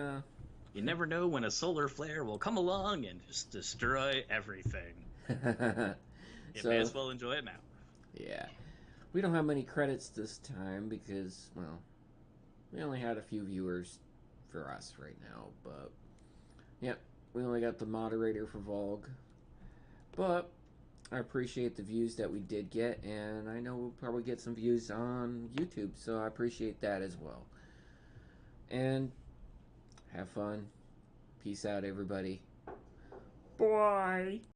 You never know when a solar flare will come along and just destroy everything. It may So, as well enjoy it now. yeah. We don't have many credits this time because, well, we only had a few viewers for us right now. But, yeah, we only got the moderator for Vogue. But I appreciate the views that we did get, and I know we'll probably get some views on YouTube, so I appreciate that as well. And have fun. Peace out, everybody. Bye.